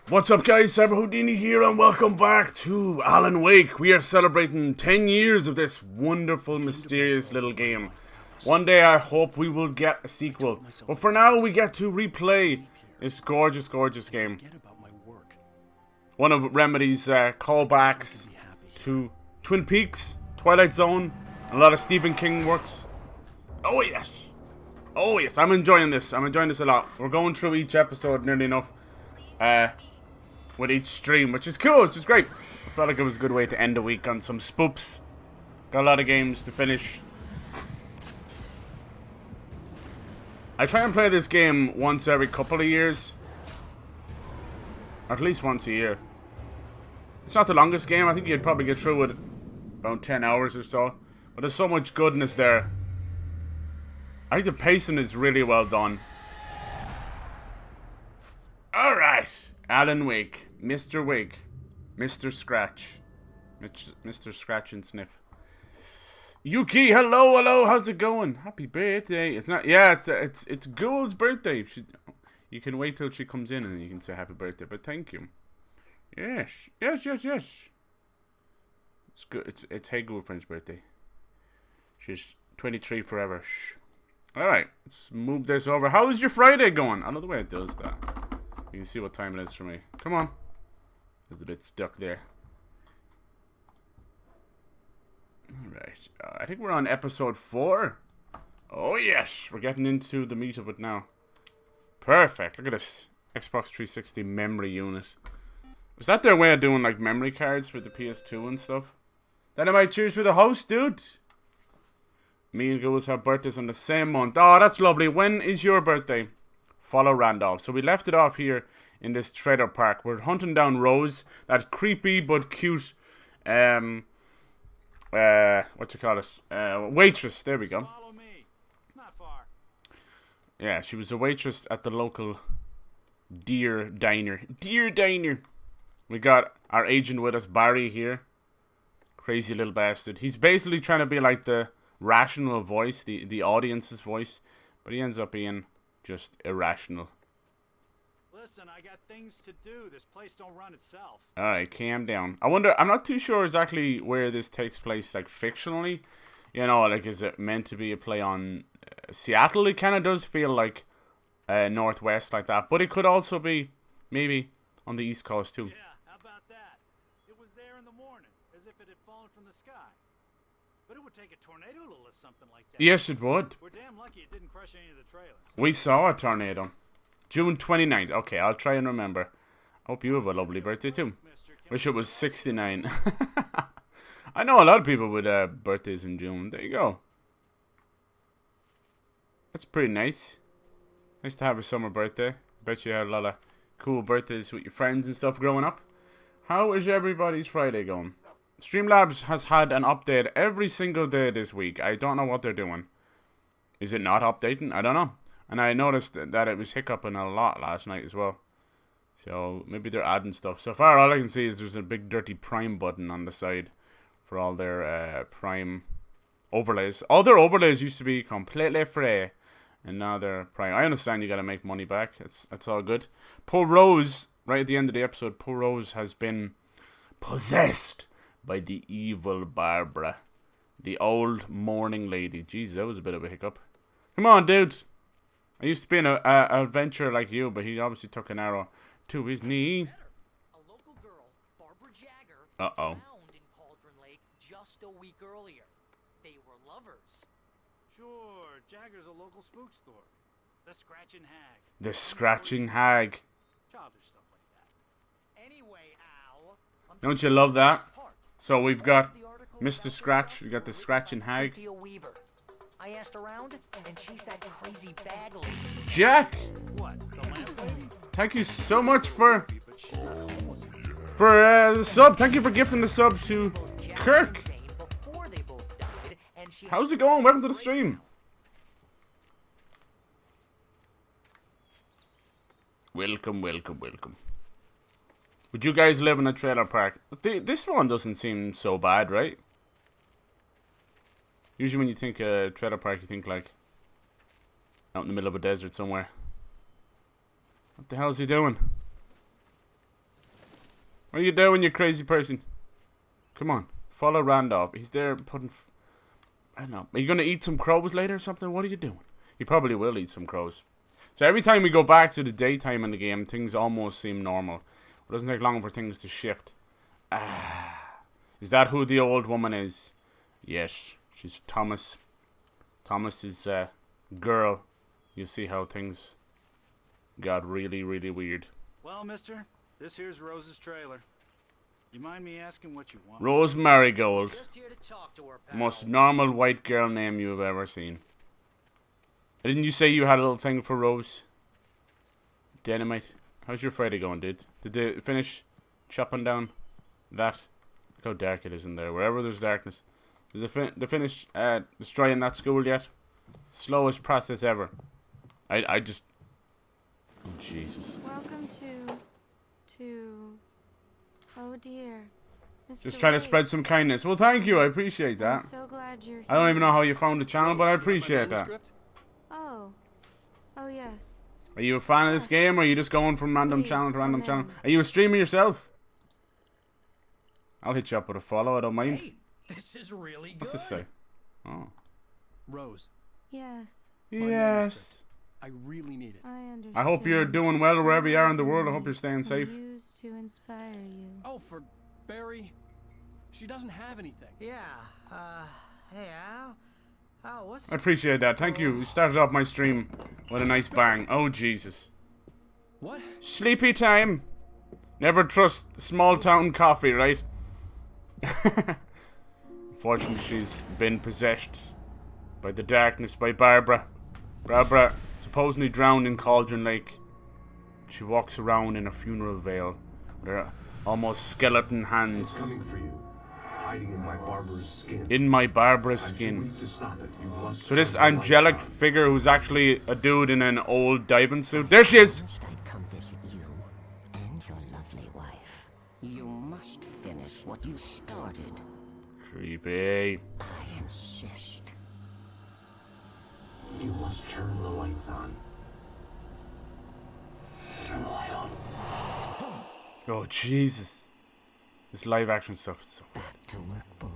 What's up guys, Cyber Houdini here and welcome back to Alan Wake. We are celebrating 10 years of this wonderful, mysterious little game. One day I hope we will get a sequel. But for now we get to replay this gorgeous, gorgeous game. One of Remedy's callbacks to Twin Peaks, Twilight Zone, a lot of Stephen King works. Oh yes! Oh yes, I'm enjoying this. I'm enjoying this a lot. We're going through each episode nearly enough. With each stream, which is cool, which is great. I felt like it was a good way to end the week on some spoops. Got a lot of games to finish. I try and play this game once every couple of years. Or at least once a year. It's not the longest game. I think you'd probably get through it about 10 hours or so. But there's so much goodness there. I think the pacing is really well done. Alright. Alan Wake. Mr. Wake. Mr. Scratch. Mr. Scratch and Sniff. Yuki, hello, hello, how's it going? Happy birthday. It's not, yeah, it's Ghoul's birthday. You can wait till she comes in and you can say happy birthday, but thank you. Yes. It's good. It's Hey Girlfriend's birthday. She's 23 forever. Shh. Alright, let's move this over. How is your Friday going? I know the way it does that. You can see what time it is for me. Come on. It's a bit stuck there. Alright. I think we're on episode 4. Oh yes. We're getting into the meat of it now. Perfect. Look at this. Xbox 360 memory unit. Is that their way of doing like memory cards for the PS2 and stuff? Then I might choose for the host, dude. Me and Ghouls have birthdays on the same month. Oh, that's lovely. When is your birthday? Follow Randolph. So we left it off here in this trailer park. We're hunting down Rose, that creepy but cute, what you call it? Waitress. There we go. Follow me. It's not far. Yeah, she was a waitress at the local Deer Diner. Deer Diner. We got our agent with us, Barry here. Crazy little bastard. He's basically trying to be like the rational voice, the audience's voice, but he ends up being just irrational. Listen, I got things to do. This place don't run itself. Alright, calm down. I wonder, I'm not too sure exactly where this takes place, like, fictionally. You know, like, is it meant to be a play on Seattle? It kind of does feel like Northwest, like that. But it could also be, maybe, on the East Coast, too. Yeah, how about that? It was there in the morning, as if it had fallen from the sky. But it would take a tornado to lift something like that. Yes, it would. We're damn lucky it didn't crush any of the trailers. We saw a tornado. June 29th. Okay, I'll try and remember. Hope you have a lovely birthday too. Wish it was 69. I know a lot of people with birthdays in June. There you go. That's pretty nice. Nice to have a summer birthday. Bet you had a lot of cool birthdays with your friends and stuff growing up. How is everybody's Friday going? Streamlabs has had an update every single day this week. I don't know what they're doing. Is it not updating? I don't know. And I noticed that it was hiccuping a lot last night as well. So maybe they're adding stuff. So far all I can see is there's a big dirty Prime button on the side for all their Prime overlays. All their overlays used to be completely free. And now they're Prime. I understand you gotta make money back. That's all good. Poor Rose, right at the end of the episode, poor Rose has been possessed by the evil Barbara. The old morning lady. Jeez, that was a bit of a hiccup. Come on, dude. I used to be an adventurer like you, but he obviously took an arrow to his knee. A local girl, Barbara Jagger, Uh-oh. found in Cauldron Lake just a week earlier. They were lovers. Sure, Jagger's a local spook store. The Scratching Hag. The Scratching Hag. Childish stuff like that. Anyway, Al, Don't you love that? So we've got Mr. Scratch. We got the Scratching Hag. Cynthia Weaver. I asked around, and she's that crazy bag lady. Jack, What? The lamp lady? thank you so much for the sub. Thank you for gifting the sub to Kirk. Before they both died, and she How's it going? Welcome to the stream. Welcome, welcome, welcome. Would you guys live in a trailer park? This one doesn't seem so bad, right? Usually when you think trailer park, you think like out in the middle of a desert somewhere. What the hell is he doing? What are you doing, you crazy person? Come on. Follow Randolph. He's there putting... I don't know. Are you going to eat some crows later or something? What are you doing? You probably will eat some crows. So every time we go back to the daytime in the game, things almost seem normal. It doesn't take long for things to shift. Is that who the old woman is? Yes. She's Thomas. Thomas is a girl. You see how things got really, really weird. Well, mister, this here's Rose's trailer. You mind me asking what you want? Rose Marigold. Just here to talk to her, pal. Most normal white girl name you've ever seen. Didn't you say you had a little thing for Rose? Dynamite. How's your Friday going, dude? Did they finish chopping down that? Look how dark it is in there. Wherever there's darkness. Did they finish destroying that school yet? Slowest process ever. I just... Oh, Jesus. Welcome to... Oh, dear. Mr. Just trying to Wade. spread some kindness. Well, thank you. I appreciate that. I'm so glad you're here. I don't even know how you found the channel, but I appreciate that. Oh. Oh, yes. Are you a fan of this game, or are you just going from random Please, channel to random come channel? in. Are you a streamer yourself? I'll hit you up with a follow, I don't mind. Hey, this is really good. What's this say? Oh. Rose, Yes. Yes. I really need it. I understand. I hope you're doing well wherever you are in the world. I hope you're staying safe. Used to inspire you. Oh, for Barry, she doesn't have anything. Yeah. Hey, Al, what's... I appreciate that. Thank you. You started off my stream with a nice bang. Oh, Jesus. What? Sleepy time. Never trust small town coffee, right? Unfortunately, she's been possessed by the darkness by Barbara. Barbara, supposedly drowned in Cauldron Lake. She walks around in a funeral veil with her almost skeleton hands. Coming for you, hiding in my barbarous skin. In my barbarous I'm too skin. weak to stop it. You must So this turn the lights angelic on. figure who's actually a dude in an old diving suit. There she is! Must I come visit you and your lovely wife? You must finish what you started. Creepy. I insist. You must turn the lights on. Turn the light on. Oh, Jesus. This live action stuff is so... Back to work, boy.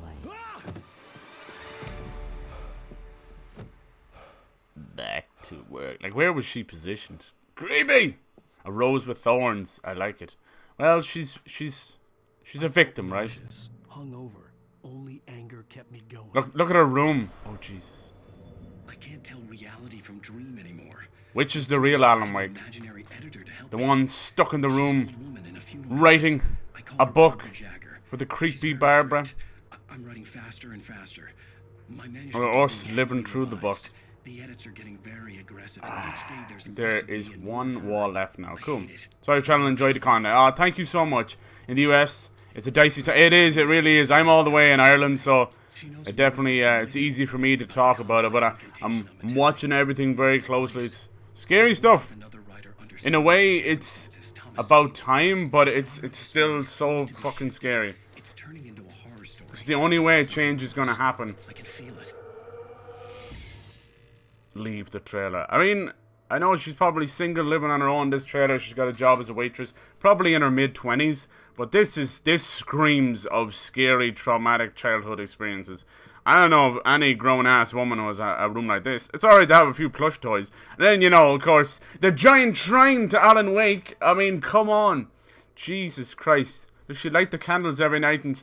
Back to work. Like, where was she positioned? Creepy! A rose with thorns. I like it. Well, she's a victim, right? Hungover. Only anger kept me going. Look at her room. Oh, Jesus. I can't tell reality from dream anymore. Which is the real Alan Wake? Imaginary editor to help The me. one stuck in the She's an room old woman in a funeral writing dress. I call a her book Barbara Jagger. with a She's creepy very Barbara. strict. I'm writing faster and faster. My Or manuscript us is being living heavily through the book. revised. The edits are getting very aggressive, and each day there's There less of is me and more one of her. wall left now. I Cool. hate it. So I was trying to enjoy the content. Oh, thank you so much. In the US, it's a dicey time. It is. It really is. I'm all the way in Ireland, so She knows it me definitely better than it's I do. easy for me to talk about it. But I'm watching everything very closely. It's scary If stuff. another writer In a way, understands it's Francis Thomas, about time, but it's still so fucking scary. it's turning into a horror story. It's the only way change is gonna happen. I can feel it. Leave the trailer. I mean, I know she's probably single, living on her own. This trailer, she's got a job as a waitress, probably in her mid-20s. But this screams of scary, traumatic childhood experiences. I don't know if any grown-ass woman who has a room like this. It's alright to have a few plush toys. And then, you know, of course, the giant shrine to Alan Wake. I mean, come on. Jesus Christ. Does she light the candles every night and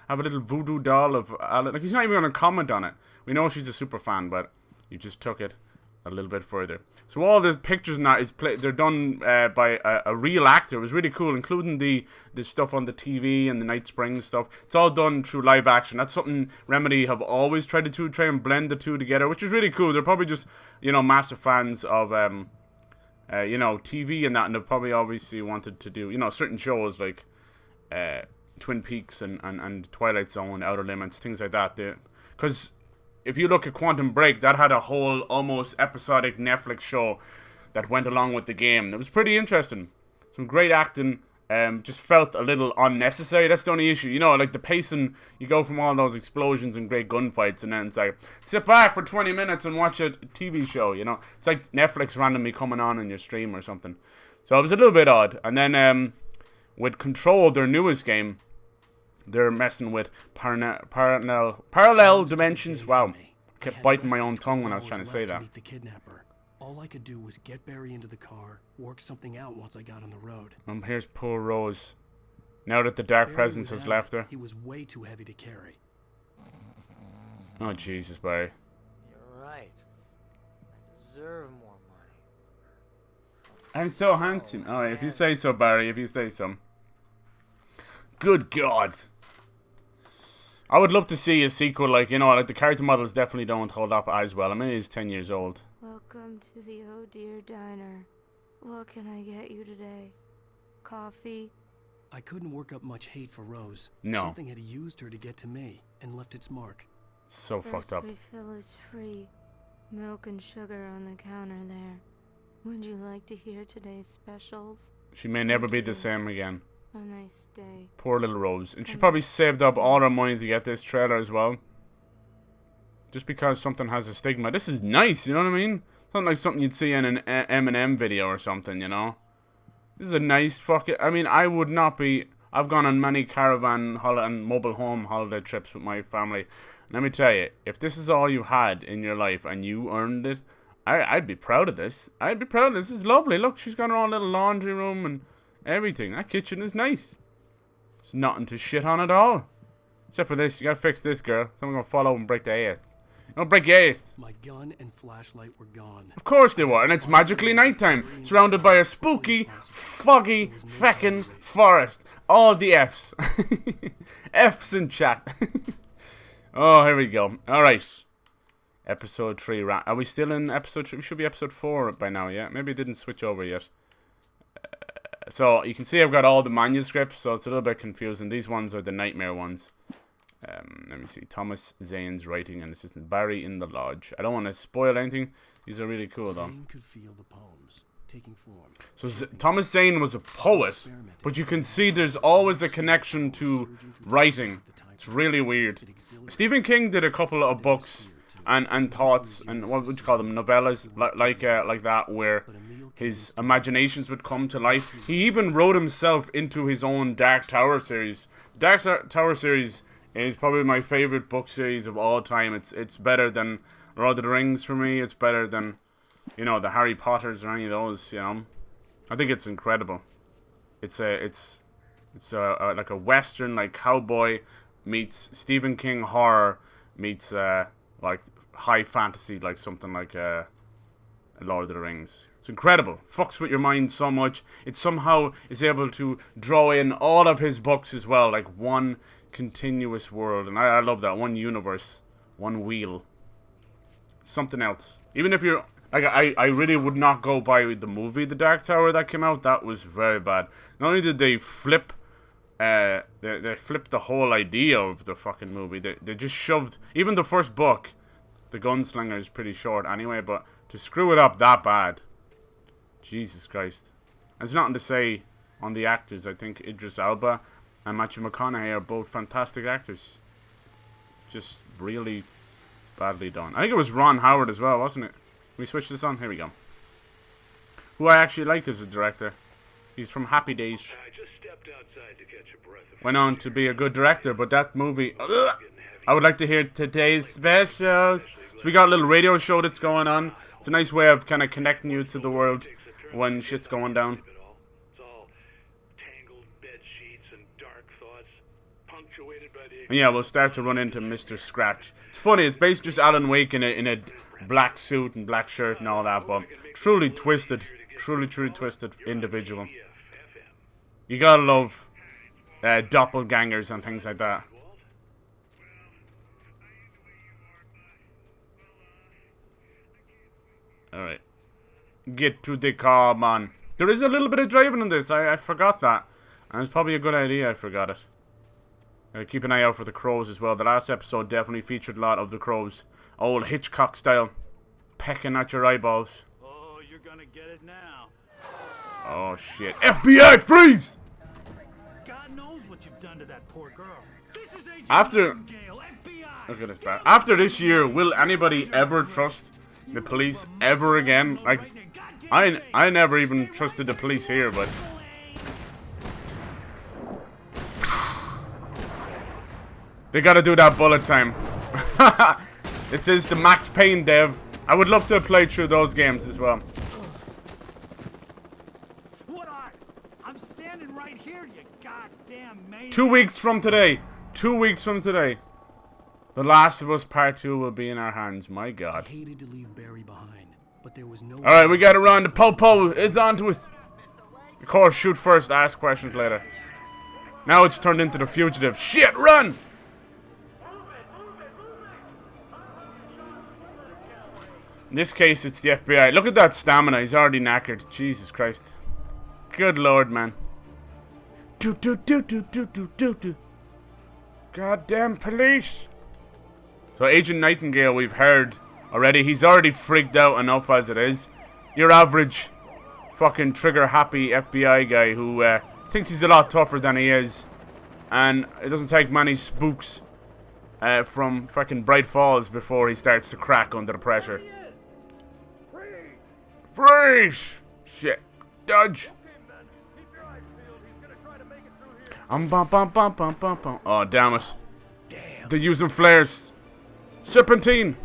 have a little voodoo doll of Alan? Like, he's not even going to comment on it. We know she's a super fan, but you just took it a little bit further. So all the pictures now they're done by a real actor. It was really cool, including the stuff on the TV and the Night Springs stuff. It's all done through live action. That's something Remedy have always tried to do, try and blend the two together, which is really cool. They're probably just, you know, massive fans of you know, TV and that, and they've probably obviously wanted to do, you know, certain shows like Twin Peaks and Twilight Zone, Outer Limits, things like that. Because if you look at Quantum Break, that had a whole almost episodic Netflix show that went along with the game. It was pretty interesting. Some great acting. Just felt a little unnecessary. That's the only issue. You know, like the pacing, you go from all those explosions and great gunfights, and then it's like, sit back for 20 minutes and watch a TV show, you know. It's like Netflix randomly coming on in your stream or something. So it was a little bit odd. And then with Control, their newest game, they're messing with parallel dimensions. Wow. Kept biting my own tongue when I was trying to say that. Meet the kidnapper. All I could do was get Barry into the car, work something out once I got on the road. Here's poor Rose. Now that the dark Barry presence was has heavy. left her. He was way too heavy to carry. Oh, Jesus, Barry. You're right. I deserve more money. I'm so handsome. Oh, if you say so, Barry. If you say so. Good God. I would love to see a sequel, like, you know, like the character models definitely don't hold up as well. I mean, he's 10 years old. Welcome to the Oh Dear Diner. What can I get you today? Coffee? I couldn't work up much hate for Rose. No. Something had used her to get to me and left its mark. So First fucked up. refill is free. Milk and sugar on the counter there. Would you like to hear today's specials? She may never be the same again. A nice day. Poor little Rose. And she probably saved up all her money to get this trailer as well. Just because something has a stigma. This is nice, you know what I mean? It's not like something you'd see in an Eminem video or something, you know? This is a nice fucking... I mean, I would not be... I've gone on many caravan and mobile home holiday trips with my family. And let me tell you, if this is all you had in your life and you earned it, I'd be proud of this. I'd be proud of this. This is lovely. Look, she's got her own little laundry room and everything. That kitchen is nice. It's nothing to shit on at all. Except for this. You gotta fix this, girl. Someone's gonna fall over and break the 8th. Don't break the 8th. My gun and flashlight were gone. Of course they were, and it's magically nighttime, surrounded by a spooky, foggy, feckin' forest. All the F's. F's in chat. Oh, here we go. Alright. Episode 3. Are we still in episode 3? We should be episode 4 by now, yeah? Maybe it didn't switch over yet. So, you can see I've got all the manuscripts, so it's a little bit confusing. These ones are the nightmare ones. Let me see. Thomas Zane's writing and assistant Barry in the lodge. I don't want to spoil anything. These are really cool though. Zane could feel the poems taking form. So Thomas Zane was a poet, but you can see there's always a connection to writing. It's really weird. Stephen King did a couple of books and thoughts and what would you call them, novellas like that, where his imaginations would come to life. He even wrote himself into his own Dark Tower series. Dark Tower series is probably my favorite book series of all time. It's better than Lord of the Rings for me. It's better than, you know, the Harry Potters or any of those. You know, I think it's incredible. It's like a western, like cowboy meets Stephen King horror meets like high fantasy, like something like Lord of the Rings. It's incredible. Fucks with your mind so much. It somehow is able to draw in all of his books as well, like one continuous world, and I love that. One universe, one wheel, something else. Even if you're like, I really would not go by the movie The Dark Tower that came out. That was very bad. Not only did they flip they flipped the whole idea of the fucking movie. They just shoved, even the first book, The Gunslinger, is pretty short anyway, but to screw it up that bad, Jesus Christ. And it's nothing to say on the actors. I think Idris Elba and Matthew McConaughey are both fantastic actors. Just really badly done. I think it was Ron Howard as well, wasn't it? Can we switch this on? Here we go. Who I actually like as a director. He's from Happy Days. I just stepped outside to catch a breath of Went on to be a good director, but that movie... I would like to hear today's specials. So we got a little radio show that's going on. It's a nice way of kind of connecting you to the world when shit's going down. It's all tangled bed sheets and dark thoughts, punctuated by the... And yeah, we'll start to run into Mr. Scratch. It's funny, it's basically just Alan Wake in a black suit and black shirt and all that, but truly twisted, truly twisted individual. You gotta love doppelgangers and things like that. Alright. Get to the car, man. There is a little bit of driving in this. I forgot that. And it's probably a good idea I forgot it. Keep an eye out for the crows as well. The last episode definitely featured a lot of the crows. Old Hitchcock style. Pecking at your eyeballs. Oh, you're gonna get it now. Oh, shit. FBI, freeze! God knows what you've done to that poor girl. This is Agent After... Nightingale, FBI. Look at this, bad. After this year, will anybody ever trust the police ever again? Like, I never even trusted the police here, but They gotta do that bullet time. This is the Max Payne dev. I would love to have played through those games as well. What are? I'm standing right here, you goddamn maniac. 2 weeks from today. 2 weeks from today. The Last of Us Part 2 will be in our hands. My I God. hated to leave Barry behind, but there was no. Alright, we gotta run. The Popo is onto it. Of course, shoot first, ask questions later. Now it's turned into the fugitive. Shit, run! In this case, it's the FBI. Look at that stamina. He's already knackered. Jesus Christ. Good Lord, man. Do. Goddamn police. So Agent Nightingale, we've heard already. He's already freaked out enough as it is. Your average fucking trigger-happy FBI guy who thinks he's a lot tougher than he is. And it doesn't take many spooks from fucking Bright Falls before he starts to crack under the pressure. Freeze! Shit. Dodge. Bum. Oh, damn it. Damn. They're using flares. Serpentine.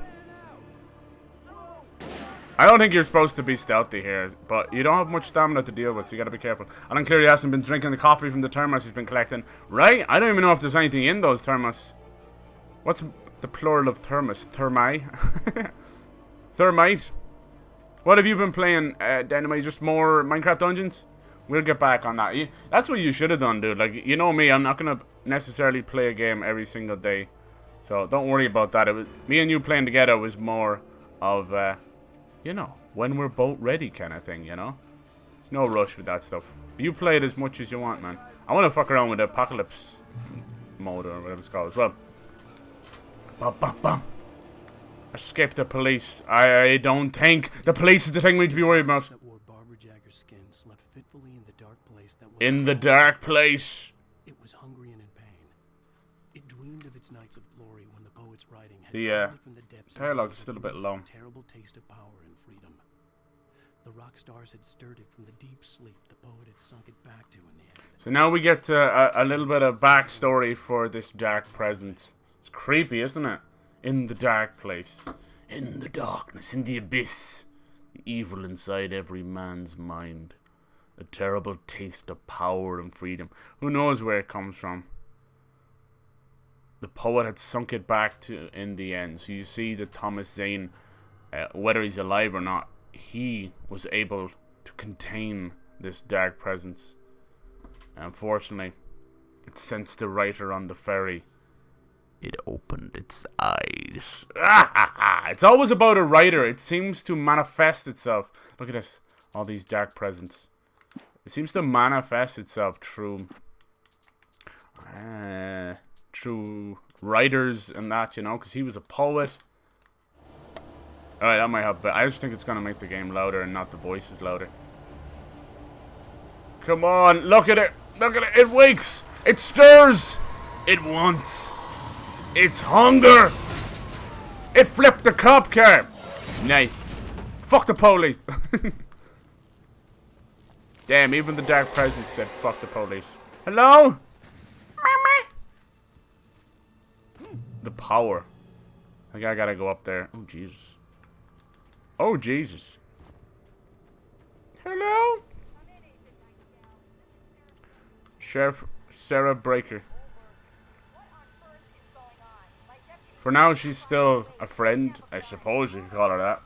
I don't think you're supposed to be stealthy here, but you don't have much stamina to deal with, so you gotta be careful. Alan clearly hasn't been drinking the coffee from the thermos he's been collecting. Right? I don't even know if there's anything in those thermos. What's the plural of thermos? Thermi? Thermite? What have you been playing, Dynamite? Just more Minecraft Dungeons? We'll get back on that. That's what you should have done, dude. Like, you know me, I'm not gonna necessarily play a game every single day. So, don't worry about that. Me and you playing together was more of, you know, when we're both ready kind of thing, you know? There's no rush with that stuff. You play it as much as you want, man. I want to fuck around with the Apocalypse mode or whatever it's called as well. Bum. Escape the police. I don't think the police is the thing we need to be worried about. That wore Barbara Jagger's skin slept fitfully in the dark place that was In the dark place. It was hungry and in pain. It dreamed of its nights of glory when the poet's writing had The called it from the depths of dialogue's the still a bit low. terrible taste of power and freedom. The rock stars had stirred it from the deep sleep the poet had sunk it back to in the end. So now we get a little bit of backstory for this dark presence. It's creepy, isn't it? In the dark place. In the darkness, in the abyss. The evil inside every man's mind. A terrible taste of power and freedom. Who knows where it comes from? The poet had sunk it back to in the end. So you see that Thomas Zane, whether he's alive or not, he was able to contain this dark presence. Unfortunately, it sensed the writer on the ferry. It opened its eyes. It's always about a writer. It seems to manifest itself. Look at this. All these dark presents. It seems to manifest itself through writers and that, you know, because he was a poet. Alright, that might help, but I just think it's going to make the game louder and not the voices louder. Come on, look at it. Look at it. It wakes. It stirs. It wants. It's hunger. It flipped the cop car. Nay. Fuck the police. Damn, even the dark presence said fuck the police. Hello? The power. I think I gotta go up there. Oh, Jesus. Oh, Jesus. Hello? Sheriff Sarah Breaker. For now, she's still a friend. I suppose you could call her that.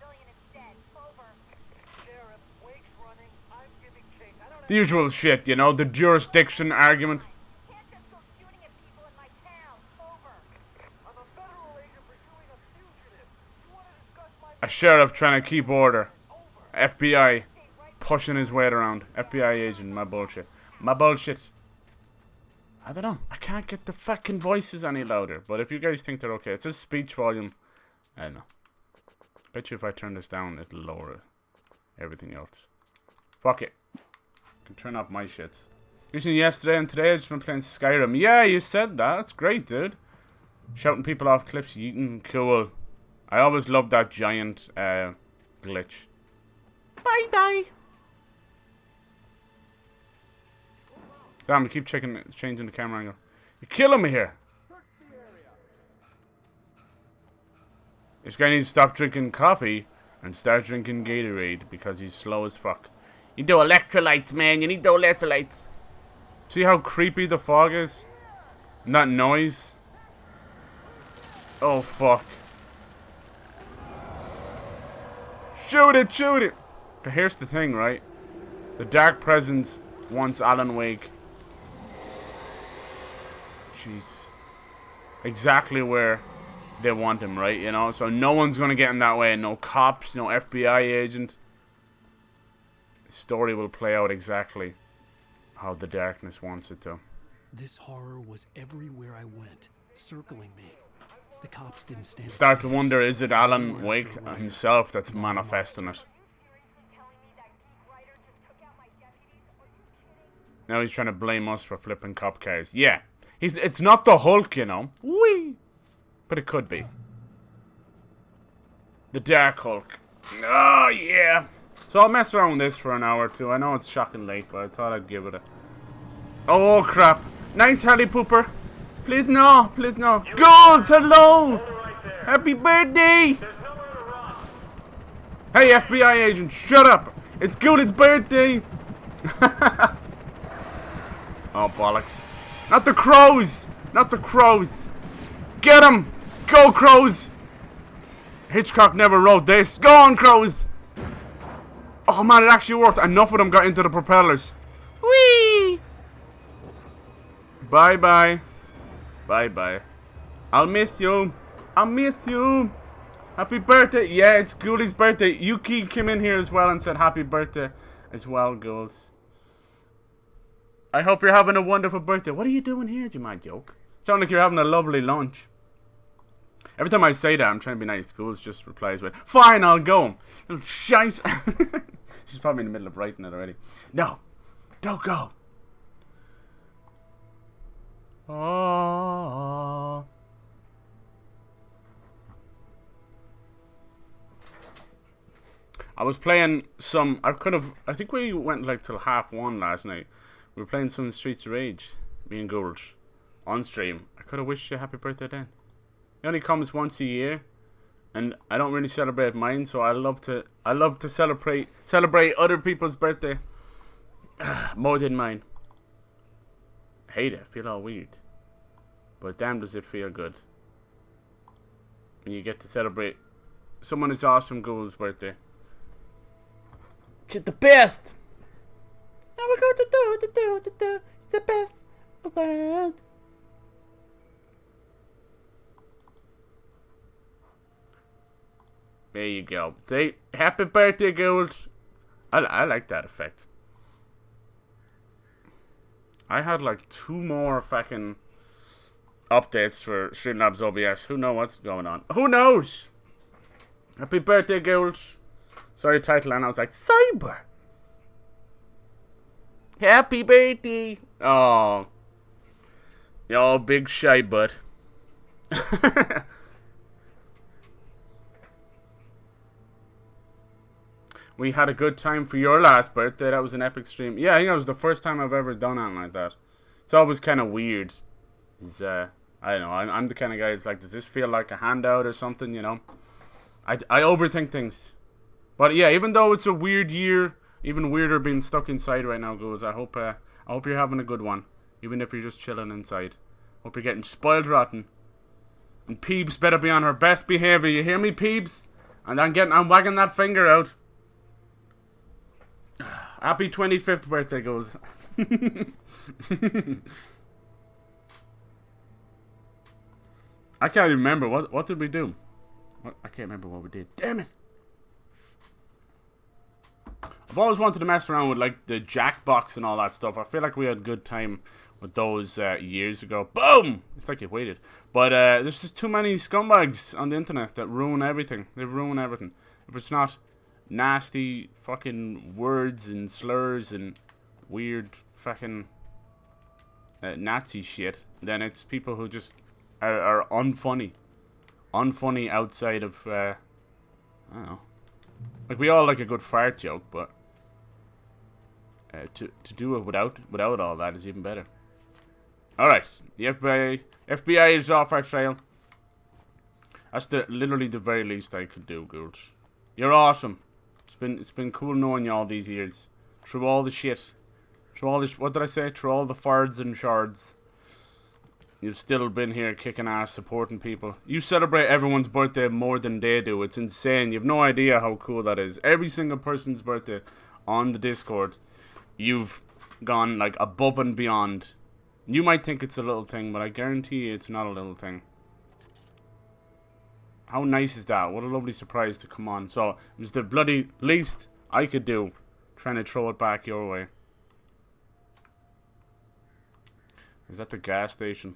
The usual shit, you know, the jurisdiction argument. A sheriff trying to keep order. FBI pushing his weight around. FBI agent, my bullshit. My bullshit. I don't know. I can't get the fucking voices any louder. But if you guys think they're okay, it says speech volume. I don't know. Bet you if I turn this down, it'll lower everything else. Fuck it. I can turn up my shits. Usually yesterday and today I've just been playing Skyrim. Yeah, you said that. That's great, dude. Shouting people off cliffs, yeeting. Cool. I always loved that giant glitch. Bye-bye. Damn, I keep changing the camera angle. You're killing me here. This guy needs to stop drinking coffee and start drinking Gatorade because he's slow as fuck. You need the electrolytes, man. You need the electrolytes. See how creepy the fog is? And that noise? Oh, fuck. Shoot it, shoot it! But here's the thing, right? The Dark Presence wants Alan Wake. Jesus. Exactly where they want him, right? You know? So no one's gonna get in that way. No cops, no FBI agent. The story will play out exactly how the darkness wants it to. This horror was everywhere I went, circling me. The cops didn't stand. Start to wonder, is it Alan Wake himself that's manifesting it? Now he's trying to blame us for flipping cop cars. Yeah. It's not the Hulk, you know. Whee! But it could be. The Dark Hulk. Oh, yeah. So I'll mess around with this for an hour or two. I know it's shocking late, but I thought I'd give it a... Oh, crap. Nice heli pooper. Please no. Please no. Goals, hello. Happy birthday. Hey, FBI agent, shut up. It's Gould's birthday. Oh, bollocks. Not the crows. Not the crows. Get him. Go, crows. Hitchcock never wrote this. Go on, crows. Oh, man, it actually worked. Enough of them got into the propellers. Whee! Bye-bye. Bye-bye. I'll miss you. I'll miss you. Happy birthday. Yeah, it's Ghoulies' birthday. Yuki came in here as well and said happy birthday as well, Ghouls. I hope you're having a wonderful birthday. What are you doing here, you mad joke? Sound like you're having a lovely lunch. Every time I say that, I'm trying to be nice. Ghouls just replies with, fine, I'll go. Little shite. She's probably in the middle of writing it already. No. Don't go. Oh. I was playing some. I think we went like till 1:30 last night. We were playing some Streets of Rage, me and Gould, on stream. I could have wished you a happy birthday then. It only comes once a year, and I don't really celebrate mine, so I love to celebrate other people's birthday more than mine. I hate it. I feel all weird. But damn does it feel good when you get to celebrate someone as awesome Gould's birthday. It's the best! Now we're going to do the best of world. There you go. See? Happy birthday, Gould. I like that effect. I had like 2 more fucking updates for Streamlabs OBS. Who knows what's going on? Who knows? Happy birthday, Gould. Sorry, title, and I was like, Cyber. Happy birthday. Oh. Yo, big shy butt. We had a good time for your last birthday. That was an epic stream. Yeah, I think that was the first time I've ever done anything like that. It's always kind of weird. I don't know. I'm the kind of guy that's like, does this feel like a handout or something, you know? I overthink things. But yeah, even though it's a weird year, even weirder being stuck inside right now, Goes. I hope you're having a good one. Even if you're just chilling inside. Hope you're getting spoiled rotten. And Peebs better be on her best behavior. You hear me, Peebs? And I'm wagging that finger out. Happy 25th birthday, Goes. I can't even remember. What did we do? I can't remember what we did. Damn it. I've always wanted to mess around with like the Jackbox and all that stuff. I feel like we had a good time with those years ago. Boom! It's like you waited. But there's just too many scumbags on the internet that ruin everything. They ruin everything. If it's not nasty fucking words and slurs and weird fucking Nazi shit, then it's people who just are unfunny. Unfunny outside of, I don't know. Like, we all like a good fart joke, but to do it without all that is even better. Alright, the FBI is off our trail. That's literally the very least I could do, Gould. You're awesome. It's been cool knowing you all these years. Through all the shit. Through all this, what did I say? Through all the fards and shards. You've still been here kicking ass, supporting people. You celebrate everyone's birthday more than they do. It's insane. You have no idea how cool that is. Every single person's birthday on the Discord, you've gone like above and beyond. You might think it's a little thing, but I guarantee you it's not a little thing. How nice is that? What a lovely surprise to come on. So, it was the bloody least I could do, trying to throw it back your way. Is that the gas station?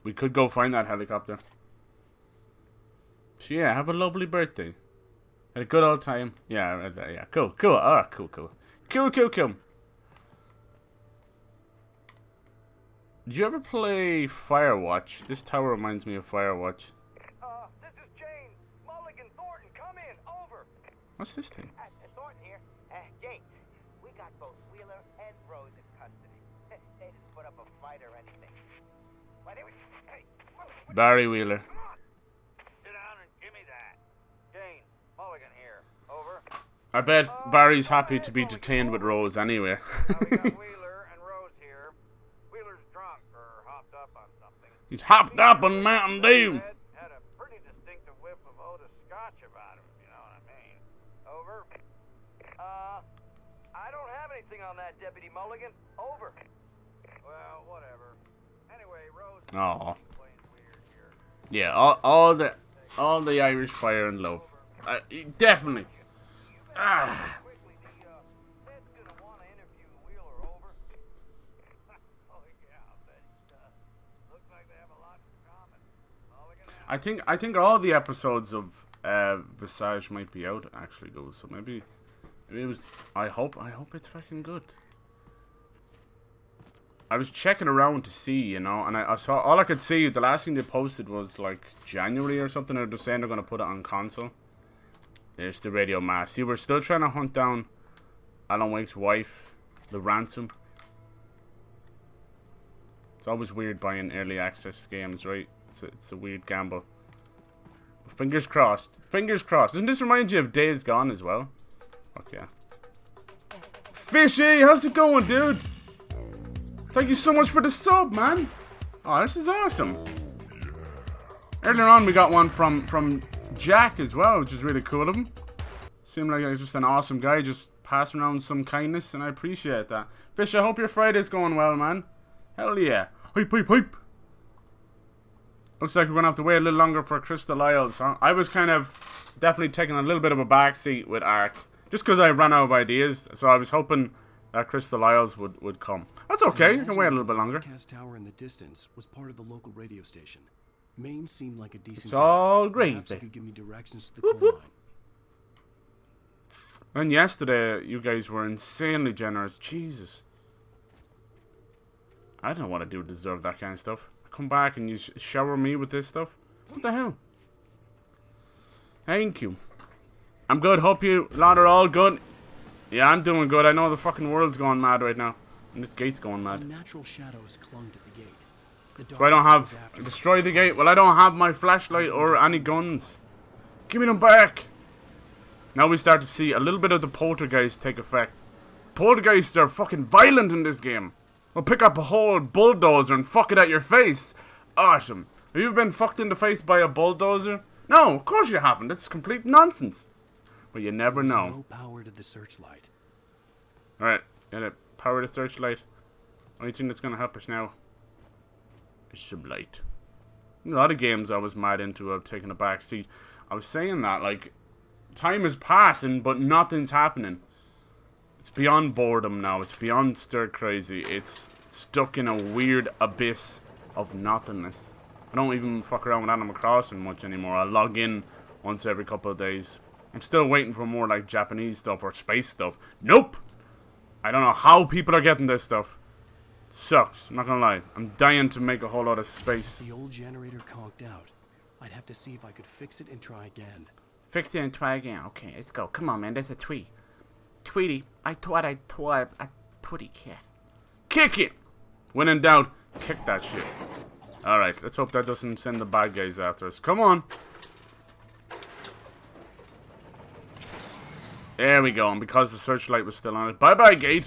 We could go find that helicopter. So yeah, have a lovely birthday. Had a good old time. Yeah, yeah, cool, cool. Oh, cool, cool. Cool, cool, cool. Did you ever play Firewatch? This tower reminds me of Firewatch. This is James. Mulligan Thornton, come in. Over. What's this thing? Thornton here. James, we got both Wheeler and Rose in custody. They didn't put up a fight or anything. Why, they were... Hey, Barry Wheeler. come on. Sit down and give me that. James, Mulligan here. Over. I bet Barry's happy to be detained with Rose anyway. We got Wheeler and Rose here. Wheeler's drunk or hopped up on something. He's hopped up on Mountain Dew. Had a pretty distinctive whiff of Otis Scotch about him, you know what I mean. Over. I don't have anything on that, Deputy Mulligan. Over. Well, whatever. Anyway, Rose Oh. playing weird here. Yeah, all the Irish fire and love. Definitely. Ah. Quickly, the Ted's gonna want to interview Wheeler. Over. Oh yeah, I bet he does. Looks like they have a lot in common. Mulligan. I think all the episodes of Visage might be out actually, goes. So maybe it was. I hope it's fucking good. I was checking around to see, you know, and I saw all I could see. The last thing they posted was like January or something. They're saying they're gonna put it on console. There's the radio mask. See, we're still trying to hunt down Alan Wake's wife, the ransom. It's always weird buying early access games, right? It's a weird gamble. Fingers crossed. Fingers crossed. Doesn't this remind you of Days Gone as well? Okay. Fishy, how's it going, dude? Thank you so much for the sub, man. Oh, this is awesome. Earlier on, we got one from Jack as well, which is really cool of him. Seemed like he's just an awesome guy, just passing around some kindness, and I appreciate that. Fish, I hope your Friday's going well, man. Hell yeah. Hype, hype, hype. Looks like we're going to have to wait a little longer for Crystal Isles, huh? I was kind of definitely taking a little bit of a backseat with Ark, just because I ran out of ideas, so I was hoping that Crystal Isles would come. That's okay, you can wait a little bit longer. The broadcast tower in the distance was part of the local radio station. Maine seemed like a decent It's all guy. gravy. Perhaps he could give me directions to the Whoop, coal whoop. mine. And yesterday, you guys were insanely generous. Jesus. I don't know what I do to deserve that kind of stuff. I come back and you shower me with this stuff. What the hell? Thank you. I'm good. Hope you lot are all good. Yeah, I'm doing good. I know the fucking world's going mad right now. And this gate's going mad. Unnatural shadows clung to the gate. The So I don't darkness was have... after Destroy us. the gate. Well, I don't have my flashlight or any guns. Give me them back. Now we start to see a little bit of the poltergeist take effect. Poltergeists are fucking violent in this game. We'll pick up a whole bulldozer and fuck it at your face. Awesome. Have you been fucked in the face by a bulldozer? No, of course you haven't. It's complete nonsense. But you never There was know. no power to the searchlight. Alright, get it. Power the searchlight. Only thing that's gonna help us now is some light. A lot of games I was mad into have taken a back seat. I was saying that, like, time is passing, but nothing's happening. It's beyond boredom now. It's beyond stir crazy. It's stuck in a weird abyss of nothingness. I don't even fuck around with Animal Crossing much anymore. I log in once every couple of days. I'm still waiting for more like Japanese stuff or space stuff. Nope! I don't know how people are getting this stuff. Sucks, I'm not gonna lie. I'm dying to make a whole lot of space. The old generator conked out. I'd have to see if I could fix it and try again. Fix it and try again. Okay, let's go. Come on, man. That's a tweet. Tweety, I thought a putty cat. Kick it! When in doubt, kick that shit. Alright, let's hope that doesn't send the bad guys after us. Come on. There we go. And because the searchlight was still on it. Bye-bye, gate.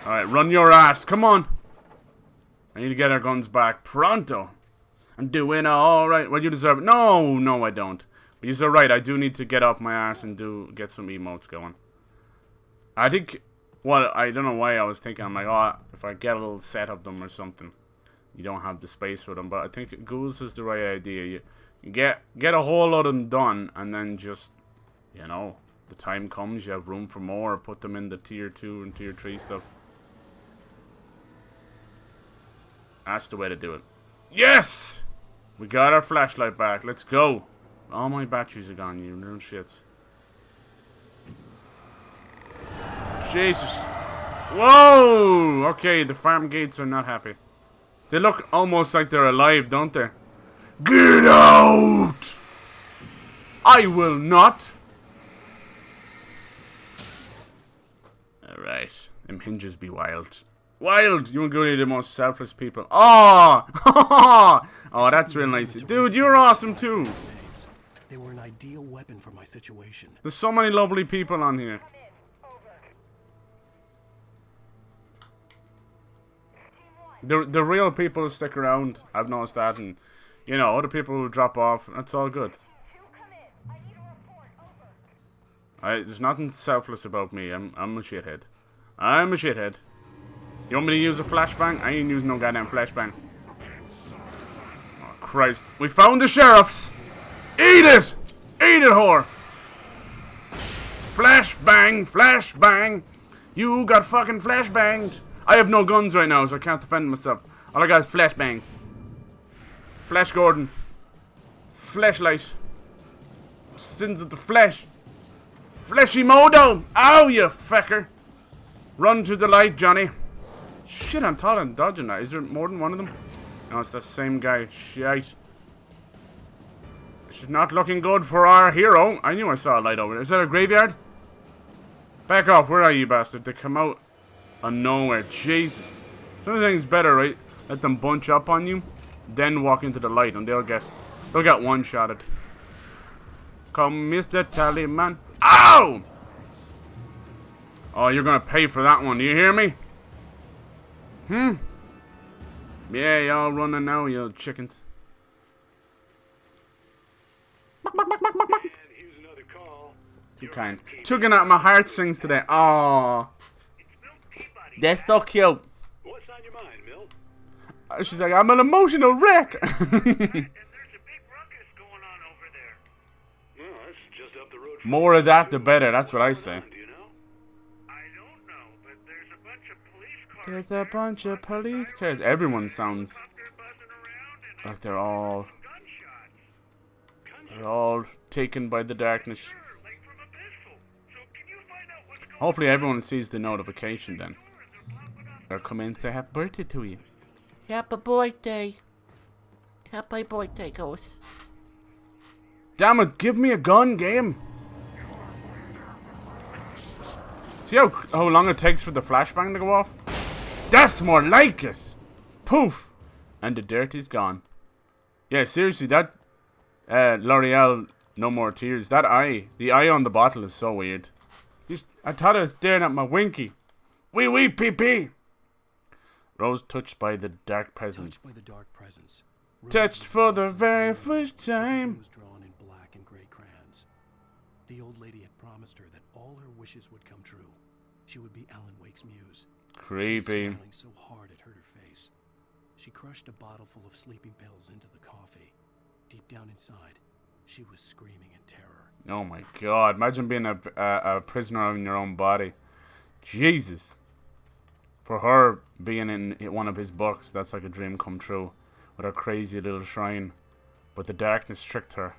Alright, run your ass. Come on. I need to get our guns back. Pronto. I'm doing alright. Well, you deserve it. No, no, I don't. But you're right. I do need to get up my ass and get some emotes going. I think... Well, I don't know why I was thinking. I'm like, oh, if I get a little set of them or something. You don't have the space for them. But I think ghouls is the right idea. You get a whole lot of them done. And then just, you know, the time comes. You have room for more. Put them in the tier 2 and tier 3 stuff. That's the way to do it. Yes! We got our flashlight back. Let's go. All my batteries are gone, you little shits. Jesus. Whoa! Okay, the farm gates are not happy. They look almost like they're alive, don't they? Get out! I will not. Alright. Them hinges be wild. Wild! You want to go to the most selfless people. Oh! Oh, that's real nice. Dude, you're awesome too. They were an ideal weapon for my situation. There's so many lovely people on here. The real people stick around. I've noticed that, and you know, other people will drop off. That's all good. There's nothing selfless about me. I'm a shithead. I'm a shithead. You want me to use a flashbang? I ain't using no goddamn flashbang. Oh Christ! We found the sheriffs. Eat it! Eat it, whore! Flashbang! Flashbang! You got fucking flashbanged! I have no guns right now, so I can't defend myself. All I got is flashbang. Flash Gordon. Flashlight. Sins of the flesh. Fleshy Modo! Ow, you fecker! Run to the light, Johnny. Shit, I'm thought I'm dodging that. Is there more than one of them? No, it's the same guy. Shite. This is not looking good for our hero. I knew I saw a light over there. Is that a graveyard? Back off. Where are you, bastard? They come out of nowhere. Jesus. Something's better, right? Let them bunch up on you, then walk into the light, and they'll get one-shotted. Come, Mr. Tallyman. Ow! Oh, you're gonna pay for that one. Do you hear me? Yeah, y'all running now, you chickens. Too kind. Tugging at my heartstrings today. Oh, that's so cute. What's on your mind, Mill? She's like, I'm an emotional wreck. And there's a big ruckus going on over there. Well, that's just up the road. More of that, the better. That's what I say. Do you know? I don't know, but there's a bunch of police cars. There's a bunch of police cars. Everyone sounds like they're all taken by the darkness. Hopefully everyone sees the notification then. They'll come in and say happy birthday to you. Happy birthday. Happy birthday, Ghost. Damn it, give me a gun, game. See how long it takes for the flashbang to go off? That's more like it. Poof. And the dirt is gone. Yeah, seriously, that L'Oreal No More Tears, that eye, the eye on the bottle is so weird. I thought I was staring at my winky. Wee wee pee pee. Rose touched by the dark presence. Touched by the dark presence. Touched for the very first time. Was drawn in black and gray crayons. The old lady had promised her that all her wishes would come true. She would be Alan Wake's muse. Creepy. She was smiling so hard it hurt her face. She crushed a bottle full of sleeping pills into the coffee. Deep down inside, she was screaming in terror. Oh my god, imagine being a prisoner in your own body. Jesus. For her being in one of his books, that's like a dream come true. With her crazy little shrine. But the darkness tricked her.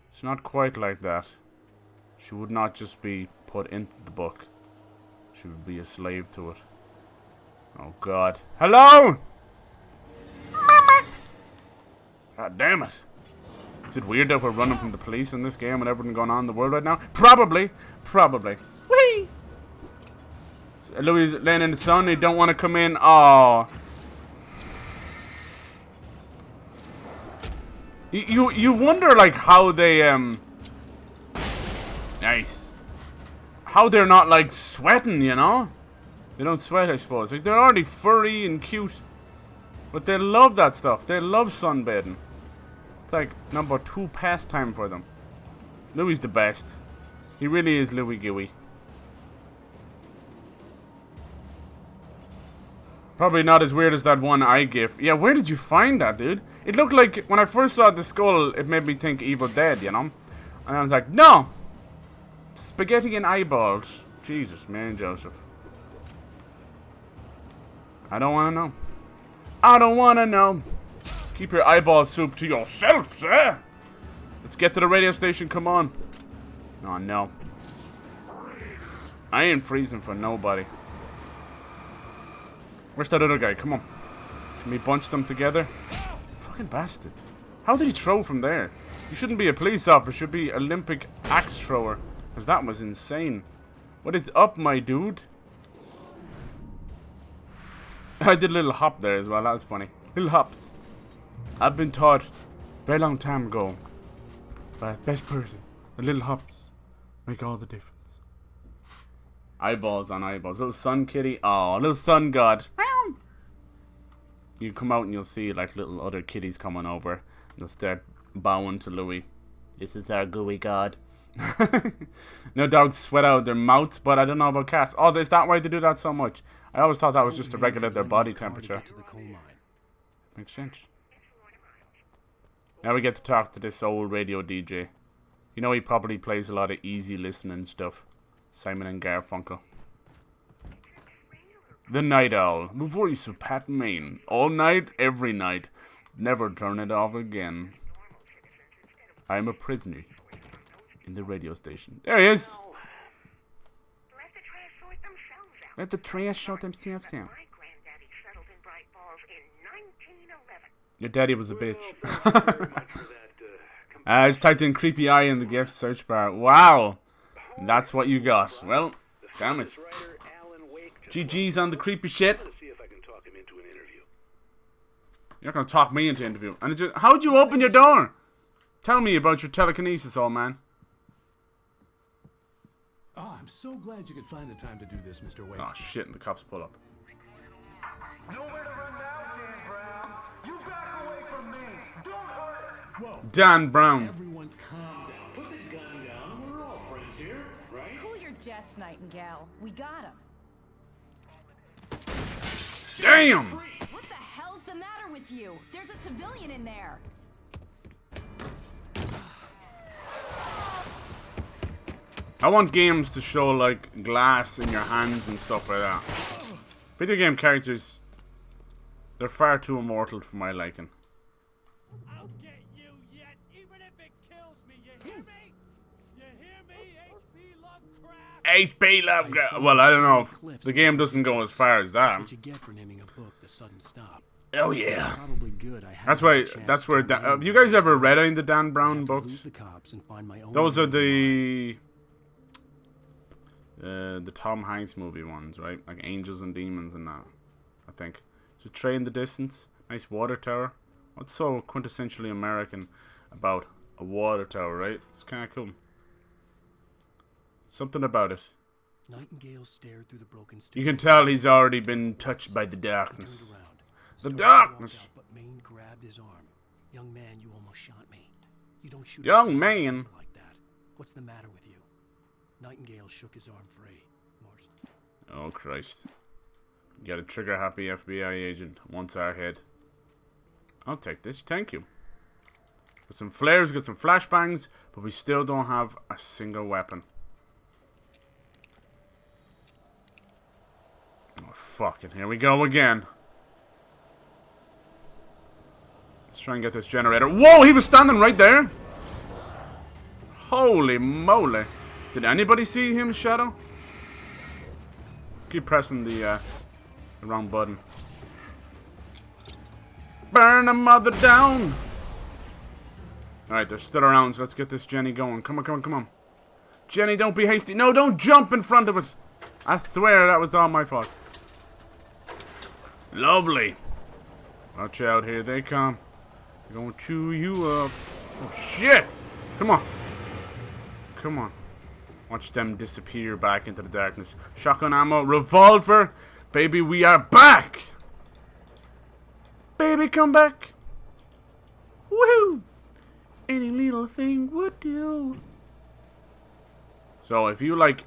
It's not quite like that. She would not just be put into the book. She would be a slave to it. Oh god. Hello! Mama! God damn it. Is it weird that we're running from the police in this game and everything going on in the world right now? Probably. Probably. Whee! Louis laying in the sun, he don't want to come in. Oh. You wonder like how they nice. How they're not like sweating, you know? They don't sweat, I suppose. Like they're already furry and cute. But they love that stuff. They love sunbathing. It's like number 2 pastime for them. Louis the best. He really is Louis Gooey. Probably not as weird as that one eye gif. Yeah, where did you find that, dude? It looked like, when I first saw the skull, it made me think Evil Dead, you know? And I was like, no! Spaghetti and eyeballs. Jesus, man, Joseph. I don't want to know. I don't want to know. Keep your eyeball soup to yourself, sir. Let's get to the radio station, come on. Oh, no. I ain't freezing for nobody. Where's that other guy? Come on. Can we bunch them together? Fucking bastard. How did he throw from there? You shouldn't be a police officer. You should be Olympic axe thrower. Because that was insane. What is up, my dude? I did a little hop there as well. That was funny. Little hops. I've been taught very long time ago by the best person. The little hops make all the difference. Eyeballs on eyeballs. Little sun kitty. Oh, little sun god. You come out and you'll see like little other kitties coming over. And they'll start bowing to Louis. This is our gooey god. No dogs sweat out their mouths, but I don't know about cats. Oh, is that why they do that so much? I always thought that was just to regulate their body temperature. Makes sense. Now we get to talk to this old radio DJ. You know he probably plays a lot of easy listening stuff. Simon and Garfunkel. The Night Owl, the voice of Pat Maine. All night, every night. Never turn it off again. I am a prisoner in the radio station. There he is. Let the trash sort themselves out. Your daddy was a bitch. I just typed in creepy eye in the gift search bar. Wow. That's what you got. Well, damn it. GG's on the creepy shit. You're not gonna talk me into interview. And just, how'd you open your door? Tell me about your telekinesis, old man. Oh, I'm so glad you could find the time to do this, Mr. Wake. Oh shit, and the cops pull up. Nowhere to run now, Dan Brown. You back away from me. Don't hurt. Whoa. Dan Brown. Everyone calm down. Put the gun down. We're all friends here, right? Cool your jets, Nightingale. We got him. Damn! What the hell's the matter with you? There's a civilian in there. I want games to show like glass in your hands and stuff like that. Video game characters, they're far too immortal for my liking. I'll get you yet, even if it kills me. You hear me? You hear me? HP Lovecraft. Well, I don't know if the game doesn't go as far as that. That's what you get for naming a book The Sudden Stop. Oh yeah. Probably good. That's why. That's where. Have you guys ever read any of the Dan Brown books? Those are the Tom Hanks movie ones, right? Like Angels and Demons and that. I think. So Train the Distance. Nice water tower. What's so quintessentially American about a water tower, right? It's kind of cool. Something about it. Nightingale stared through the broken you can tell he's already been touched by the darkness. The darkness. Out, but Maine grabbed his arm. Young man, you almost shot me. You don't shoot young man like that. What's the matter with you? Nightingale shook his arm free. Marston. Oh Christ. You got a trigger happy FBI agent. Once our head. I'll take this. Thank you. Got some flares, got some flashbangs, but we still don't have a single weapon. Oh fucking here we go again. Let's try and get this generator. Whoa, he was standing right there. Holy moly. Did anybody see him, Shadow? Keep pressing the wrong button. Burn a mother down. Alright, they're still around, so let's get this Jenny going. Come on, come on, come on. Jenny, don't be hasty. No, don't jump in front of it. I swear that was all my fault. Lovely. Watch out, here they come. They're gonna chew you up. Oh, shit! Come on. Come on. Watch them disappear back into the darkness. Shotgun ammo, revolver. Baby, we are back! Baby, come back! Woohoo! Any little thing would do. So, if you, like,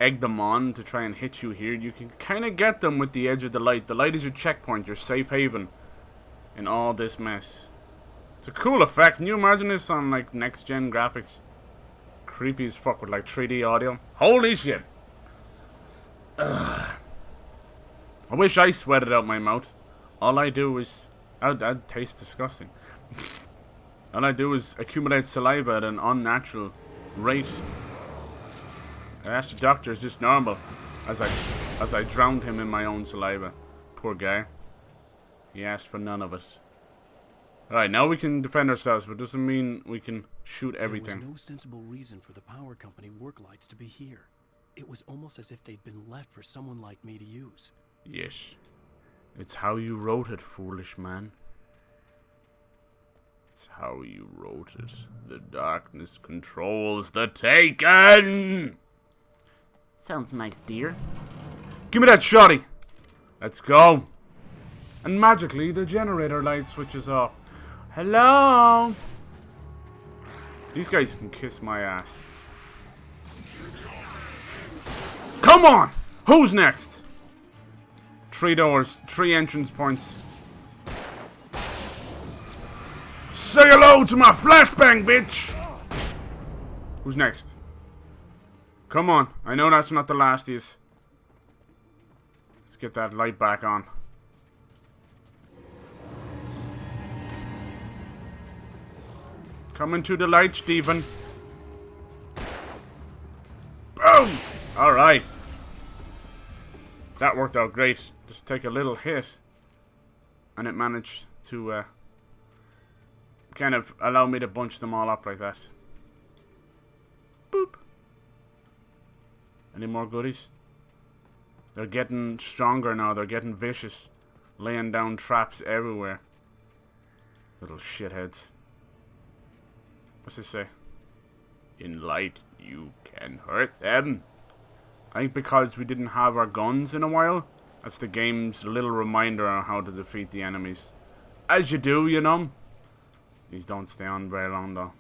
egg them on to try and hit you here, you can kind of get them with the edge of the light. The light is your checkpoint, your safe haven in all this mess. It's a cool effect. Can you imagine this on, like, next-gen graphics? Creepy as fuck with, like, 3D audio. Holy shit! Ugh. I wish I sweated out my mouth. All I do is... That tastes disgusting. All I do is accumulate saliva at an unnatural rate. I asked the doctor, is this normal? As I drowned him in my own saliva. Poor guy. He asked for none of it. Alright, now we can defend ourselves, but doesn't mean we can shoot everything. There was no sensible reason for the power company work lights to be here. It was almost as if they'd been left for someone like me to use. Yes. It's how you wrote it, foolish man. It's how you wrote it. The darkness controls the taken! Sounds nice, dear. Give me that shotty! Let's go! And magically, the generator light switches off. Hello? These guys can kiss my ass. Come on! Who's next? 3 doors, 3 entrance points. Say hello to my flashbang, bitch! Who's next? Come on, I know that's not the last is. Let's get that light back on. Coming to the light, Stephen. Boom! Alright. That worked out great. Just take a little hit. And it managed to kind of allow me to bunch them all up like that. Boop. Any more goodies? They're getting stronger now. They're getting vicious. Laying down traps everywhere. Little shitheads. What's this say? In light, you can hurt them. I think because we didn't have our guns in a while, that's the game's little reminder on how to defeat the enemies. As you do, you know. These don't stay on very long, though.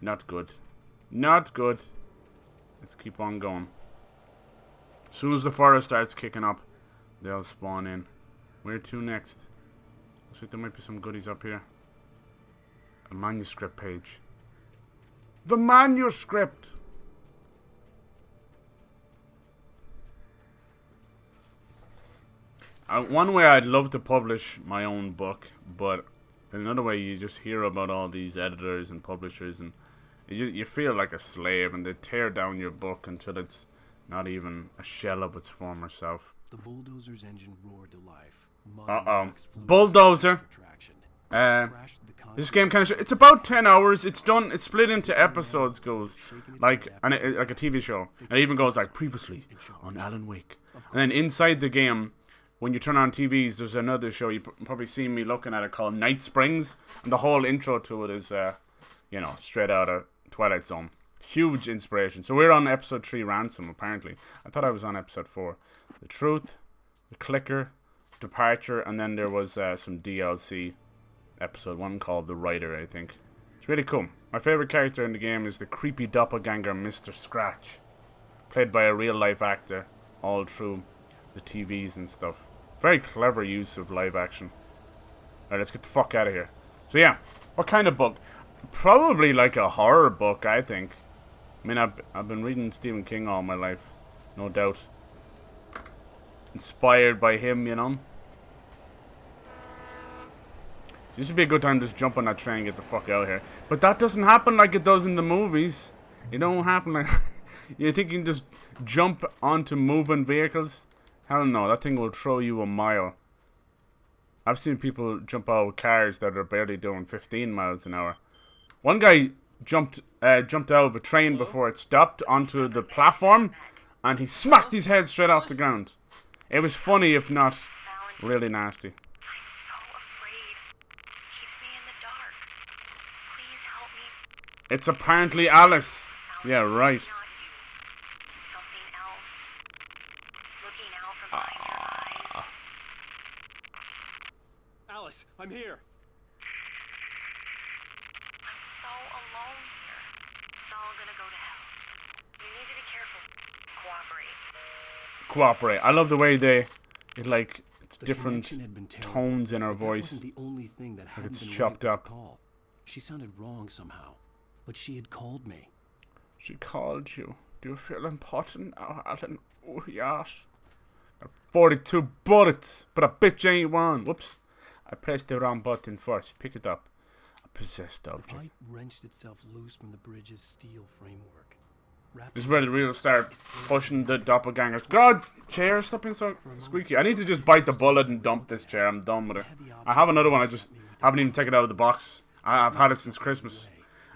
Not good. Not good. Let's keep on going. As soon as the forest starts kicking up, they'll spawn in. Where to next? Looks like there might be some goodies up here. A manuscript page. The manuscript! One way I'd love to publish my own book, but another way you just hear about all these editors and publishers and you feel like a slave and they tear down your book until it's not even a shell of its former self. The bulldozer's engine roared to life. Bulldozer! This game kind of it's about 10 hours. It's done. It's split into episodes, goes like like a TV show. And it even goes like previously on Alan Wake. And then inside the game, when you turn on TVs, there's another show you probably seen me looking at it called Night Springs, and the whole intro to it is you know, straight out of Twilight Zone. Huge inspiration. So we're on episode 3, Ransom. Apparently, I thought I was on episode 4. The Truth, the Clicker, Departure, and then there was some DLC. Episode 1 called The Writer, I think. It's really cool. My favorite character in the game is the creepy doppelganger Mr. Scratch, played by a real life actor all through the TVs and stuff. Very clever use of live action. Alright, let's get the fuck out of here. So yeah, what kind of book? Probably like a horror book, I think. I mean, I've been reading Stephen King all my life, no doubt. Inspired by him, you know. This would be a good time to just jump on that train and get the fuck out of here. But that doesn't happen like it does in the movies. It don't happen like... You think you can just jump onto moving vehicles? Hell no, that thing will throw you a mile. I've seen people jump out of cars that are barely doing 15 miles an hour. One guy jumped out of a train before it stopped onto the platform, and he smacked his head straight off the ground. It was funny, if not Really nasty. I'm so afraid. Keeps me in the dark. Please help me. It's apparently Alice. Yeah, right. Not you. Something else. Looking out from behind your eyes. Alice, I'm here. I'm so alone here. It's all gonna go to hell. You need to be careful. Cooperate. Cooperate. I love the way it's The different connection had been terrible, tones in her but that voice. wasn't the only thing that hadn't it's been chopped right up. with the call. She sounded wrong somehow, but she had called me. She called you. Do you feel important now, Alan? Oh, yes. 42 bullets, but a bitch ain't one. Whoops. I pressed the wrong button first. Pick it up. A possessed The object. pipe wrenched itself loose from the bridge's steel framework. This is where the real start pushing the doppelgangers. God, chair, stop being so squeaky. I need to just bite the bullet and dump this chair. I'm done with it. I have another one. I just haven't even taken it out of the box. I've had it since Christmas.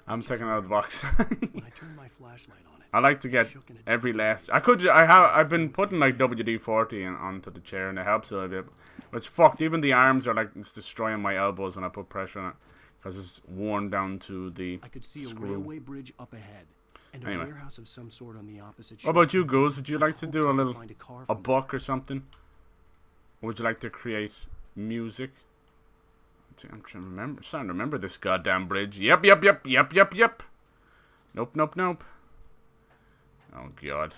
I'm taking it out of the box. When I turned my flashlight on it, I like to get every last. I've been putting like WD-40 onto the chair and it helps a little bit. But it's fucked. Even the arms are like it's destroying my elbows when I put pressure on it because it's worn down to the I could see a screw. railway bridge up ahead and a Anyway. warehouse of some sort on the opposite What about you, shore. Goose? Would you like to I do a hoped I could little find car a from book or something? Or would you like to create music? I'm trying to remember. Starting to remember this goddamn bridge. Yep. Nope. Oh god.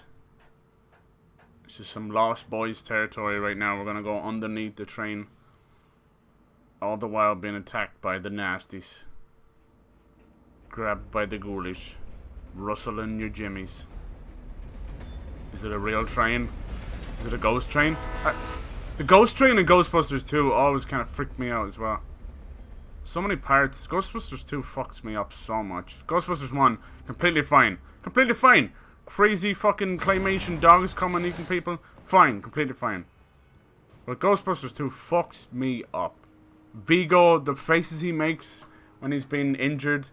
This is some Lost Boys territory right now. We're gonna go underneath the train. All the while being attacked by the nasties. Grabbed by the ghoulish. Rustling your jimmies. Is it a real train? Is it a ghost train? The ghost train in Ghostbusters 2 always kind of freaked me out as well. So many parts. Ghostbusters 2 fucks me up so much. Ghostbusters 1, completely fine. Completely fine. Crazy fucking claymation dogs coming eating people. Fine, completely fine. But Ghostbusters 2 fucks me up. Vigo, the faces he makes when he's been injured.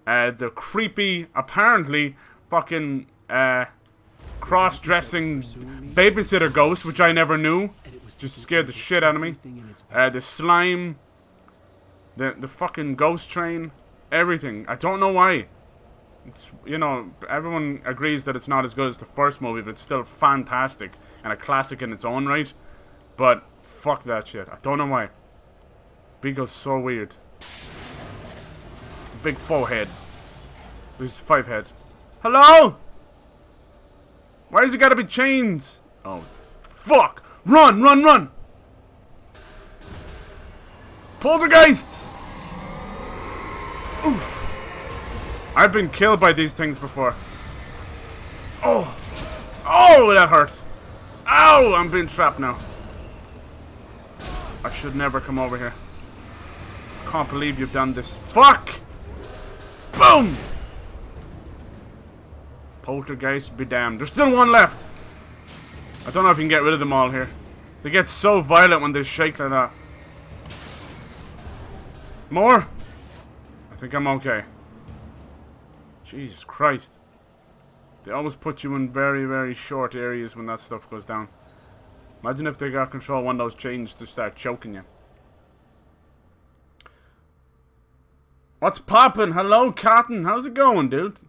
The creepy, apparently, fucking, cross-dressing babysitter ghost, which I never knew. Just scared the shit out of me. The slime. The fucking ghost train. Everything. I don't know why. It's, you know, everyone agrees that it's not as good as the first movie, but it's still fantastic. And a classic in its own right. But, fuck that shit. I don't know why. Beagle's so weird. Big forehead. There's 5 head. Hello? Why has it gotta be chains? Oh, fuck! Run! Poltergeists! Oof. I've been killed by these things before. Oh, that hurt. Ow, I'm being trapped now. I should never come over here. Can't believe you've done this. Fuck! Boom! Poltergeist be damned. There's still one left. I don't know if you can get rid of them all here. They get so violent when they shake like that. More? I think I'm okay. Jesus Christ. They always put you in very, very short areas when that stuff goes down. Imagine if they got control of one of those chains to start choking you. What's poppin'? Hello, Cotton. How's it going, dude?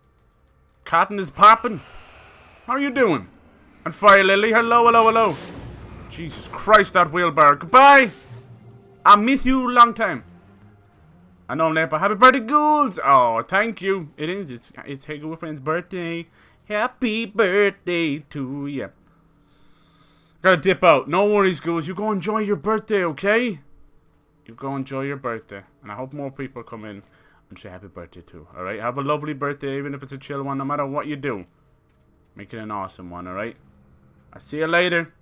Cotton is poppin'. How are you doing? And Fire Lily, hello. Jesus Christ, that wheelbarrow. Goodbye. I miss you a long time. I know I'm late, but happy birthday, Ghouls. Oh, thank you. It is. It's Hey Girlfriend's birthday. Happy birthday to you. Gotta dip out. No worries, Ghouls. You go enjoy your birthday, okay? You go enjoy your birthday. And I hope more people come in and say happy birthday too. Alright? Have a lovely birthday, even if it's a chill one, no matter what you do. Make it an awesome one, alright? I'll see you later.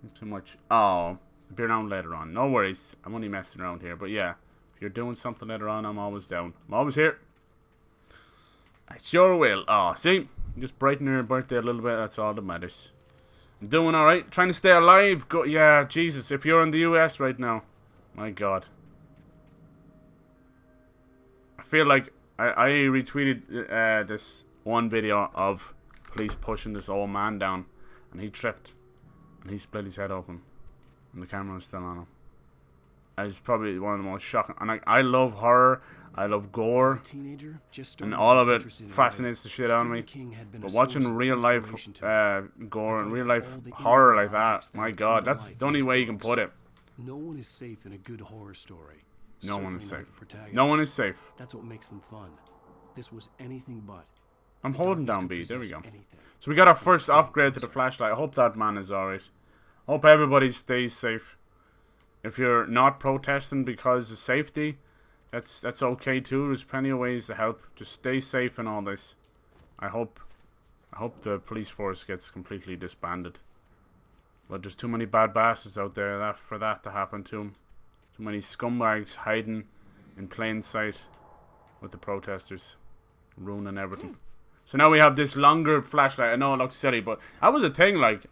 Not too much. Oh, I'll be around later on. No worries. I'm only messing around here. But yeah, if you're doing something later on, I'm always down. I'm always here. I sure will. Oh, see? Just brighten your birthday a little bit. That's all that matters. I'm doing alright. Trying to stay alive. Go yeah, Jesus. If you're in the US right now. My God. I feel like I retweeted this one video of police pushing this old man down. And he tripped. And he split his head open. And the camera was still on him. It's probably one of the most shocking. And I love horror. I love gore. As a teenager, just And started all to of get it interested in fascinates the shit out of Stephen me. King had been a But source watching of real life inspiration to me. gore I and thought real of life all the horror inanimate like objects that, that my would god, come to that's life the in only his way you can books. put it. No one is safe in a good horror story. No one is Certainly not safe. the protagonist. No one is safe. That's what makes them fun. This was anything but. I'm The holding darkness down could B. There we possess go. anything. So we got our first upgrade to the flashlight. I hope that man is alright. Hope everybody stays safe. If you're not protesting because of safety, that's okay too. There's plenty of ways to help. Just stay safe in all this. I hope the police force gets completely disbanded. But there's too many bad bastards out there for that to happen to them. Too many scumbags hiding in plain sight with the protesters, ruining everything. So now we have this longer flashlight. I know it looks silly, but that was a thing. Like,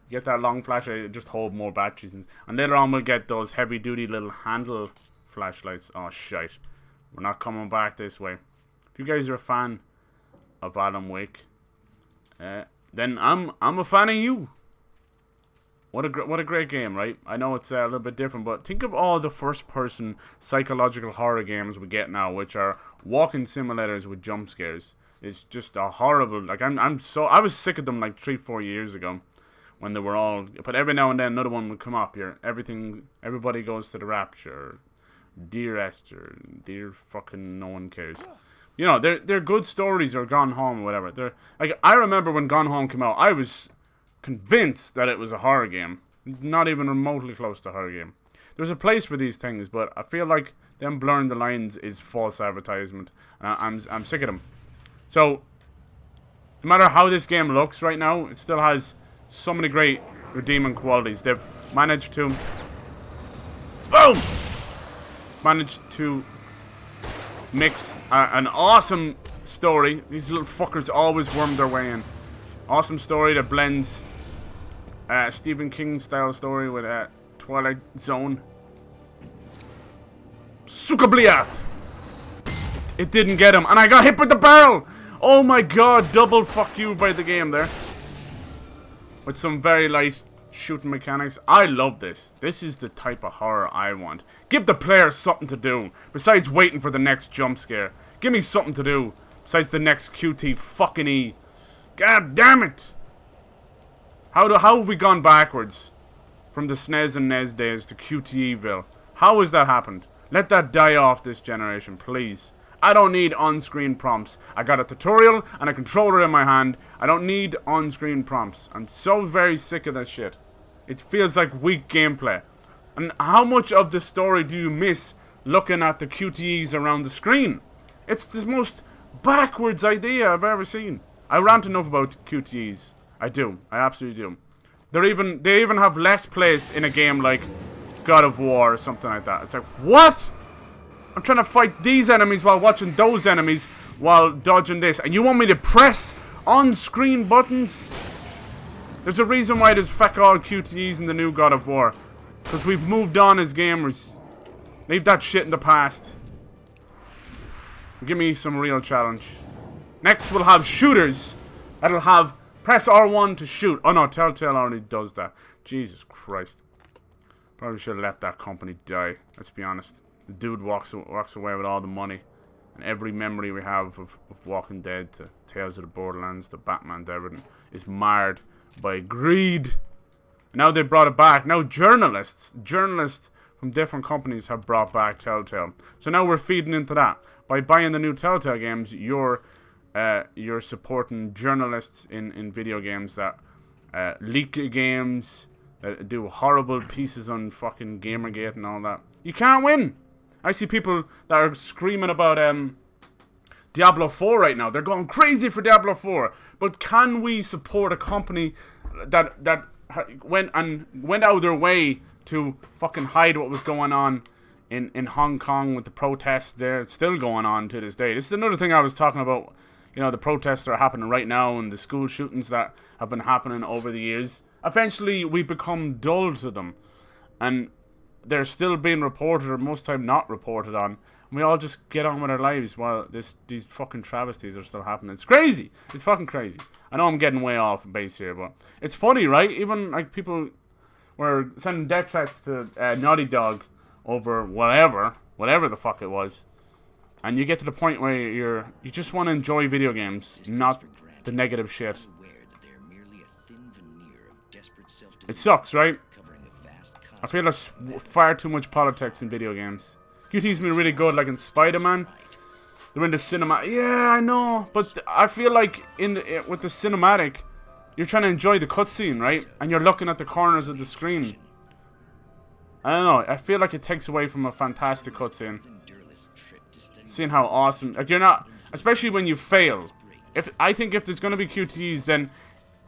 get that long flashlight, just hold more batteries, and later on we'll get those heavy duty little handle flashlights. Oh shite, we're not coming back this way. If you guys are a fan of Alan Wake, then I'm a fan of you. What a great game, right? I know it's a little bit different, but think of all the first-person psychological horror games we get now, which are walking simulators with jump scares. It's just a horrible. Like I was sick of them like 3-4 years ago, when they were all. But every now and then another one would come up. Everybody goes to the Rapture, Dear Esther, Dear fucking no one cares. You know, they're good stories, or Gone Home or whatever. They're like, I remember when Gone Home came out, I was convinced that it was a horror game. Not even remotely close to a horror game. There's a place for these things, but I feel like them blurring the lines is false advertisement. I'm sick of them. So, no matter how this game looks right now, it still has so many great redeeming qualities. They've managed to... Boom! Managed to mix an awesome story. These little fuckers always worm their way in. Awesome story that blends Stephen King style story with Twilight Zone. Sukablia! It didn't get him, and I got hit with the barrel! Oh my god, double fuck you by the game there. With some very light shooting mechanics. I love this. This is the type of horror I want. Give the player something to do, besides waiting for the next jump scare. Give me something to do, besides the next QT fucking E. God damn it! How have we gone backwards from the SNES and NES days to QTEville? How has that happened? Let that die off this generation, please. I don't need on-screen prompts. I got a tutorial and a controller in my hand. I don't need on-screen prompts. I'm so very sick of that shit. It feels like weak gameplay. And how much of the story do you miss looking at the QTEs around the screen? It's the most backwards idea I've ever seen. I rant enough about QTEs. I do. I absolutely do. They even have less place in a game like God of War or something like that. It's like, what? I'm trying to fight these enemies while watching those enemies while dodging this. And you want me to press on-screen buttons? There's a reason why there's feck all QTEs in the new God of War. Because we've moved on as gamers. Leave that shit in the past. Give me some real challenge. Next we'll have shooters. That'll have press R1 to shoot. Oh no, Telltale already does that. Jesus Christ. Probably should have let that company die. Let's be honest. The dude walks away with all the money. And every memory we have of Walking Dead to Tales of the Borderlands to Batman to everything is marred by greed. And now they brought it back. Now journalists from different companies have brought back Telltale. So now we're feeding into that. By buying the new Telltale games, you're supporting journalists in video games that leak games, do horrible pieces on fucking Gamergate and all that. You can't win. I see people that are screaming about Diablo 4 right now. They're going crazy for Diablo 4. But can we support a company that went out of their way to fucking hide what was going on in Hong Kong with the protests there? It's still going on to this day. This is another thing I was talking about. You know, the protests that are happening right now and the school shootings that have been happening over the years. Eventually, we become dull to them. And they're still being reported, or most time not reported on. And we all just get on with our lives while these fucking travesties are still happening. It's crazy. It's fucking crazy. I know I'm getting way off base here, but it's funny, right? Even like people were sending death threats to Naughty Dog over whatever the fuck it was. And you get to the point where you just want to enjoy video games, not the negative shit. It sucks, right? I feel there's far too much politics in video games. QT's been really good, like in Spider-Man. They're in the cinema. Yeah, I know, but I feel like with the cinematic, you're trying to enjoy the cutscene, right? And you're looking at the corners of the screen. I don't know. I feel like it takes away from a fantastic cutscene. Seeing how awesome, like you're not, especially when you fail. I think if there's gonna be QTEs, then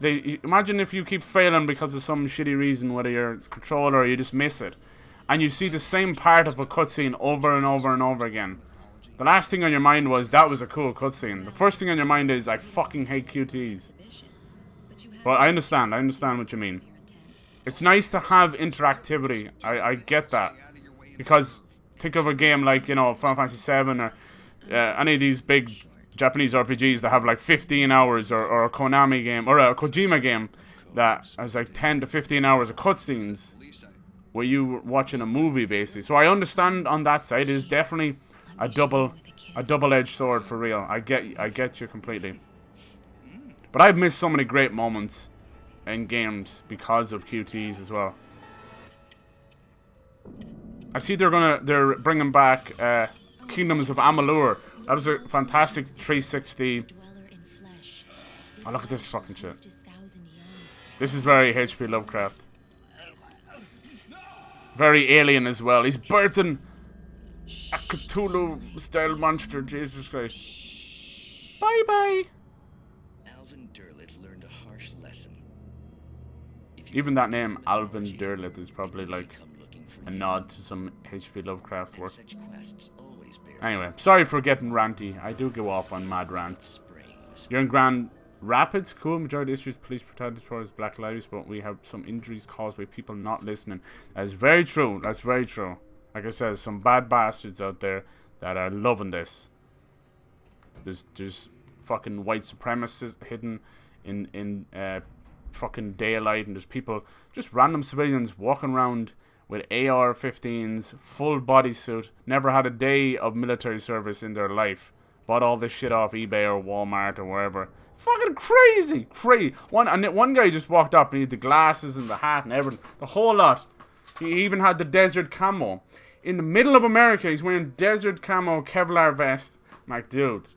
imagine if you keep failing because of some shitty reason, whether you're a controller or you just miss it, and you see the same part of a cutscene over and over and over again. The last thing on your mind was that was a cool cutscene. The first thing on your mind is I fucking hate QTEs. Well, I understand what you mean. It's nice to have interactivity. I get that, because think of a game like, you know, Final Fantasy VII or any of these big Japanese RPGs that have like 15 hours, or a Konami game or a Kojima game that has like 10 to 15 hours of cutscenes where you were watching a movie basically. So I understand on that side. It is definitely a double-edged sword for real. I get you completely. But I've missed so many great moments in games because of QTs as well. I see they're bringing back Kingdoms of Amalur. That was a fantastic 360. Oh, look at this fucking shit. This is very H.P. Lovecraft. Very alien as well. He's birthing a Cthulhu-style monster. Jesus Christ. Bye-bye. Alvin Derlit learned a harsh lesson. Even that name, Alvin Derlit, is probably like a nod to some H.P. Lovecraft work. Anyway, sorry for getting ranty. I do go off on mad rants. You're in Grand Rapids? Cool. Majority of issues police protected towards Black Lives, but we have some injuries caused by people not listening. That is very true. That's very true. Like I said, some bad bastards out there that are loving this. There's fucking white supremacists hidden in fucking daylight, and there's people, just random civilians walking around with AR-15s, full bodysuit, never had a day of military service in their life, bought all this shit off eBay or Walmart or wherever. Fucking crazy, crazy. One guy just walked up and he had the glasses and the hat and everything, the whole lot. He even had the desert camo. In the middle of America, he's wearing desert camo Kevlar vest. I'm like, dude.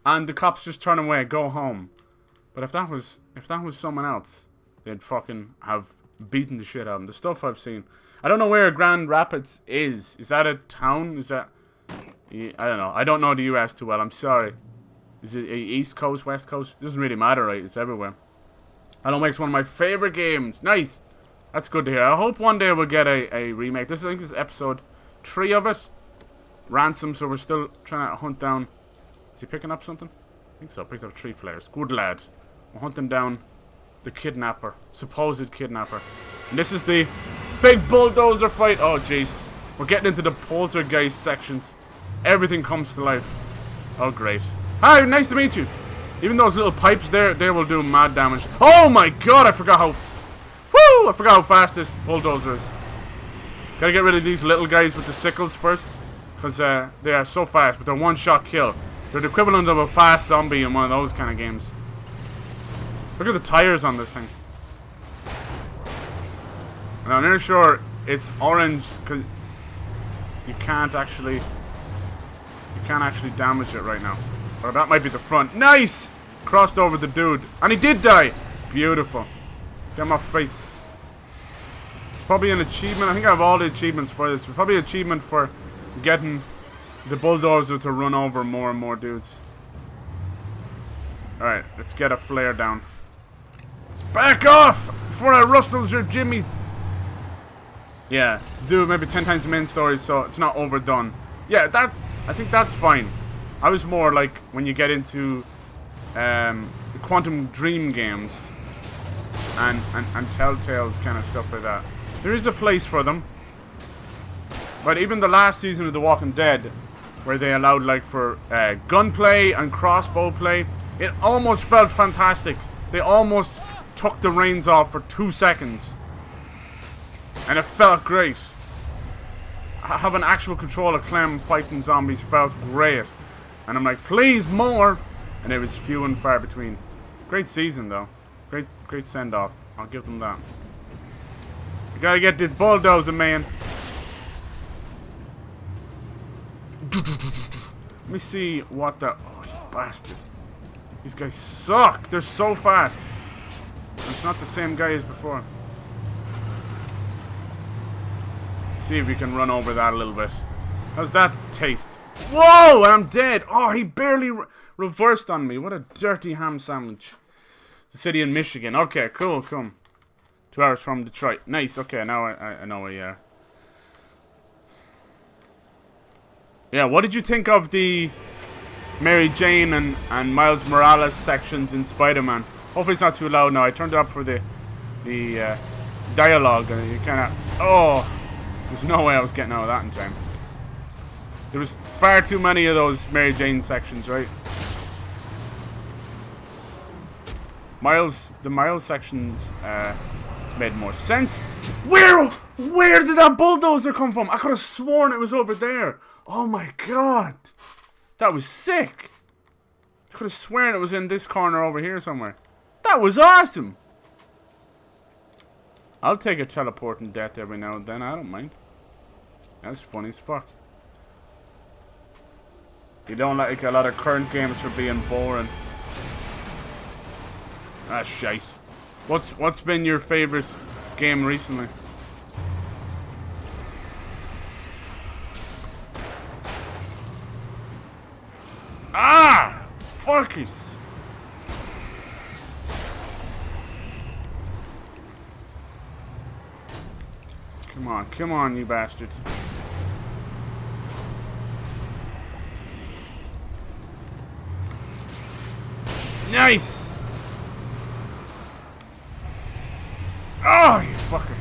And the cops just turn away, go home. But if that was someone else, they'd fucking have beaten the shit out of him. The stuff I've seen. I don't know where Grand Rapids is. Is that a town? Is that... I don't know. I don't know the US too well. I'm sorry. Is it East Coast, West Coast? It doesn't really matter, right? It's everywhere. Alan Wake's one of my favorite games. Nice. That's good to hear. I hope one day we'll get a remake. I think this is episode 3 of it. Ransom, so we're still trying to hunt down... Is he picking up something? I think so. Picked up 3 flares. Good lad. We're hunting down the kidnapper. Supposed kidnapper. And this is the big bulldozer fight. Oh, Jesus. We're getting into the poltergeist sections. Everything comes to life. Oh, great. Hi, nice to meet you. Even those little pipes there, they will do mad damage. Oh, my God. I forgot how... Woo! I forgot how fast this bulldozer is. Gotta get rid of these little guys with the sickles first. Because they are so fast, but they're one-shot kill. They're the equivalent of a fast zombie in one of those kind of games. Look at the tires on this thing. And I'm nearly sure it's orange because you can't actually damage it right now. Or that might be the front. Nice! Crossed over the dude. And he did die! Beautiful. Get my face. It's probably an achievement. I think I have all the achievements for this. It's probably an achievement for getting the bulldozer to run over more and more dudes. Alright, let's get a flare down. Back off! Before I rustles your jimmy. Yeah, do maybe 10 times the main story so it's not overdone. Yeah, I think that's fine. I was more like when you get into the Quantum Dream games and Telltale's kind of stuff like that. There is a place for them. But even the last season of The Walking Dead, where they allowed like for gunplay and crossbow play, it almost felt fantastic. They almost took the reins off for 2 seconds And it felt great. Having actual control of Clem fighting zombies felt great. And I'm like, please, more! And it was few and far between. Great season, though. Great send-off. I'll give them that. We gotta get this bulldozer, man. Let me see what the... Oh, you bastard. These guys suck. They're so fast. It's not the same guy as before. Let's see if we can run over that a little bit. How's that taste? Whoa! And I'm dead. Oh, he barely reversed on me. What a dirty ham sandwich. The city in Michigan. Okay, cool. 2 hours from Detroit. Nice. Okay, now I know where you are. Yeah, what did you think of the Mary Jane and Miles Morales sections in Spider-Man? Hopefully it's not too loud now. I turned it up for the dialogue, and you kind of... Oh, there's no way I was getting out of that in time. There was far too many of those Mary Jane sections, right? The Miles sections made more sense. Where did that bulldozer come from? I could have sworn it was over there. Oh my god. That was sick. I could have sworn it was in this corner over here somewhere. That was awesome. I'll take a teleporting death every now and then. I don't mind. That's funny as fuck. You don't like a lot of current games for being boring. Ah, shite. What's been your favorite game recently? Ah! Fuckies! Come on, you bastard. Nice! Oh, you fucker.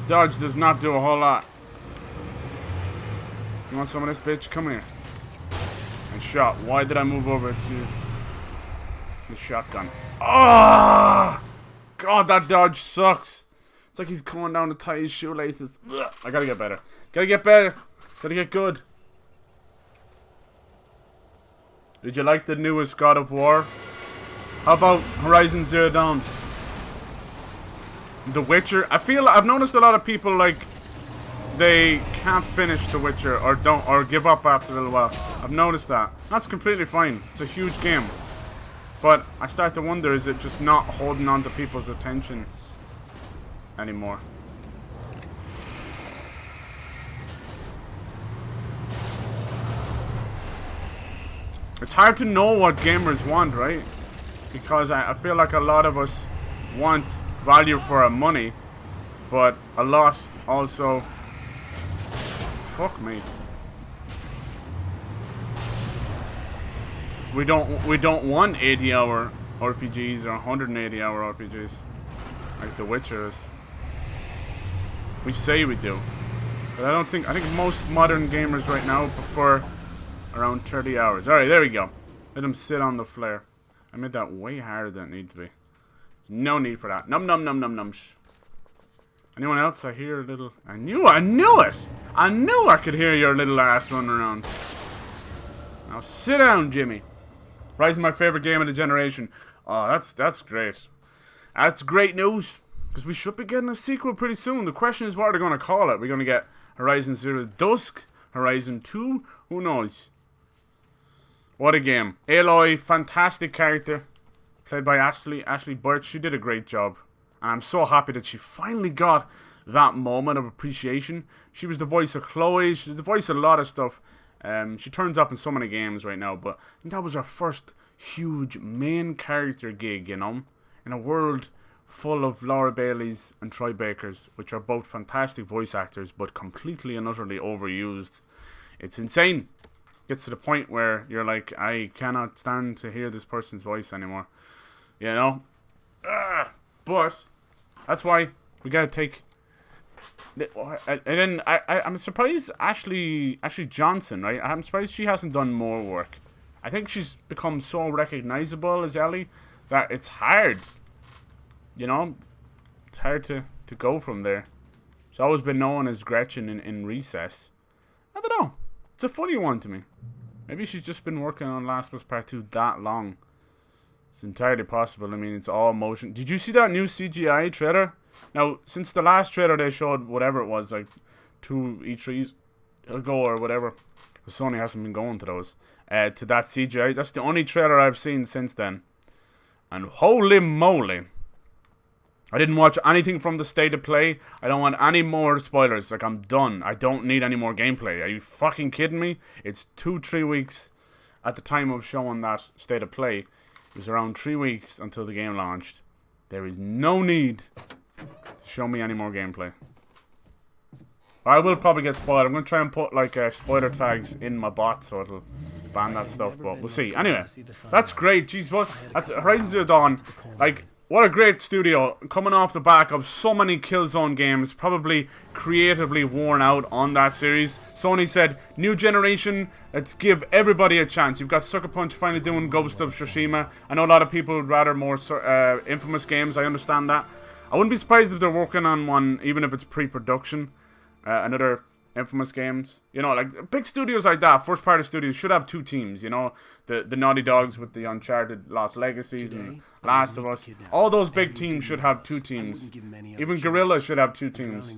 Dodge does not do a whole lot. You want some of this, bitch? Come here. And shot. Why did I move over to the shotgun? Oh! God, that dodge sucks. It's like he's going down to tie his shoelaces. Ugh. I gotta get better. Gotta get better. Gotta get good. Did you like the newest God of War? How about Horizon Zero Dawn? The Witcher? I've noticed a lot of people like they can't finish The Witcher or give up after a little while. I've noticed that. That's completely fine. It's a huge game. But I start to wonder, is it just not holding on to people's attention anymore? It's hard to know what gamers want, right? Because I feel like a lot of us want value for our money, but a lot also... Fuck me. We don't want 80-hour RPGs or 180-hour RPGs like The Witcher is. We say we do, but I think most modern gamers right now prefer around 30 hours. Alright, there we go. Let them sit on the flare. I made that way harder than it needed to be. No need for that. Num num num num nums. Anyone else? I hear a little... I knew it! I knew I could hear your little ass running around. Now sit down, Jimmy. Rise is my favorite game of the generation. Oh, that's great. That's great news. Because we should be getting a sequel pretty soon. The question is, what are they going to call it? We're going to get Horizon Zero Dusk? Horizon 2? Who knows? What a game. Aloy, fantastic character. Played by Ashley Birch. She did a great job. And I'm so happy that she finally got that moment of appreciation. She was the voice of Chloe. She's the voice of a lot of stuff. She turns up in so many games right now. But I think that was her first huge main character gig, you know. In a world full of Laura Baileys and Troy Bakers, which are both fantastic voice actors, but completely and utterly overused. It's insane. Gets to the point where you're like, I cannot stand to hear this person's voice anymore. You know? But that's why we gotta take... And then I'm surprised Ashley Johnson, right? I'm surprised she hasn't done more work. I think she's become so recognizable as Ellie that it's hard. You know? It's hard to go from there. She's always been known as Gretchen in Recess. I don't know. It's a funny one to me. Maybe she's just been working on Last of Us Part 2 that long. It's entirely possible. I mean, it's all motion. Did you see that new CGI trailer? Now, since the last trailer they showed, whatever it was, like 2 E3s ago or whatever, Sony hasn't been going to those, to that CGI. That's the only trailer I've seen since then. And holy moly. I didn't watch anything from the state of play. I don't want any more spoilers. Like, I'm done. I don't need any more gameplay. Are you fucking kidding me? It's 2-3 weeks at the time of showing that state of play. It was around 3 weeks until the game launched. There is no need to show me any more gameplay. I will probably get spoiled. I'm going to try and put, like, spoiler tags in my bot so it'll ban that stuff, but we'll see. Anyway, that's great. Jeez, what? That's Horizon Zero Dawn. Like, what a great studio, coming off the back of so many Killzone games, probably creatively worn out on that series. Sony said, new generation, let's give everybody a chance. You've got Sucker Punch finally doing Ghost of Tsushima. I know a lot of people would rather more Infamous games, I understand that. I wouldn't be surprised if they're working on one, even if it's pre-production. Another Infamous games. You know, like, big studios like that, first party studios, should have 2 teams, you know. The Naughty Dogs with the Uncharted Lost Legacies and Last of Us. All those big teams should have 2 teams. Even Guerrilla should have 2 teams.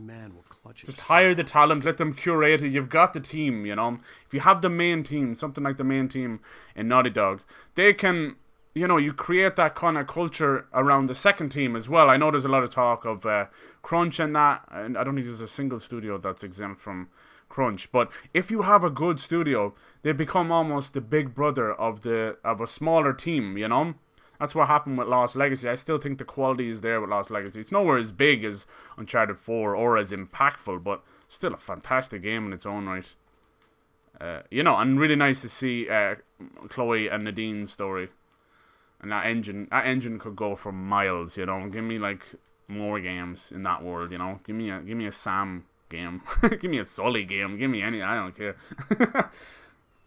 Just hire the talent, let them curate it. You've got the team, you know. If you have the main team, something like the main team in Naughty Dog, they can, you know, you create that kind of culture around the second team as well. I know there's a lot of talk of crunch and that, and I don't think there's a single studio that's exempt from crunch. But if you have a good studio, they become almost the big brother of a smaller team, you know. That's what happened with Lost Legacy. I still think the quality is there with Lost Legacy. It's nowhere as big as Uncharted 4 or as impactful, but still a fantastic game in its own right. You know, and really nice to see Chloe and Nadine's story. And that engine could go for miles, you know. Give me, like, more games in that world, you know. Give me a Sam game. Give me a Sully game. Give me any. I don't care.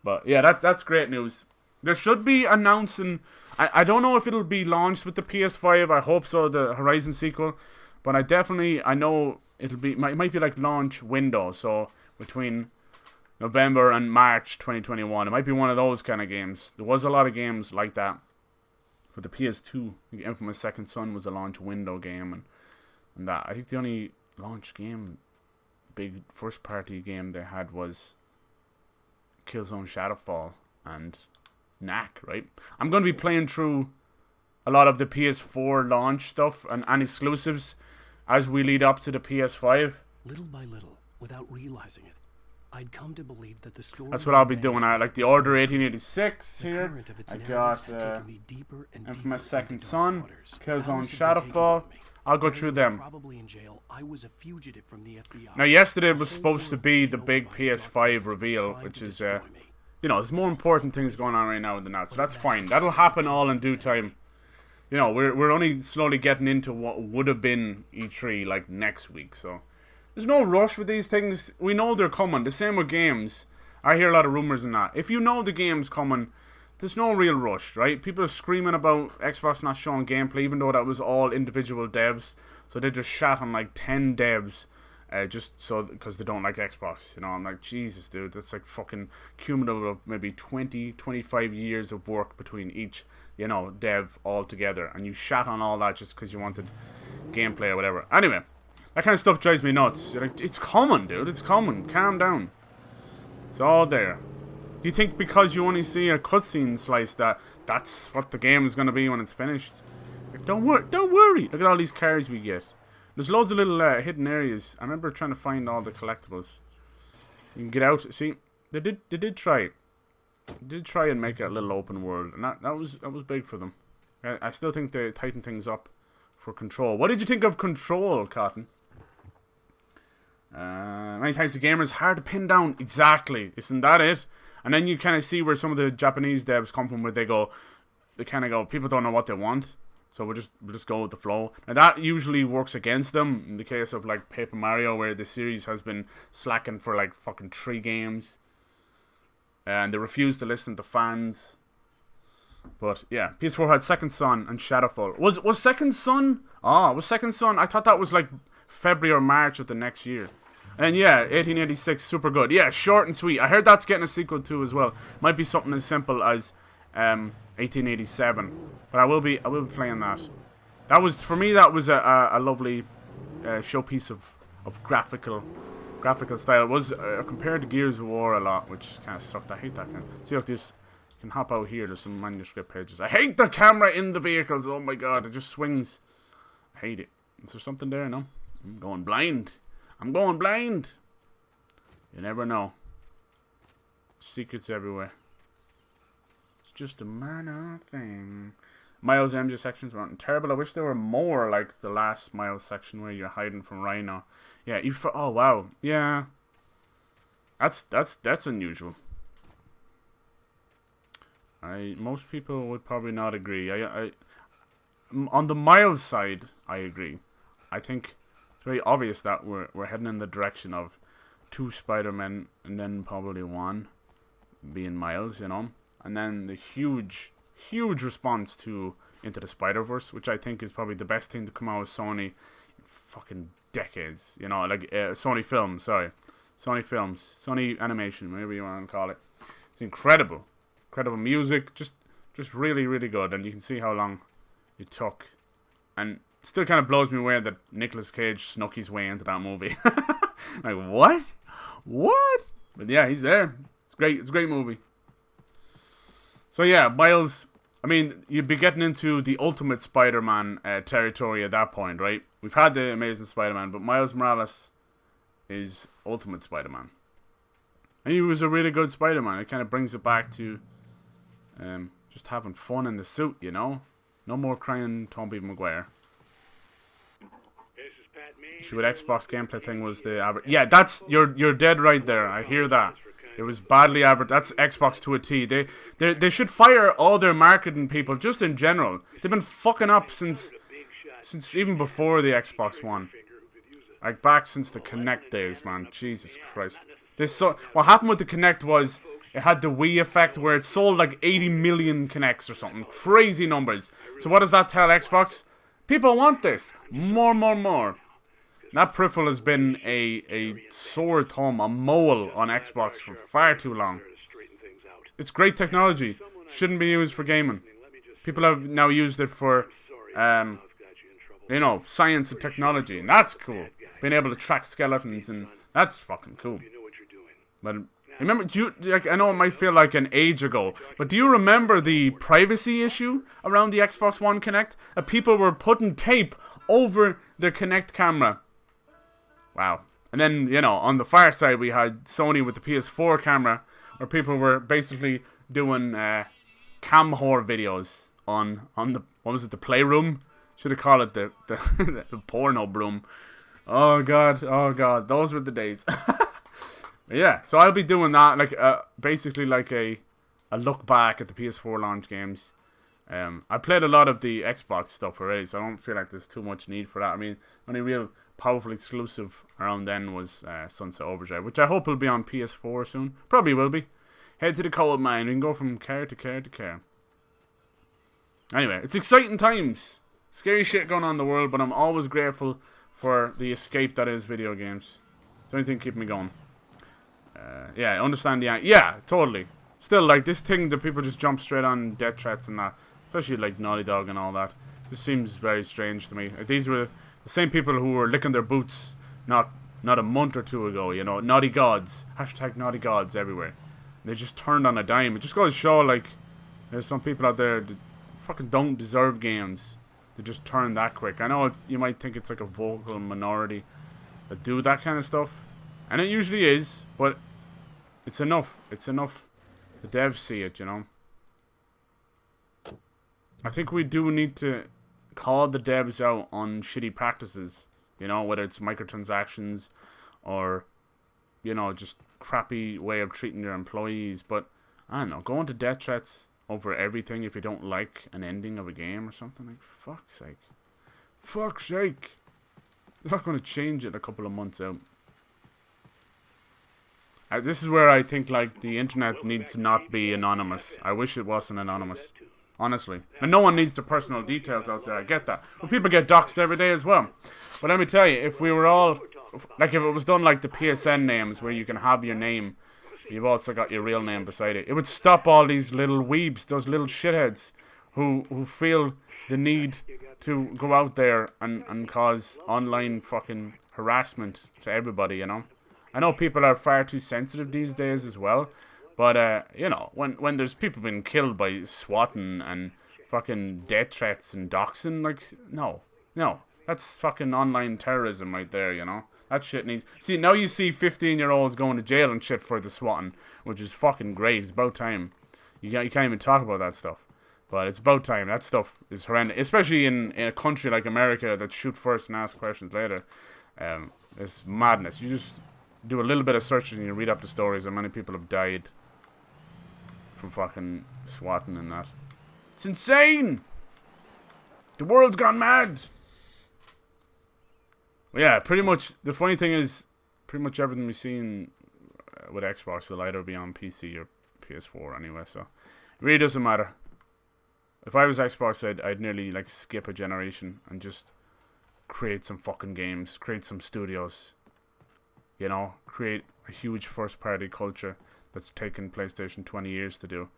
But yeah, that's great news. There should be announcing. I don't know if it'll be launched with the PS5. I hope so, the Horizon sequel. But I know it'll be. It might be like launch window. So between November and March 2021, it might be one of those kind of games. There was a lot of games like that. For the PS2, the Infamous Second Son was a launch window game, and that. I think the only launch game, big first party game they had was Killzone Shadowfall and Knack, right? I'm going to be playing through a lot of the PS4 launch stuff and exclusives as we lead up to the PS5. Little by little, without realizing it, I'd come to believe that the story. That's what I'll be doing. I like the Order 1886 here. I got Infamous Second Son, Killzone Shadowfall. I'll go through them. Now, yesterday was supposed to be the big PS5 reveal, which is, you know, there's more important things going on right now than that, so that's fine. That'll happen all in due time. You know, we're only slowly getting into what would have been E3 like next week, so. There's no rush with these things. We know they're coming. The same with games. I hear a lot of rumors and that. If you know the game's coming, there's no real rush, right? People are screaming about Xbox not showing gameplay, even though that was all individual devs. So they just shat on like 10 devs, just so because they don't like Xbox. You know, I'm like, Jesus, dude, that's like fucking cumulative of maybe 20, 25 years of work between each, you know, dev all together, and you shat on all that just because you wanted gameplay or whatever. Anyway. That kind of stuff drives me nuts. You're like, it's coming, dude. It's coming. Calm down. It's all there. Do you think because you only see a cutscene slice that's what the game is going to be when it's finished? Like, don't worry. Look at all these cars we get. There's loads of little hidden areas. I remember trying to find all the collectibles. You can get out. See, they did try it. They did try and make it a little open world, and that was big for them. I still think they tightened things up for Control. What did you think of Control, Cotton? Many times the gamer is hard to pin down. Exactly. Isn't that it? And then you kind of see where some of the Japanese devs come from, where they kind of go, people don't know what they want, so we'll just go with the flow. Now that usually works against them in the case of like Paper Mario, where the series has been slacking for like fucking 3 games, and they refuse to listen to fans. But yeah, PS4 had Second Son and Shadowfall. Was Second Son? Was Second Son? I thought that was like February or March of the next year. And yeah, 1886, super good. Yeah, short and sweet. I heard that's getting a sequel too as well. Might be something as simple as 1887. But I will be playing that. That was, for me, that was a lovely showpiece of graphical style. It was compared to Gears of War a lot, which kind of sucked. I hate that kind of. See, look, there's, you can hop out here. There's some manuscript pages. I hate the camera in the vehicles. Oh my god, it just swings. I hate it. Is there something there? No? I'm going blind. I'm going blind. You never know. Secrets everywhere. It's just a minor thing. Miles MJ sections weren't terrible. I wish there were more like the last Miles section where you're hiding from Rhino. Yeah, oh wow. Yeah. That's unusual. Most people would probably not agree. On the Miles side, I agree. I think it's very obvious that we're heading in the direction of 2 Spider-Men and then probably 1 being Miles, you know. And then the huge response to Into the Spider-Verse, which I think is probably the best thing to come out of Sony in fucking decades. You know, like Sony Films, Sony Animation, whatever you want to call it. It's incredible music, just really, really good. And you can see how long it took. And it still kind of blows me away that Nicolas Cage snuck his way into that movie. Like, what? But yeah, he's there. It's great. It's a great movie. So yeah, Miles, I mean, you'd be getting into the Ultimate Spider-Man territory at that point, right? We've had the Amazing Spider-Man, but Miles Morales is Ultimate Spider-Man. And he was a really good Spider-Man. It kind of brings it back to just having fun in the suit, you know? No more crying Tobey Maguire. Issue with Xbox gameplay thing was the average. Yeah, that's you're dead right there. I hear that. It was badly advertised. That's Xbox to a T. They should fire all their marketing people just in general. They've been fucking up since even before the Xbox One. Like back since the Kinect days, man. Jesus Christ. What happened with the Kinect was it had the Wii effect where it sold like 80 million Kinects or something. Crazy numbers. So what does that tell Xbox? People want this. More. That peripheral has been a sore thumb, a mole on Xbox for far too long. It's great technology. Shouldn't be used for gaming. People have now used it for, you know, science and technology, and that's cool. Being able to track skeletons, and that's fucking cool. But remember, I know it might feel like an age ago, but do you remember the privacy issue around the Xbox One Kinect? That people were putting tape over their Kinect camera. Wow. And then, you know, on the far side, we had Sony with the PS4 camera, where people were basically doing cam whore videos on the, what was it, the Playroom? Should have called it the the porno room. Oh god, those were the days. Yeah, so I'll be doing that, like basically like a look back at the PS4 launch games. I played a lot of the Xbox stuff already, so I don't feel like there's too much need for that. I mean, only real powerful exclusive around then was Sunset Overdrive, which I hope will be on PS4 soon. Probably will be. Head to the coal mine. We can go from car to car to car. Anyway, it's exciting times. Scary shit going on in the world, but I'm always grateful for the escape that is video games. It's the only thing keeping me going. Yeah, I understand the... Yeah, totally. Still, like, this thing that people just jump straight on death threats and that, especially, like, Naughty Dog and all that, just seems very strange to me. Like, these were the same people who were licking their boots not a month or two ago, you know. Naughty Gods. Hashtag Naughty Gods everywhere. And they just turned on a dime. It just goes to show, like, there's some people out there that fucking don't deserve games to just turn that quick. I know you might think it's like a vocal minority that do that kind of stuff. And it usually is, but it's enough. It's enough. The devs see it, you know. I think we do need to call the devs out on shitty practices, you know, whether it's microtransactions or, you know, just crappy way of treating your employees. But I don't know, going to death threats over everything if you don't like an ending of a game or something, like, fuck's sake. They're not going to change it a couple of months out. This is where I think, like, the internet needs to not be anonymous. I wish it wasn't anonymous. honestly. And no one needs the personal details out there, I get that. But people get doxxed every day as well. But let me tell you, if we were all, like if it was done like the PSN names, where you can have your name, you've also got your real name beside it, it would stop all these little weebs, those little shitheads, who feel the need to go out there and cause online fucking harassment to everybody, you know. I know people are far too sensitive these days as well, but you know, when there's people being killed by swatting and fucking death threats and doxing, like, no, that's fucking online terrorism right there, you know. That shit needs... See, now you see 15-year-olds going to jail and shit for the swatting, which is fucking great. It's about time. You can't even talk about that stuff. But it's about time. That stuff is horrendous. Especially in a country like America that shoot first and ask questions later. It's madness. You just do a little bit of searching and you read up the stories and many people have died from fucking swatting and that. It's insane! The world's gone mad! Yeah, pretty much, the funny thing is, pretty much everything we've seen with Xbox will either be on PC or PS4 anyway, so it really doesn't matter. If I was Xbox, I'd nearly like skip a generation and just create some fucking games, create some studios, you know, create a huge first party culture that's taken PlayStation 20 years to do.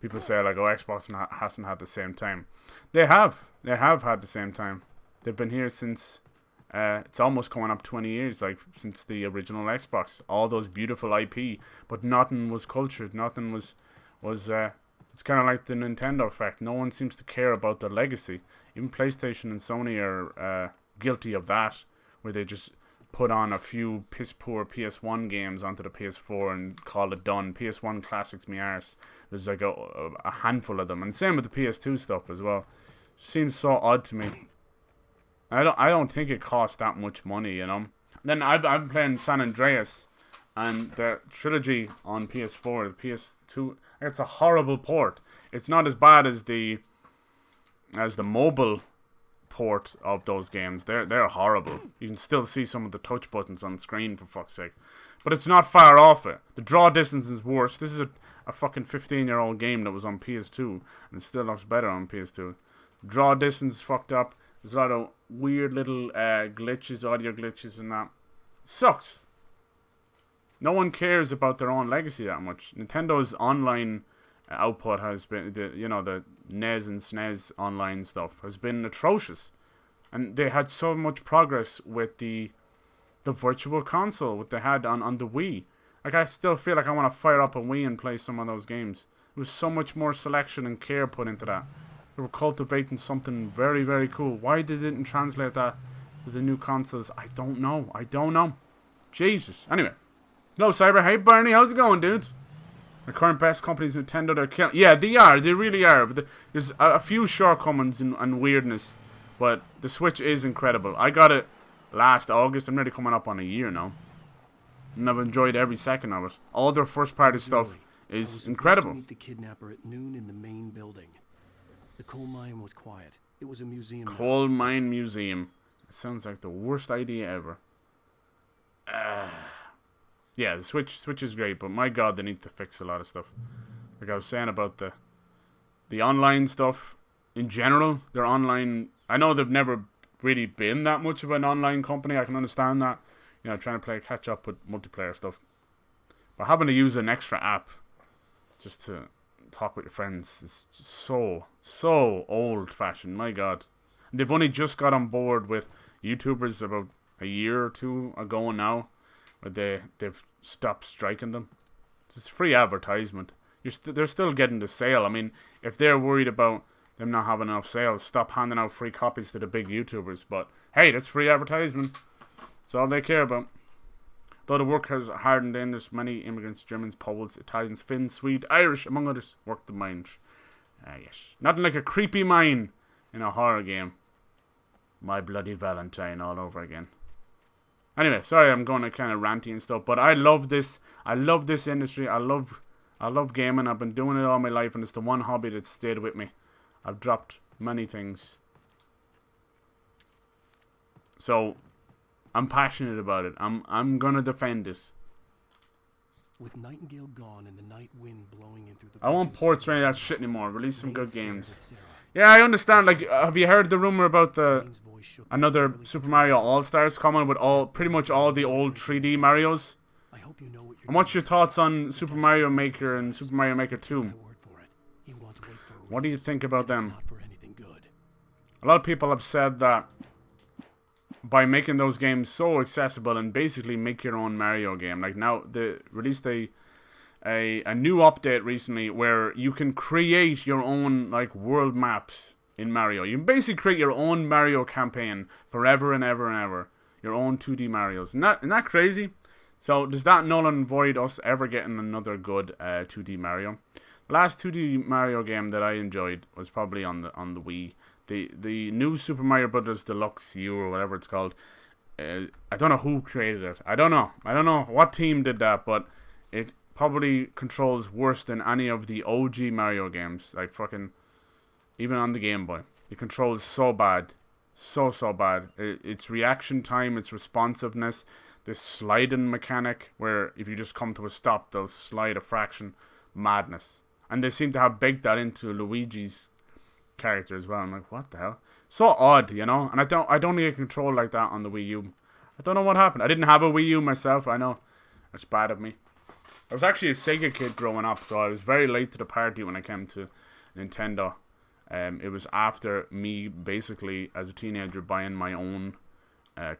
People say like, oh, Xbox hasn't had the same time. They have had the same time. They've been here since it's almost coming up 20 years, like since the original Xbox. All those beautiful IP, but nothing was cultured, nothing was it's kind of like the Nintendo effect. No one seems to care about their legacy. Even PlayStation and Sony are guilty of that, where they just put on a few piss poor PS1 games onto the PS4 and call it done. PS1 classics me arse. There's like a handful of them, and same with the PS2 stuff as well. Seems so odd to me. I don't think it costs that much money, you know. Then I've been playing San Andreas and the trilogy on PS4, the PS2. It's a horrible port. It's not as bad as the mobile port of those games. They're horrible. You can still see some of the touch buttons on screen, for fuck's sake. But it's not far off it. The draw distance is worse. This is a fucking 15-year-old game that was on PS2 and it still looks better on PS2. Draw distance is fucked up. There's a lot of weird little glitches, audio glitches and that. It sucks. No one cares about their own legacy that much. Nintendo's online output has been, the NES and SNES online stuff has been atrocious. And they had so much progress with the virtual console, what they had on the Wii. Like, I still feel like I want to fire up a Wii and play some of those games. There was so much more selection and care put into that. They were cultivating something very, very cool. Why they didn't translate that to the new consoles, I don't know. Jesus. Anyway. Hello, Cyber. Hey, Barney. How's it going, dude? The current best companies, Nintendo, they're killing. Yeah, they are. They really are. But there's a few shortcomings and weirdness. But the Switch is incredible. I got it last August. I'm nearly coming up on a year now. And I've enjoyed every second of it. All their first-party stuff is incredible. I was supposed to meet the kidnapper at noon in the main building. The coal mine was quiet. It was a museum. Coal mine museum. It sounds like the worst idea ever. Yeah, the Switch is great, but my God, they need to fix a lot of stuff. Like I was saying about the online stuff in general. Their online, I know they've never really been that much of an online company. I can understand that, you know, trying to play catch up with multiplayer stuff. But having to use an extra app just to talk with your friends is just so old-fashioned. My God, and they've only just got on board with YouTubers about a year or two ago now. They've stopped striking them. It's just free advertisement. They're still getting the sale. I mean, if they're worried about them not having enough sales, stop handing out free copies to the big YouTubers. But hey, that's free advertisement. That's all they care about. Though the work has hardened in, there's many immigrants, Germans, Poles, Italians, Finns, Swedes, Irish, among others, work the mines. Yes. Nothing like a creepy mine in a horror game. My Bloody Valentine all over again. Anyway, sorry I'm going to kind of ranty and stuff, but I love this. I love this industry. I love gaming. I've been doing it all my life, and it's the one hobby that's stayed with me. I've dropped many things. So, I'm passionate about it. I'm going to defend it. With Nightingale gone and the night wind blowing in through the I won't broken ports or any of that stained shit anymore. Release some Rain good stared at games. Sarah. Yeah, I understand. Like, have you heard the rumor about the Rain's voice shook another barely Super to Mario control. All Stars coming with all pretty much all the old 3D Marios? I hope you know what you're And what's your doing. thoughts on He's Super got a Mario serious Maker and business. Super Mario Maker Take 2? my word for it. He wants weight for a What do you reason, think about and it's them? not for anything good. A lot of people have said that by making those games so accessible and basically make your own Mario game. Like now, they released a new update recently where you can create your own like world maps in Mario. You can basically create your own Mario campaign forever and ever and ever. Your own 2D Marios. Isn't that crazy? So does that null and void us ever getting another good 2D Mario? The last 2D Mario game that I enjoyed was probably on the Wii. The new Super Mario Brothers Deluxe U or whatever it's called. I don't know who created it. I don't know what team did that, but it probably controls worse than any of the OG Mario games. Like fucking, even on the Game Boy, it controls so bad, so bad. Its reaction time, its responsiveness, this sliding mechanic where if you just come to a stop, they'll slide a fraction. Madness. And they seem to have baked that into Luigi's character as well. I'm like, what the hell? So odd, you know. And I don't get control like that on the Wii U. I don't know what happened. I didn't have a Wii U myself. I know that's bad of me. I was actually a Sega kid growing up, so I was very late to the party when I came to Nintendo. It was after me basically as a teenager buying my own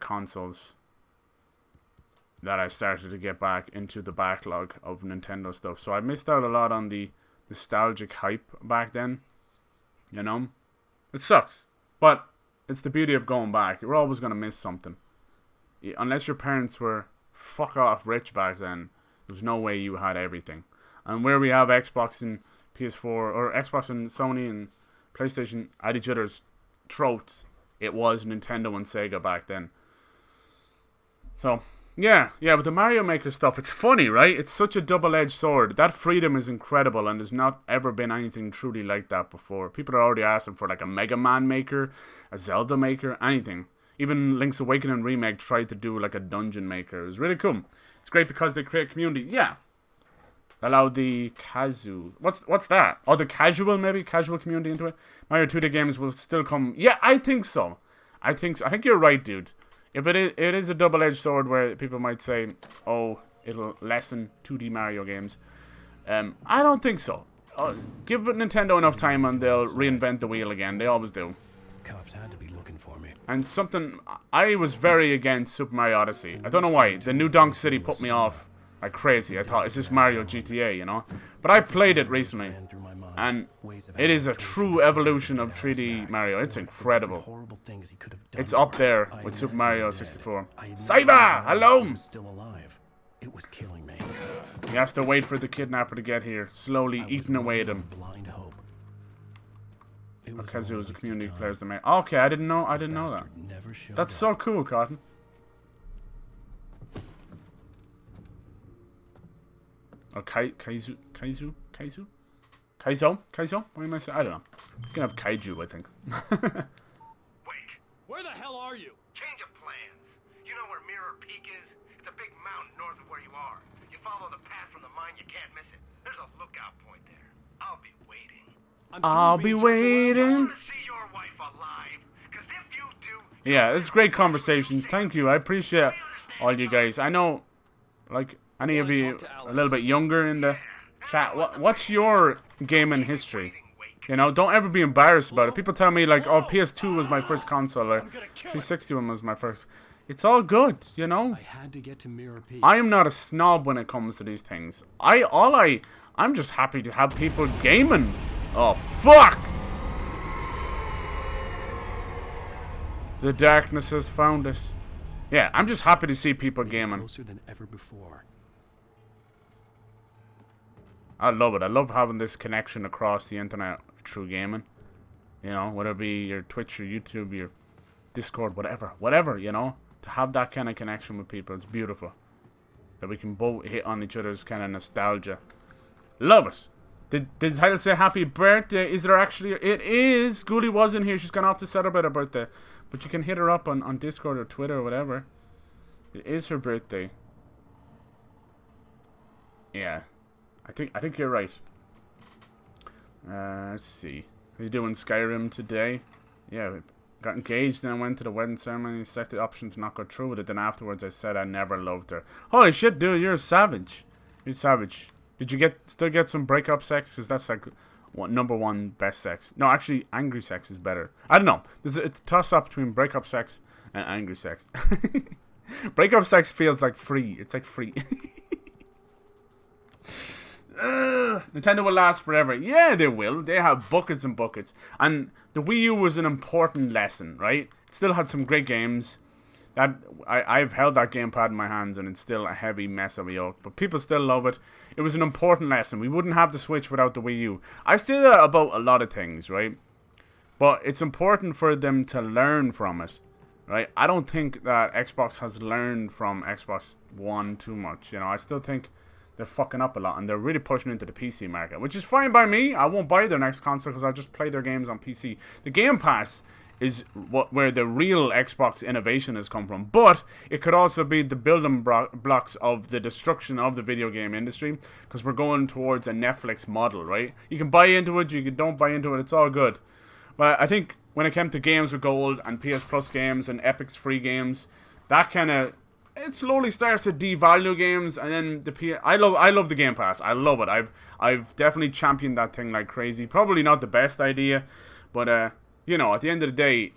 consoles that I started to get back into the backlog of Nintendo stuff. So I missed out a lot on the nostalgic hype back then. You know? It sucks. But it's the beauty of going back. You're always going to miss something. Unless your parents were fuck off rich back then, there's no way you had everything. And where we have Xbox and PS4, or Xbox and Sony and PlayStation at each other's throats, it was Nintendo and Sega back then. So, yeah, with the Mario Maker stuff, it's funny, right? It's such a double-edged sword. That freedom is incredible, and there's not ever been anything truly like that before. People are already asking for like a Mega Man Maker, a Zelda Maker, anything. Even Link's Awakening Remake tried to do like a dungeon maker. It was really cool. It's great because they create community. Yeah. Allow the casual. What's that? Oh, the casual community into it. Mario 2D games will still come. Yeah, I think so. I think you're right, dude. If it is a double-edged sword where people might say, oh, it'll lessen 2D Mario games. I don't think so. Give Nintendo enough time and they'll reinvent the wheel again. They always do. Cops had to be looking for me. And something, I was very against Super Mario Odyssey. I don't know why. The new Donk City put me off like crazy. I thought, is this Mario GTA, you know? But I played it recently, and it is a true evolution of 3D Mario. It's incredible. It's up there with Super Mario 64. Cyber! Hello! Still alive. It was killing me. He has to wait for the kidnapper to get here, slowly eating away at him. Blind hope. Because it was a community players that made. Okay, I didn't know that. That's so cool, Cotton. Or Kaizo? What am I saying? I don't know. You can have Kaiju, I think. Wait. Where the hell are you? Change of plans. You know where Mirror Peak is? It's a big mountain north of where you are. You follow the path from the mine, you can't miss it. There's a lookout point there. I'll be waiting. I'll be waiting. Yeah, this is great conversations. Thank you. I appreciate all you guys. I know, like, any of you a little bit younger in the chat, what's your gaming history? You know, don't ever be embarrassed about it. People tell me, like, oh, PS2 was my first console, or 360 one was my first. It's all good, you know? I had to get to Mirror Peak. I am not a snob when it comes to these things. I'm just happy to have people gaming. Oh, fuck! The darkness has found us. Yeah, I'm just happy to see people gaming. Closer than ever before. I love it. I love having this connection across the internet through gaming. You know, whether it be your Twitch, your YouTube, your Discord, whatever, you know. To have that kind of connection with people, it's beautiful. That we can both hit on each other's kind of nostalgia. Love it. Did the title say happy birthday? Is there actually... It is. Ghoulie wasn't here. She's gone off to celebrate her birthday. But you can hit her up on Discord or Twitter or whatever. It is her birthday. Yeah. I think you're right. Let's see. Are you doing Skyrim today? Yeah, we got engaged, then went to the wedding ceremony, selected the option to not go through with it, then afterwards I said I never loved her. Holy shit, dude, you're a savage. You're savage. Did you still get some breakup sex? Because that's like #1 best sex. No, actually, angry sex is better. I don't know. It's a toss-up between breakup sex and angry sex. Breakup sex feels like free. It's like free. Nintendo will last forever. Yeah, they will. They have buckets and buckets. And the Wii U was an important lesson, right? It still had some great games. I've held that gamepad in my hands and it's still a heavy mess of a yoke. But people still love it. It was an important lesson. We wouldn't have the Switch without the Wii U. I say that about a lot of things, right? But it's important for them to learn from it, right? I don't think that Xbox has learned from Xbox One too much. You know, I still think they're fucking up a lot, and they're really pushing into the PC market, which is fine by me. I won't buy their next console because I'll just play their games on PC. The Game Pass is where the real Xbox innovation has come from, but it could also be the building blocks of the destruction of the video game industry, because we're going towards a Netflix model, right? You can buy into it, don't buy into it, it's all good. But I think when it came to games with gold and PS Plus games and Epic's free games, that kind of, it slowly starts to devalue games, and then I love the Game Pass. I love it. I've definitely championed that thing like crazy. Probably not the best idea, but you know, at the end of the day,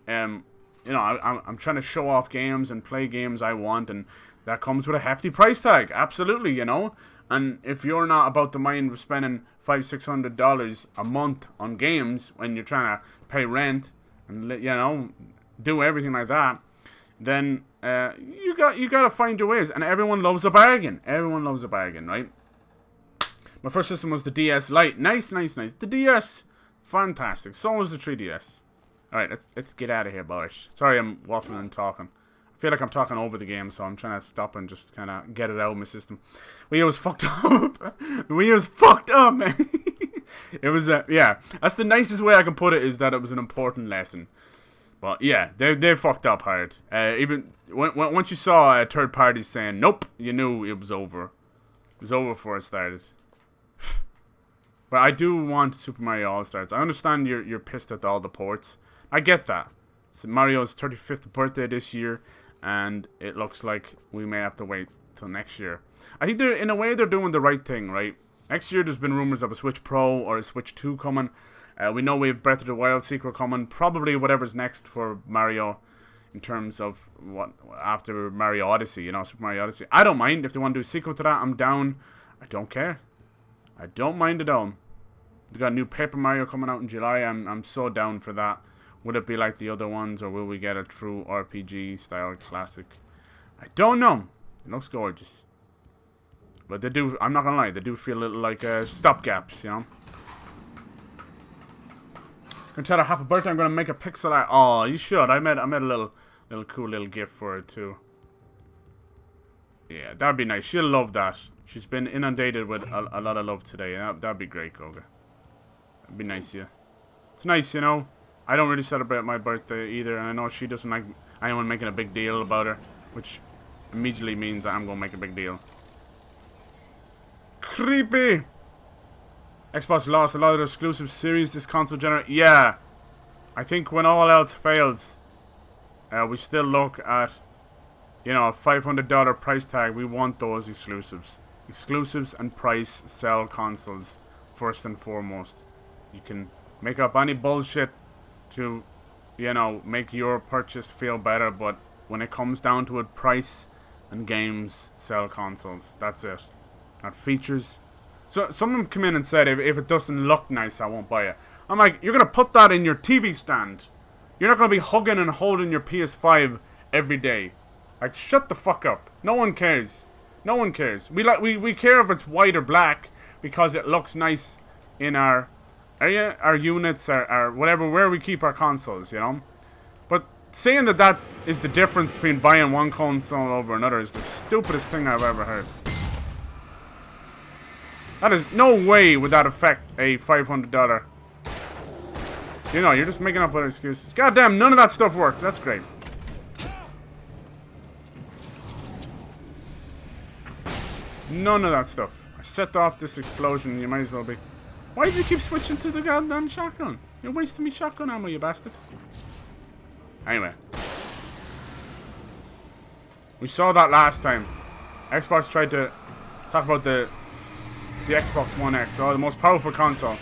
you know, I'm trying to show off games and play games I want, and that comes with a hefty price tag. Absolutely, you know. And if you're not about the mind of spending $500-600 a month on games when you're trying to pay rent and, you know, do everything like that, then you got to find your ways. And everyone loves a bargain. Everyone loves a bargain, right? My first system was the DS Lite. Nice. The DS, fantastic. So was the 3DS. Alright, let's get out of here, boys. Sorry I'm waffling and talking. I feel like I'm talking over the game, so I'm trying to stop and just kind of get it out of my system. Wii was fucked up. Wii was fucked up, man. It was, yeah. That's the nicest way I can put it, is that it was an important lesson. But yeah, they fucked up hard. Even once you saw third parties saying nope, you knew it was over. It was over before it started. But I do want Super Mario All-Stars. I understand you're pissed at all the ports. I get that. It's Mario's 35th birthday this year, and it looks like we may have to wait till next year. I think in a way they're doing the right thing, right? Next year there's been rumors of a Switch Pro or a Switch 2 coming. We know we have Breath of the Wild sequel coming. Probably whatever's next for Mario in terms of what after Mario Odyssey, you know, Super Mario Odyssey. I don't mind. If they want to do a sequel to that, I'm down. I don't care. I don't mind at all. They got a new Paper Mario coming out in July. I'm so down for that. Would it be like the other ones, or will we get a true RPG style classic? I don't know. It looks gorgeous. But they do, I'm not gonna lie, they do feel a little like stopgaps, you know? Gonna tell her happy birthday, I'm gonna make a pixel art. Oh, you should. I made a little cool little gift for her too. Yeah, that'd be nice. She'll love that. She's been inundated with a lot of love today. That'd be great, Goga. That'd be nice, yeah. It's nice, you know. I don't really celebrate my birthday either, and I know she doesn't like anyone making a big deal about her, which immediately means that I'm gonna make a big deal. Creepy! Xbox lost a lot of their exclusive series this console generation. Yeah, I think when all else fails, we still look at, you know, a $500 price tag. We want those exclusives. Exclusives and price sell consoles first and foremost. You can make up any bullshit to, you know, make your purchase feel better, but when it comes down to it, price and games sell consoles. That's it. Not features. So someone come in and said, if it doesn't look nice, I won't buy it. I'm like, you're gonna put that in your TV stand. You're not gonna be hugging and holding your PS5 every day. Like, shut the fuck up. No one cares. No one cares. We care if it's white or black because it looks nice in our area, our units, our whatever, where we keep our consoles, you know. But saying that is the difference between buying one console over another is the stupidest thing I've ever heard. That is, no way would that affect a $500. You know, you're just making up other excuses. Goddamn, none of that stuff worked. That's great. None of that stuff. I set off this explosion, you might as well be. Why did you keep switching to the goddamn shotgun? You're wasting me shotgun ammo, you bastard. Anyway. We saw that last time. Xbox tried to talk about the Xbox One X, the most powerful console.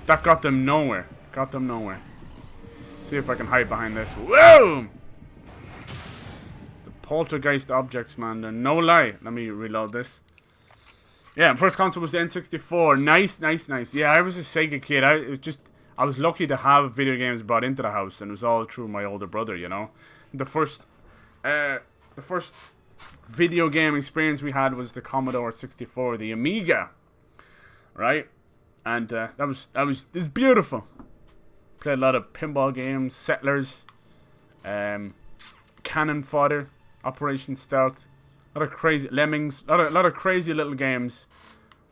That got them nowhere. Got them nowhere. See if I can hide behind this. Whoa! The poltergeist objects, man. They're no lie. Let me reload this. Yeah, first console was the N64. Nice, nice, nice. Yeah, I was a Sega kid. I was lucky to have video games brought into the house, and it was all through my older brother, you know. The first video game experience we had was the Commodore 64, the Amiga, right? And it was beautiful. Played a lot of pinball games, Settlers, Cannon Fodder, Operation Stealth, a lot of crazy Lemmings, a lot of crazy little games.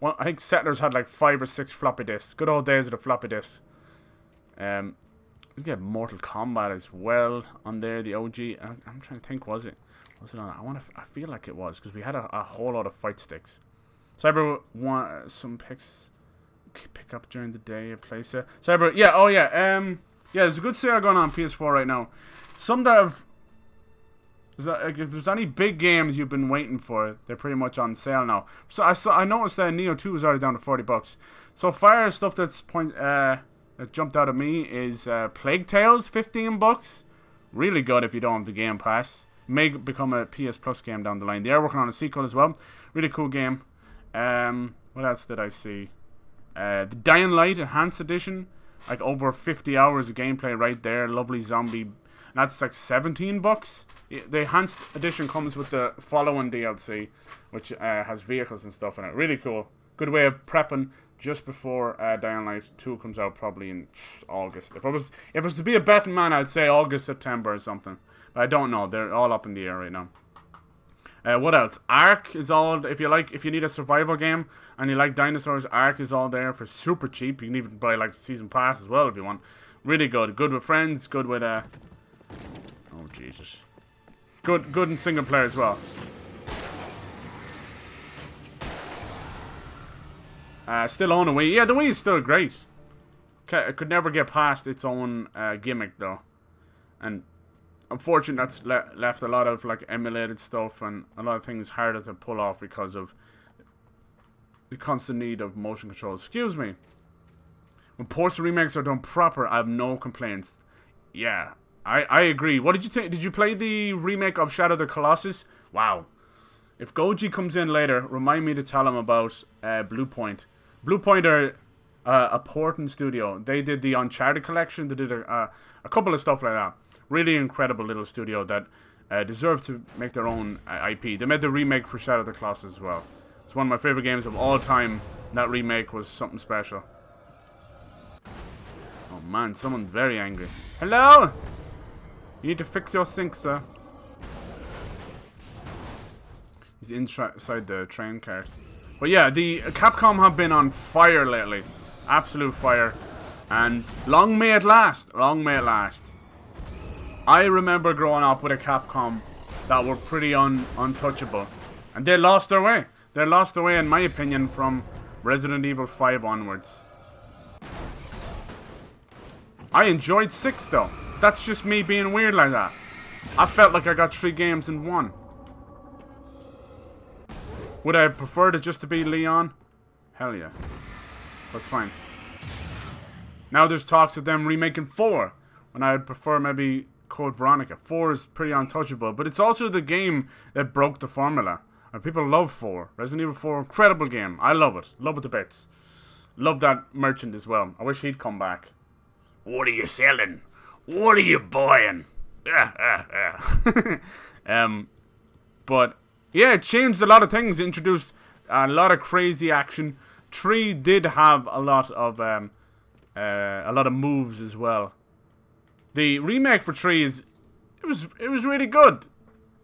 Well, I think Settlers had like 5 or 6 floppy disks. Good old days of the floppy disk. We get Mortal Kombat as well on there. The OG. I'm trying to think. Was it on? I feel like it was because we had a whole lot of fight sticks. Cyber want some pick up during the day. A place. Cyber. Yeah. Oh yeah. Yeah. There's a good sale going on PS4 right now. Some that have. If there's any big games you've been waiting for, they're pretty much on sale now. So I noticed that Neo 2 is already down to $40. So far, stuff that jumped out at me is Plague Tales, $15. Really good if you don't have the Game Pass. May become a PS Plus game down the line. They are working on a sequel as well. Really cool game. What else did I see? The Dying Light Enhanced Edition, like over 50 hours of gameplay right there. Lovely zombie. That's like $17. The Enhanced Edition comes with the following DLC, which has vehicles and stuff in it. Really cool. Good way of prepping just before Dying Light 2 comes out, probably in August. If it was to be a betting man, I'd say August, September or something. But I don't know. They're all up in the air right now. What else? Ark is all. If you need a survival game and you like dinosaurs, Ark is all there for super cheap. You can even buy like season pass as well if you want. Really good. Good with friends. Good with oh Jesus. Good in single player as well. Still own a Wii. Yeah, the Wii is still great. It could never get past its own gimmick though, and unfortunately that's left a lot of like emulated stuff and a lot of things harder to pull off because of the constant need of motion control. Excuse me. When ports and remakes are done proper, I have no complaints. Yeah, I agree. What did you think? Did you play the remake of Shadow of the Colossus? Wow. If Goji comes in later, remind me to tell him about Blue Point. Blue Point are a porting studio. They did the Uncharted collection. They did a couple of stuff like that. Really incredible little studio that deserve to make their own IP. They made the remake for Shadow of the Colossus as well. It's one of my favorite games of all time. That remake was something special. Oh man, someone's very angry. Hello? You need to fix your sink, sir. He's inside the train cart. But yeah, the Capcom have been on fire lately. Absolute fire. And long may it last. Long may it last. I remember growing up with a Capcom that were pretty untouchable. And they lost their way. They lost their way, in my opinion, from Resident Evil 5 onwards. I enjoyed 6 though. That's just me being weird like that. I felt like I got 3 games in 1. Would I prefer it just to be Leon? Hell yeah. That's fine. Now there's talks of them remaking 4. When I would prefer maybe Code Veronica. 4 is pretty untouchable. But it's also the game that broke the formula. And people love 4. Resident Evil 4, incredible game. I love it. Love it to bits. Love that merchant as well. I wish he'd come back. What are you selling? What are you buying? But yeah, it changed a lot of things. It introduced a lot of crazy action. 3 did have a lot of moves as well. The remake for 3 it was really good.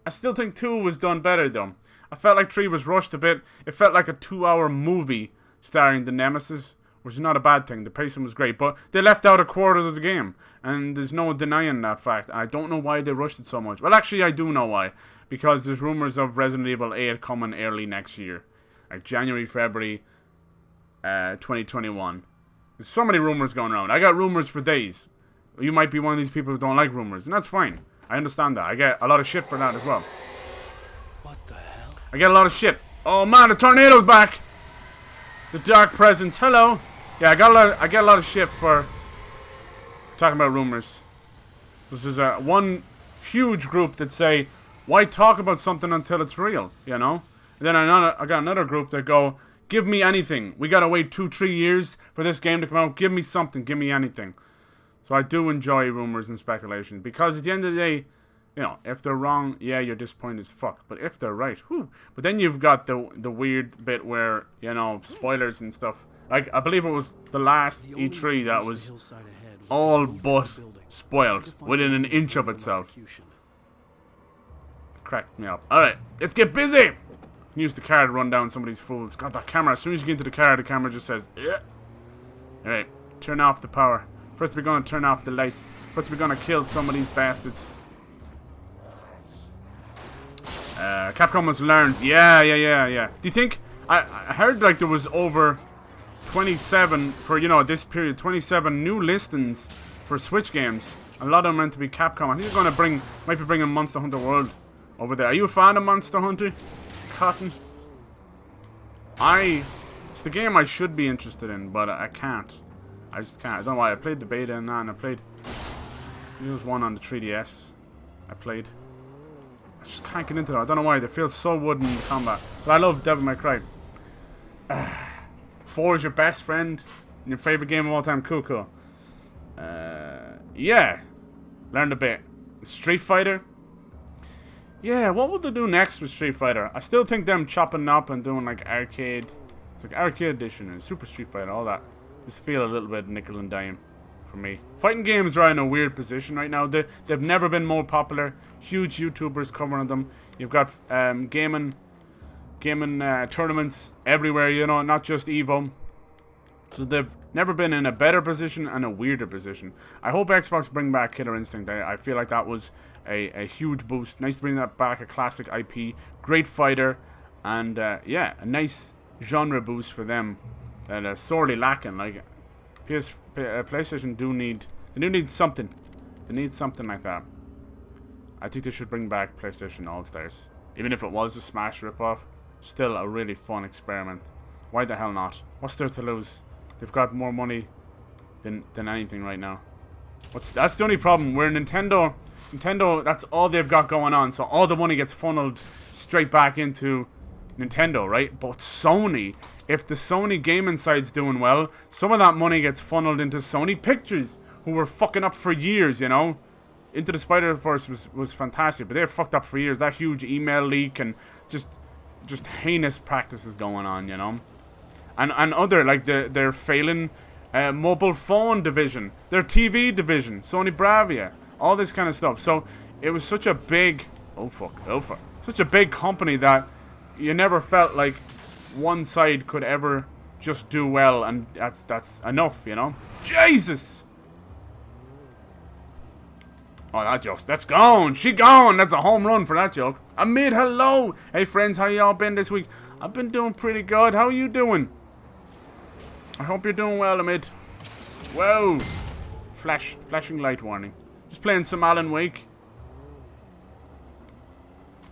I still think 2 was done better though. I felt like 3 was rushed a bit. It felt like a 2-hour movie starring the Nemesis, which is not a bad thing. The pacing was great, but they left out a quarter of the game, and there's no denying that fact. I don't know why they rushed it so much. Well, actually, I do know why. Because there's rumors of Resident Evil 8 coming early next year. Like January, February, 2021. There's so many rumors going around. I got rumors for days. You might be one of these people who don't like rumors, and that's fine. I understand that. I get a lot of shit for that as well. What the hell? I get a lot of shit. Oh man, the tornado's back. The dark presence. Hello. Yeah, I get a lot of shit for talking about rumors. This is one huge group that say, why talk about something until it's real, you know? And then I got another group that go, give me anything. We gotta wait 2-3 years for this game to come out. Give me something. Give me anything. So I do enjoy rumors and speculation, because at the end of the day, you know, if they're wrong, yeah, you're disappointed as fuck. But if they're right, whew. But then you've got the weird bit where, you know, spoilers and stuff. Like, I believe it was the last E3 that was all but spoiled within an inch of itself. Cracked me up. Alright, let's get busy! Use the car to run down somebody's fools. God, that camera, as soon as you get into the camera just says, yeah. Alright, turn off the power. First we're gonna turn off the lights. First we're gonna kill some of these bastards. Capcom has learned. Yeah. Do you think... I heard like there was over 27 for, you know, this period. 27 new listings for Switch games. A lot of them meant to be Capcom. I think they're gonna might be bringing Monster Hunter World over there. Are you a fan of Monster Hunter? Cotton? It's the game I should be interested in, but I can't. I just can't. I don't know why. I played the beta and that, and I played... There was one on the 3DS. I played. I just can't get into that. I don't know why. They feel so wooden in the combat. But I love Devil May Cry. 4 is your best friend. Your favorite game of all time. Cool. Yeah. Learned a bit. Street Fighter. Yeah, what would they do next with Street Fighter? I still think them chopping up and doing like arcade. It's like arcade edition and Super Street Fighter, all that. Just feel a little bit nickel and dime for me. Fighting games are in a weird position right now. They've never been more popular. Huge YouTubers covering them. You've got gaming tournaments everywhere, you know, not just Evo. So they've never been in a better position and a weirder position. I hope Xbox bring back Killer Instinct. I feel like that was a huge boost. Nice to bring that back, a classic IP. Great fighter. And yeah, a nice genre boost for them. That are sorely lacking. Like PlayStation do need something. They need something like that. I think they should bring back PlayStation All-Stars. Even if it was a Smash ripoff, still a really fun experiment. Why the hell not? What's there to lose? They've got more money than anything right now. That's the only problem. Where Nintendo, that's all they've got going on. So all the money gets funneled straight back into Nintendo, right? But Sony, if the Sony gaming side's doing well, some of that money gets funneled into Sony Pictures, who were fucking up for years, you know? Into the Spider-Verse was fantastic, but they fucked up for years. That huge email leak and just heinous practices going on, you know? And other, like, their failing mobile phone division, their TV division, Sony Bravia, all this kind of stuff. So it was such a big, such a big company that you never felt like one side could ever just do well, and that's enough, you know? Jesus! Oh, that joke, that's gone. She gone. That's a home run for that joke. Amid, hello. Hey, friends, how y'all been this week? I've been doing pretty good. How are you doing? I hope you're doing well, Amid. Whoa. Flashing light warning. Just playing some Alan Wake.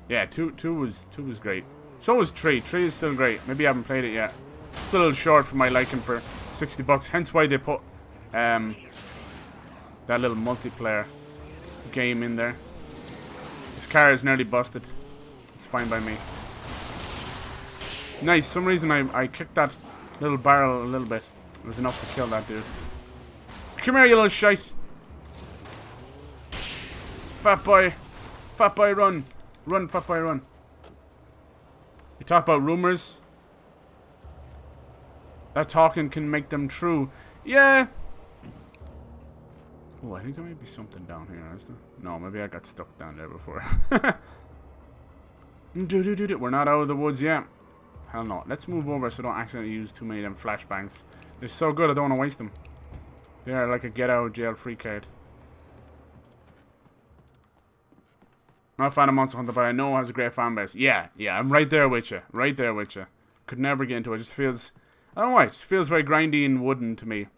Yeah, 2 was great. So was 3. 3 is still great. Maybe I haven't played it yet. Still a little short for my liking for $60. Hence why they put that little multiplayer game in there. This car is nearly busted. It's fine by me. Nice. Some reason I kicked that little barrel a little bit. It was enough to kill that dude. Come here, you little shite. Fat boy. Fat boy, run. Run, fat boy, run. You talk about rumors. That talking can make them true. Yeah. Oh, I think there might be something down here, is there? No, maybe I got stuck down there before. We're not out of the woods yet. Hell no. Let's move over so I don't accidentally use too many of them flashbangs. They're so good, I don't want to waste them. They are like a get out of jail free card. Not a fan of Monster Hunter, but I know it has a great fan base. Yeah, I'm right there with you. Right there with you. Could never get into it. It just feels, I don't know why, it just feels very grindy and wooden to me.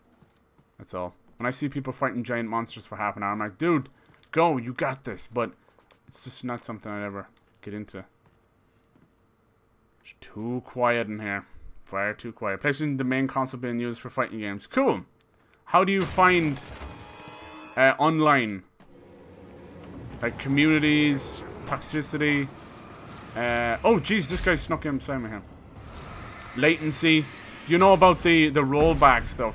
That's all. When I see people fighting giant monsters for half an hour, I'm like, dude, go, you got this. But it's just not something I'd ever get into. It's too quiet in here. Far too quiet. PlayStation, the main console being used for fighting games. Cool. How do you find online? Like communities, toxicity. Oh, jeez, this guy snuck in beside me here. Latency. You know about the rollback stuff,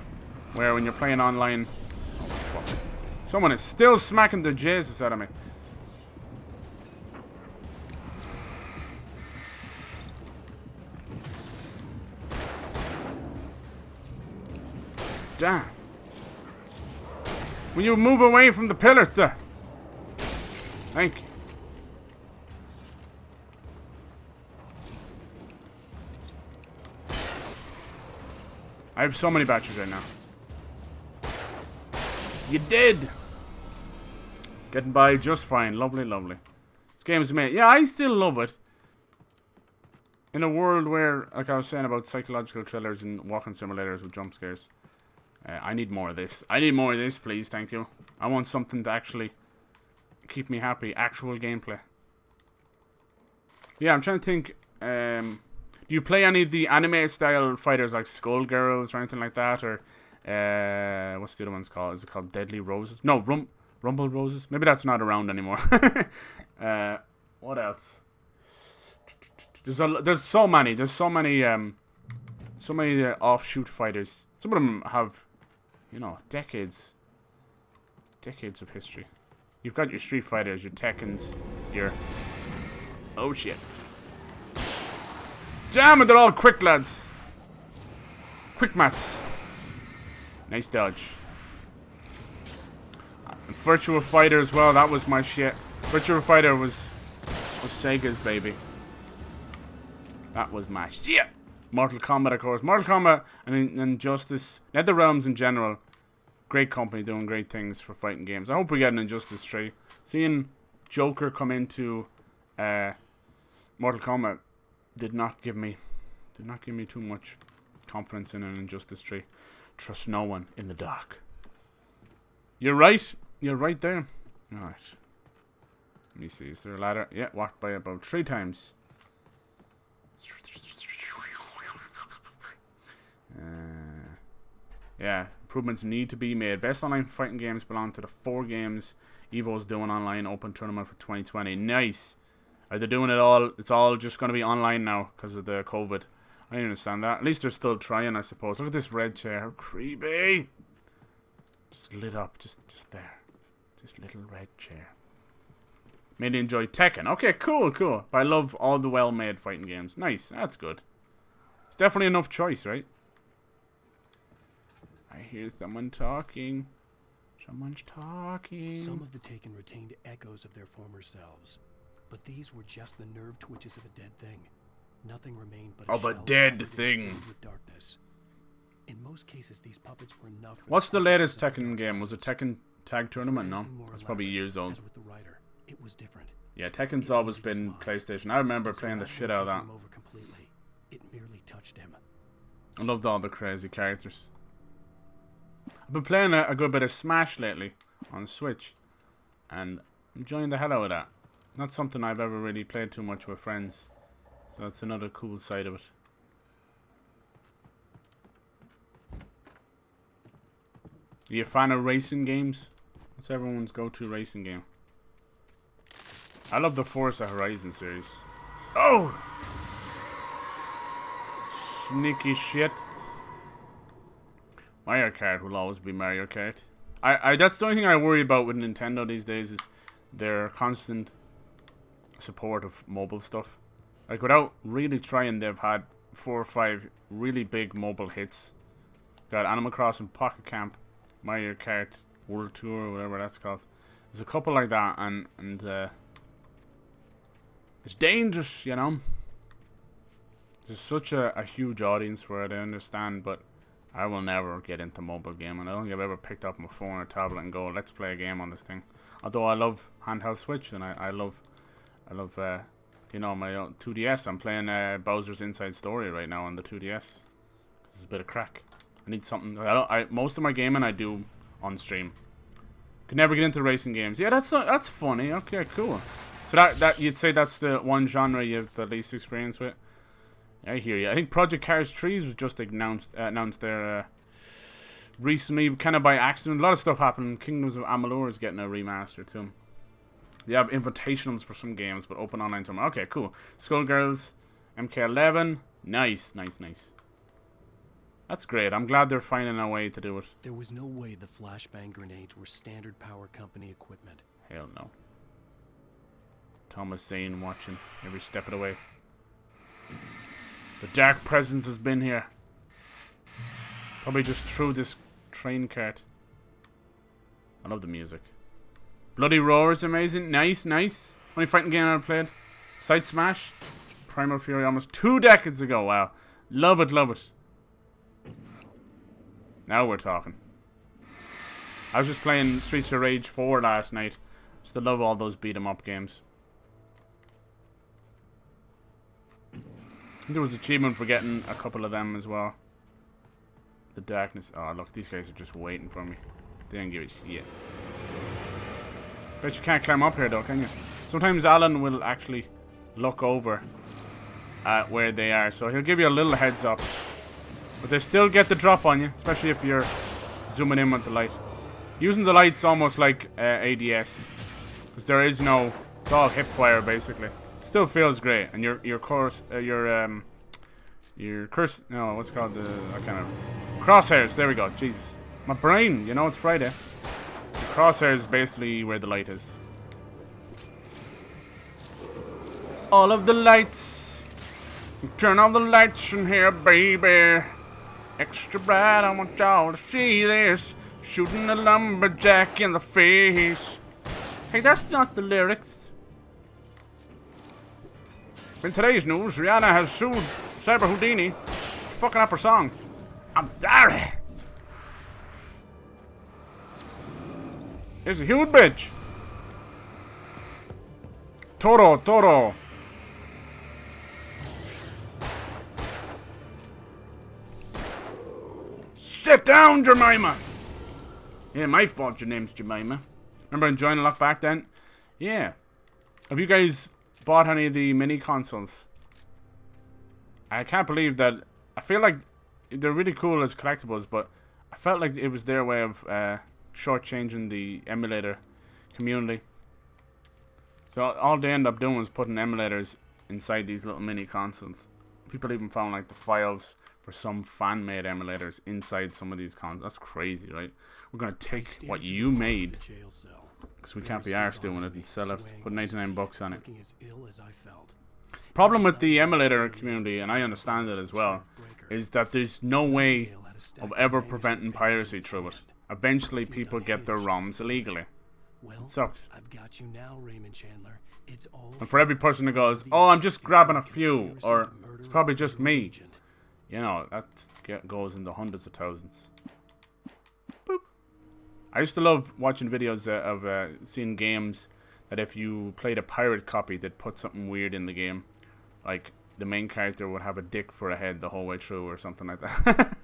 where when you're playing online. Oh, fuck. Someone is still smacking the Jesus out of me. Damn. Will you move away from the pillars there? Thank you. I have so many batteries right now. You did! Getting by just fine. Lovely, lovely. This game is made. Yeah, I still love it. In a world where, like I was saying about psychological thrillers and walking simulators with jump scares. I need more of this. I need more of this, please. Thank you. I want something to actually keep me happy. Actual gameplay. Yeah, I'm trying to think. Do you play any of the anime style fighters like Skullgirls or anything like that? Or what's the other one's called? Is it called Deadly Roses? No, Rumble Roses. Maybe that's not around anymore. What else? There's so many. There's so many offshoot fighters. Some of them have, you know, decades of history. You've got your Street Fighters, your Tekkens, your... Oh, shit. Damn it, they're all quick, lads. Quick mats. Nice dodge. And Virtua Fighter as well, that was my shit. Virtua Fighter was Sega's baby. That was my shit. Mortal Kombat, of course. Mortal Kombat and Injustice. NetherRealms in general. Great company doing great things for fighting games. I hope we get an Injustice 3. Seeing Joker come into Mortal Kombat did not give me too much confidence in an Injustice 3. Trust no one in the dark. You're right. You're right there. Alright. Let me see. Is there a ladder? Yeah, walked by about 3 times. Yeah, improvements need to be made. Best online fighting games belong to the 4 games Evo's doing online open tournament for 2020. Nice. Are they doing it all? It's all just going to be online now because of the COVID. I don't understand that. At least they're still trying, I suppose. Look at this red chair. How creepy. Just lit up. Just there. This little red chair. Mainly enjoy Tekken. Okay, cool. But I love all the well-made fighting games. Nice. That's good. It's definitely enough choice, right? I hear someone talking. Someone's talking. Some of the Taken retained echoes of their former selves, but these were just the nerve twitches of a dead thing. Nothing remained but a dead thing. With darkness. In most cases, these puppets were enough. What's the latest Tekken game? Was it Tekken Tag Tournament? No, it's probably years old. As with the writer, it was different. Yeah, Tekken's always been PlayStation. I remember playing the shit out of that. It merely touched him. I loved all the crazy characters. I've been playing a good bit of Smash lately on Switch, and I'm enjoying the hell out of that. Not something I've ever really played too much with friends, so that's another cool side of it. Are you a fan of racing games? What's everyone's go-to racing game? I love the Forza Horizon series. Oh! Sneaky shit. Mario Kart will always be Mario Kart. I that's the only thing I worry about with Nintendo these days is their constant support of mobile stuff. Like, without really trying, they've had 4 or 5 really big mobile hits. Got Animal Crossing Pocket Camp, Mario Kart World Tour, or whatever that's called. There's a couple like that, and it's dangerous, you know. There's such a huge audience for it, I understand, but I will never get into mobile gaming. I don't think I've ever picked up my phone or tablet and go, let's play a game on this thing. Although I love handheld Switch, and I love you know, my 2DS. I'm playing Bowser's Inside Story right now on the 2DS. This is a bit of crack. I need something. Most of my gaming I do on stream. Could never get into racing games. Yeah, that's funny. Okay, cool. So that you'd say that's the one genre you have the least experience with. I hear you. I think Project Cars 3 was just announced there recently, kind of by accident. A lot of stuff happened. Kingdoms of Amalur is getting a remaster too. They have invitationals for some games, but open online tomorrow. Okay, cool. Skullgirls, MK11. Nice. That's great. I'm glad they're finding a way to do it. There was no way the flashbang grenades were standard power company equipment. Hell no. Thomas Zane watching every step of the way. The dark presence has been here. Probably just through this train cart. I love the music. Bloody Roar is amazing. Nice. Only fighting game I ever played. Side Smash. Primal Fury almost 2 decades ago. Wow. Love it. Now we're talking. I was just playing Streets of Rage 4 last night. Still love all those beat 'em up games. I think there was an achievement for getting a couple of them as well. The darkness. Oh, look, these guys are just waiting for me. They didn't give a shit. Bet you can't climb up here though, can you? Sometimes Alan will actually look over at where they are, so he'll give you a little heads up. But they still get the drop on you, especially if you're zooming in with the light. Using the light's almost like ADS, because there is no. It's all hip fire basically. Still feels great, and your curse, no, what's it called, crosshairs. There we go. Jesus, my brain. You know it's Friday. The crosshair is basically where the light is. All of the lights. Turn on the lights in here, baby. Extra bright, I want y'all to see this. Shooting a lumberjack in the face. Hey, that's not the lyrics. In today's news, Rihanna has sued Cyber Houdini for fucking up her song. I'm sorry. It's a huge bitch. Toro. Sit down, Jemima! Yeah, my fault your name's Jemima. Remember enjoying a lot back then? Yeah. Have you guys bought any of the mini consoles? I can't believe that. I feel like they're really cool as collectibles, but I felt like it was their way of shortchanging the emulator community. So all they end up doing is putting emulators inside these little mini consoles. People even found like the files for some fan-made emulators inside some of these consoles. That's crazy, right? We're gonna take what you made, because we can't be arsed doing it, and sell it. Put 99 bucks on it. Problem with the emulator community, and I understand it as well, is that there's no way of ever preventing piracy through it. Eventually, people get their ROMs illegally. It sucks. And for every person that goes, "Oh, I'm just grabbing a few," or "It's probably just me," you know, that goes in the hundreds of thousands. Boop. I used to love watching videos of seeing games that if you played a pirate copy, they'd put something weird in the game. Like, the main character would have a dick for a head the whole way through or something like that.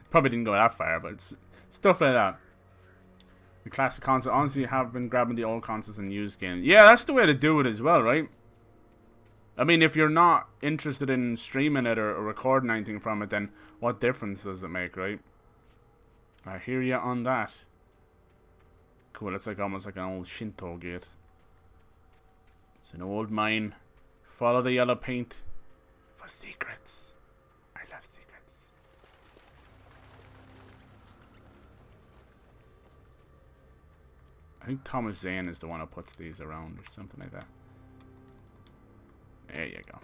Probably didn't go that far, but it's stuff like that. The classic console. Honestly, have been grabbing the old consoles and used games. Yeah, that's the way to do it as well, right? I mean, if you're not interested in streaming it or recording anything from it, then what difference does it make, right? I hear you on that. Cool, it's like almost like an old Shinto gate. It's an old mine. Follow the yellow paint for secrets. I love secrets. I think Thomas Zane is the one who puts these around or something like that. There you go.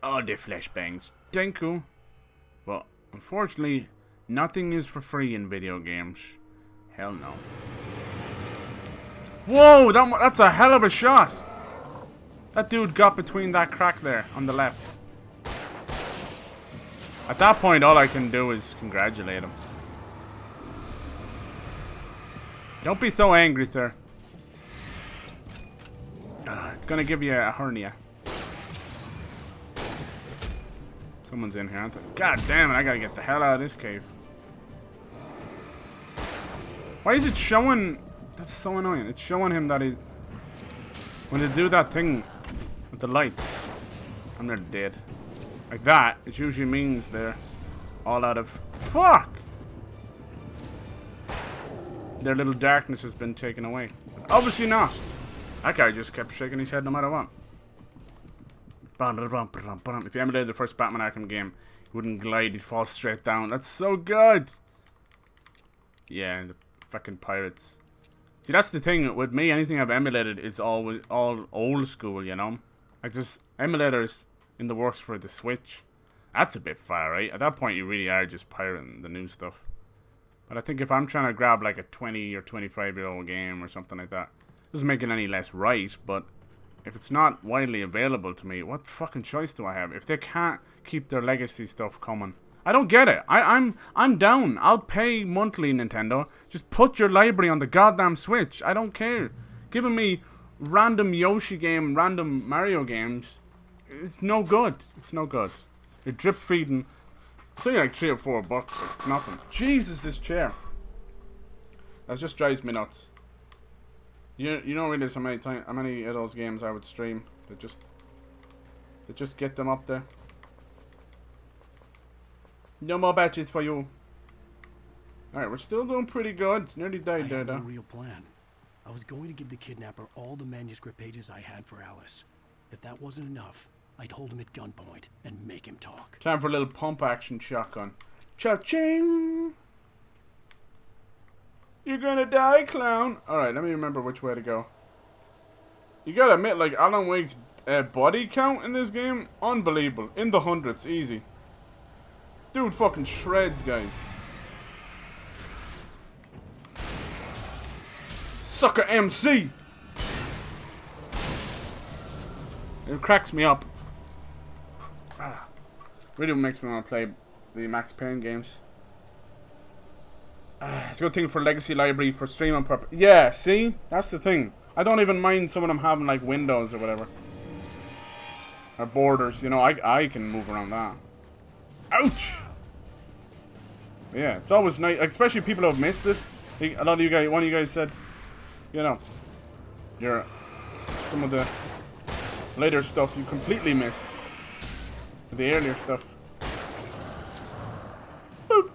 Oh, the flashbangs. Thank you. Well, unfortunately, nothing is for free in video games. Hell no. Whoa, that's a hell of a shot. That dude got between that crack there on the left. At that point, all I can do is congratulate him. Don't be so angry, sir. It's gonna give you a hernia. Someone's in here, aren't they? God damn it, I gotta get the hell out of this cave. Why is it showing... That's so annoying. It's showing him that he... When they do that thing with the lights, and they're dead. Like that, it usually means they're all out of... Fuck! Their little darkness has been taken away. But obviously not. That guy just kept shaking his head no matter what. If you emulated the first Batman Arkham game, he wouldn't glide, he'd fall straight down. That's so good! Yeah, the fucking pirates. See, that's the thing with me. Anything I've emulated is always all old school, you know? Like, just emulators in the works for the Switch. That's a bit far, right? At that point, you really are just pirating the new stuff. But I think if I'm trying to grab, like, a 20 or 25-year-old game or something like that, it doesn't make it any less right, but if it's not widely available to me, what fucking choice do I have? If they can't keep their legacy stuff coming, I don't get it. I'm down. I'll pay monthly, Nintendo. Just put your library on the goddamn Switch. I don't care. Giving me random Yoshi game, random Mario games, it's no good. It's no good. You're drip feeding. It's only like $3 or $4. It's nothing. Jesus, this chair. That just drives me nuts. You don't realize how many of those games I would stream. They just get them up there. No more batteries for you. Alright, we're still doing pretty good. Nearly died there, I had though. no real plan. I was going to give the kidnapper all the manuscript pages I had for Alice. If that wasn't enough, I'd hold him at gunpoint and make him talk. Time for a little pump action shotgun. Cha-ching! You're gonna die, clown! Alright, let me remember which way to go. You gotta admit, like, Alan Wake's body count in this game, unbelievable. In the hundreds, easy. Dude fucking shreds, guys. Sucker MC! It cracks me up. Really makes me want to play the Max Payne games. It's a good thing for Legacy Library for streaming purpose. Yeah, see? That's the thing. I don't even mind some of them having like windows or whatever. Or borders, you know, I can move around that. Ouch! Yeah, it's always nice, especially people who have missed it. A lot of you guys, one of you guys said, you know, some of the later stuff you completely missed. The earlier stuff. Boop.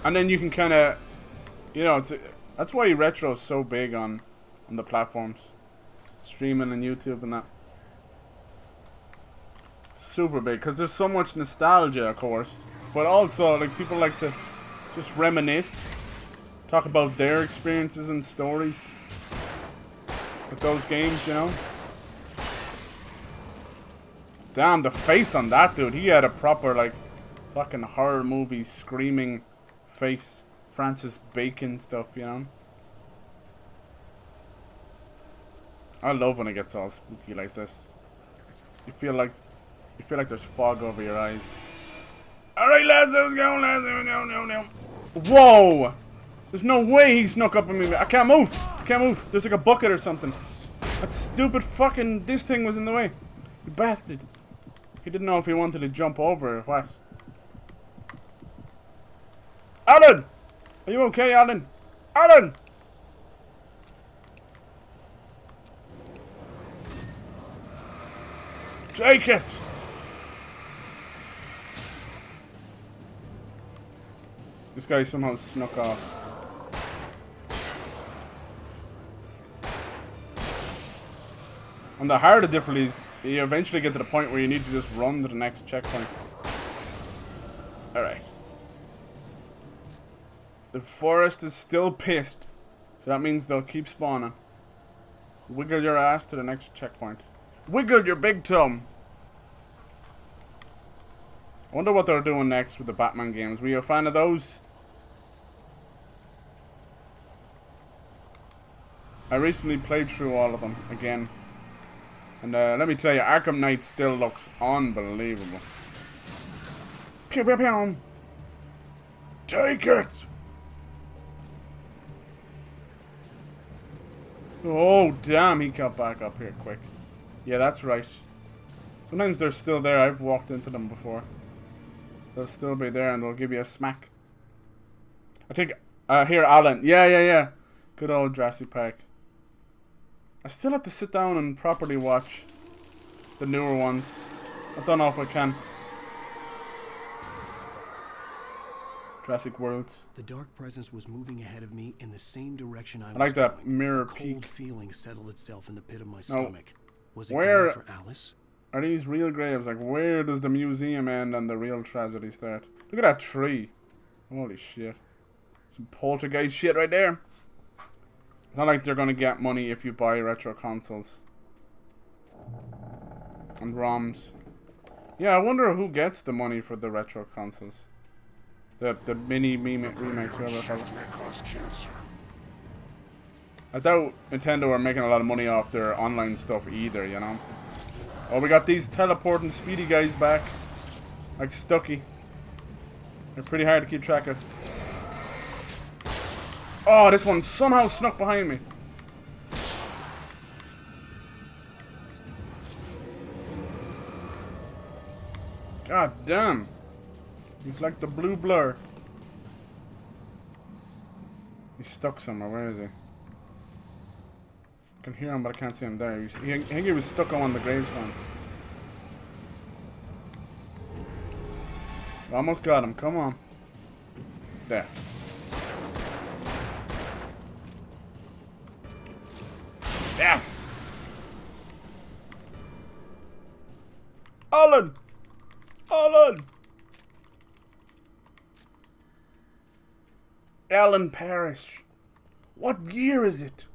And then you can kind of, you know, that's why retro is so big on the platforms, streaming and YouTube and that. Super big because there's so much nostalgia, of course, but also like people like to just reminisce, talk about their experiences and stories with those games, you know. Damn, the face on that dude, he had a proper like fucking horror movie screaming face, Francis Bacon stuff, you know. I love when it gets all spooky like this. You feel like there's fog over your eyes. Alright lads, let's go, lads. No. Whoa! There's no way he snuck up on me. I can't move. I can't move. There's like a bucket or something. That stupid fucking, this thing was in the way. You bastard. He didn't know if he wanted to jump over or what. Alan! Are you okay, Alan? Alan! Take it! This guy somehow snuck off. On the harder difficulties, you eventually get to the point where you need to just run to the next checkpoint. Alright. The forest is still pissed, so that means they'll keep spawning. Wiggle your ass to the next checkpoint. Wiggle your big tum! I wonder what they're doing next with the Batman games. Were you a fan of those? I recently played through all of them again. And let me tell you, Arkham Knight still looks unbelievable. Pew pew pew! Take it! Oh, damn, he got back up here quick. Yeah, that's right. Sometimes they're still there. I've walked into them before. They'll still be there and they'll give you a smack. I think, here, Alan. Yeah. Good old Jurassic Park. I still have to sit down and properly watch the newer ones. I don't know if I can. Jurassic Worlds. The dark presence was moving ahead of me in the same direction I was like that going. mirror A cold peek. feeling settled itself in the pit of my stomach. Was it Where going for Alice? are these real graves? Like, where does the museum end and the real tragedy start? Look at that tree. Holy shit. Some poltergeist shit right there. It's not like they're gonna get money if you buy retro consoles. And ROMs. Yeah, I wonder who gets the money for the retro consoles. The mini remakes, whatever the fuck. I doubt Nintendo are making a lot of money off their online stuff either, you know. Oh, we got these teleporting speedy guys back. Like Stucky. They're pretty hard to keep track of. Oh, this one somehow snuck behind me. God damn. He's like the blue blur. He's stuck somewhere. Where is he? I can hear him, but I can't see him there. I think he was stuck on one of the gravestones. Almost got him. Come on. There. Yes! Alan! Alan! Alan Parrish. What year is it?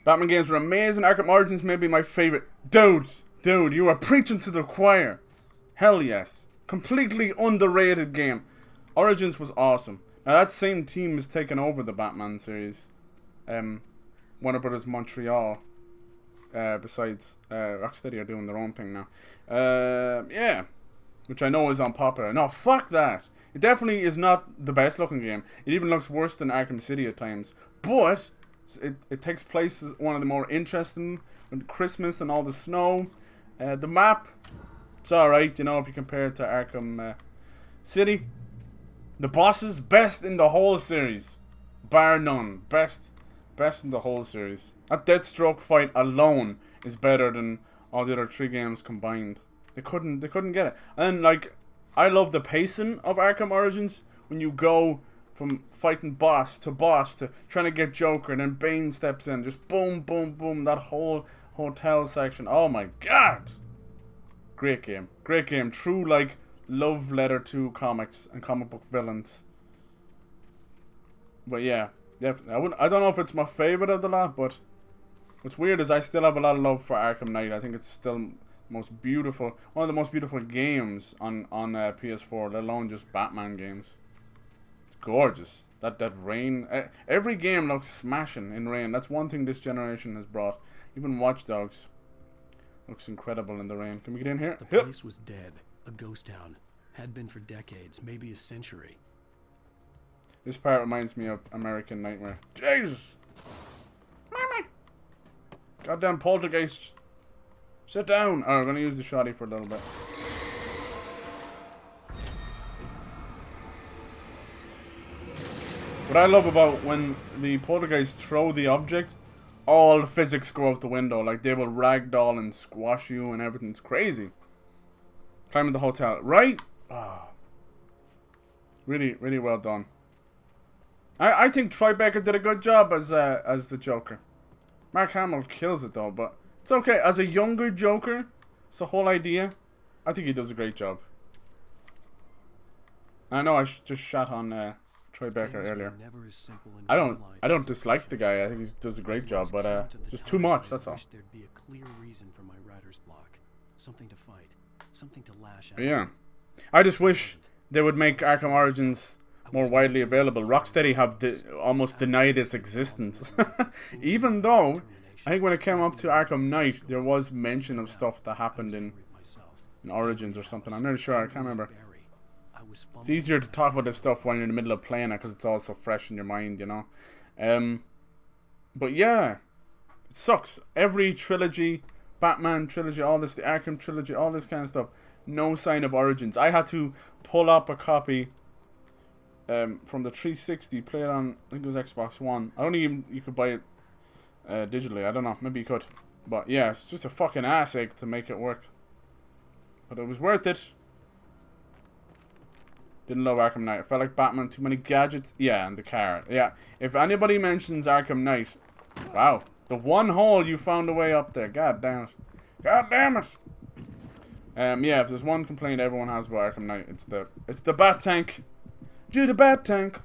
Batman games were amazing. Arkham Origins may be my favorite. Dude, you are preaching to the choir. Hell yes. Completely underrated game. Origins was awesome. Now that same team is taking over the Batman series. Warner Brothers Montreal. Besides, Rocksteady are doing their own thing now. Yeah. Which I know is unpopular. No, fuck that. It definitely is not the best looking game. It even looks worse than Arkham City at times. But it takes place as one of the more interesting, with Christmas and all the snow. The map, it's alright, you know, if you compare it to Arkham City. The bosses, best in the whole series. Bar none. Best in the whole series. That Deathstroke fight alone is better than all the other 3 games combined. They couldn't get it. And like, I love the pacing of Arkham Origins when you go from fighting boss to trying to get Joker, and then Bane steps in, just boom, boom, boom, that whole hotel section. Oh my god! Great game. True, like, love letter to comics and comic book villains. But yeah, definitely. I don't know if it's my favorite of the lot, but what's weird is I still have a lot of love for Arkham Knight. I think it's still one of the most beautiful games on PS4, let alone just Batman games. It's gorgeous. That rain, every game looks smashing in rain. That's one thing this generation has brought. Even Watch Dogs looks incredible in the rain. Can we get in here? The place was dead, a ghost town. Had been for decades, maybe a century. This part reminds me of American Nightmare. Jesus! Goddamn poltergeist. Sit down. Oh, I'm gonna use the shotty for a little bit. What I love about when the poltergeist throw the object, all the physics go out the window. Like, they will ragdoll and squash you and everything's crazy. Climbing the hotel. Right? Oh. Really, really well done. I think Troy Baker did a good job as the Joker. Mark Hamill kills it though, but it's okay. As a younger Joker, it's the whole idea. I think he does a great job. I know I just shot on Troy Baker earlier. I don't dislike the guy. I think he does a great job, but just too much. That's all. There'd be a clear reason for my writer's block, something to fight, something to lash out. Yeah, I just wish they would make Arkham Origins more widely available. Rocksteady have almost denied its existence. Even though, I think when it came up to Arkham Knight, there was mention of stuff that happened in Origins or something. I'm not sure, I can't remember. was It's fumbling. easier to talk about this stuff when you're in the middle of playing it because it's all so fresh in your mind, you know. But yeah, it sucks. Every trilogy, Batman trilogy, all this, the Arkham trilogy, all this kind of stuff, no sign of Origins. I had to pull up a copy from the 360, play it on, I think it was Xbox One. I don't think you could buy it digitally. I don't know, maybe you could. But yeah, it's just a fucking ass ache to make it work. But it was worth it. Didn't love Arkham Knight. I felt like Batman, too many gadgets. Yeah, and the car. Yeah, if anybody mentions Arkham Knight, wow, the one hole you found a way up there. God damn it. God damn it. Yeah, if there's one complaint everyone has about Arkham Knight, it's the Bat Tank. Do the Bat Tank.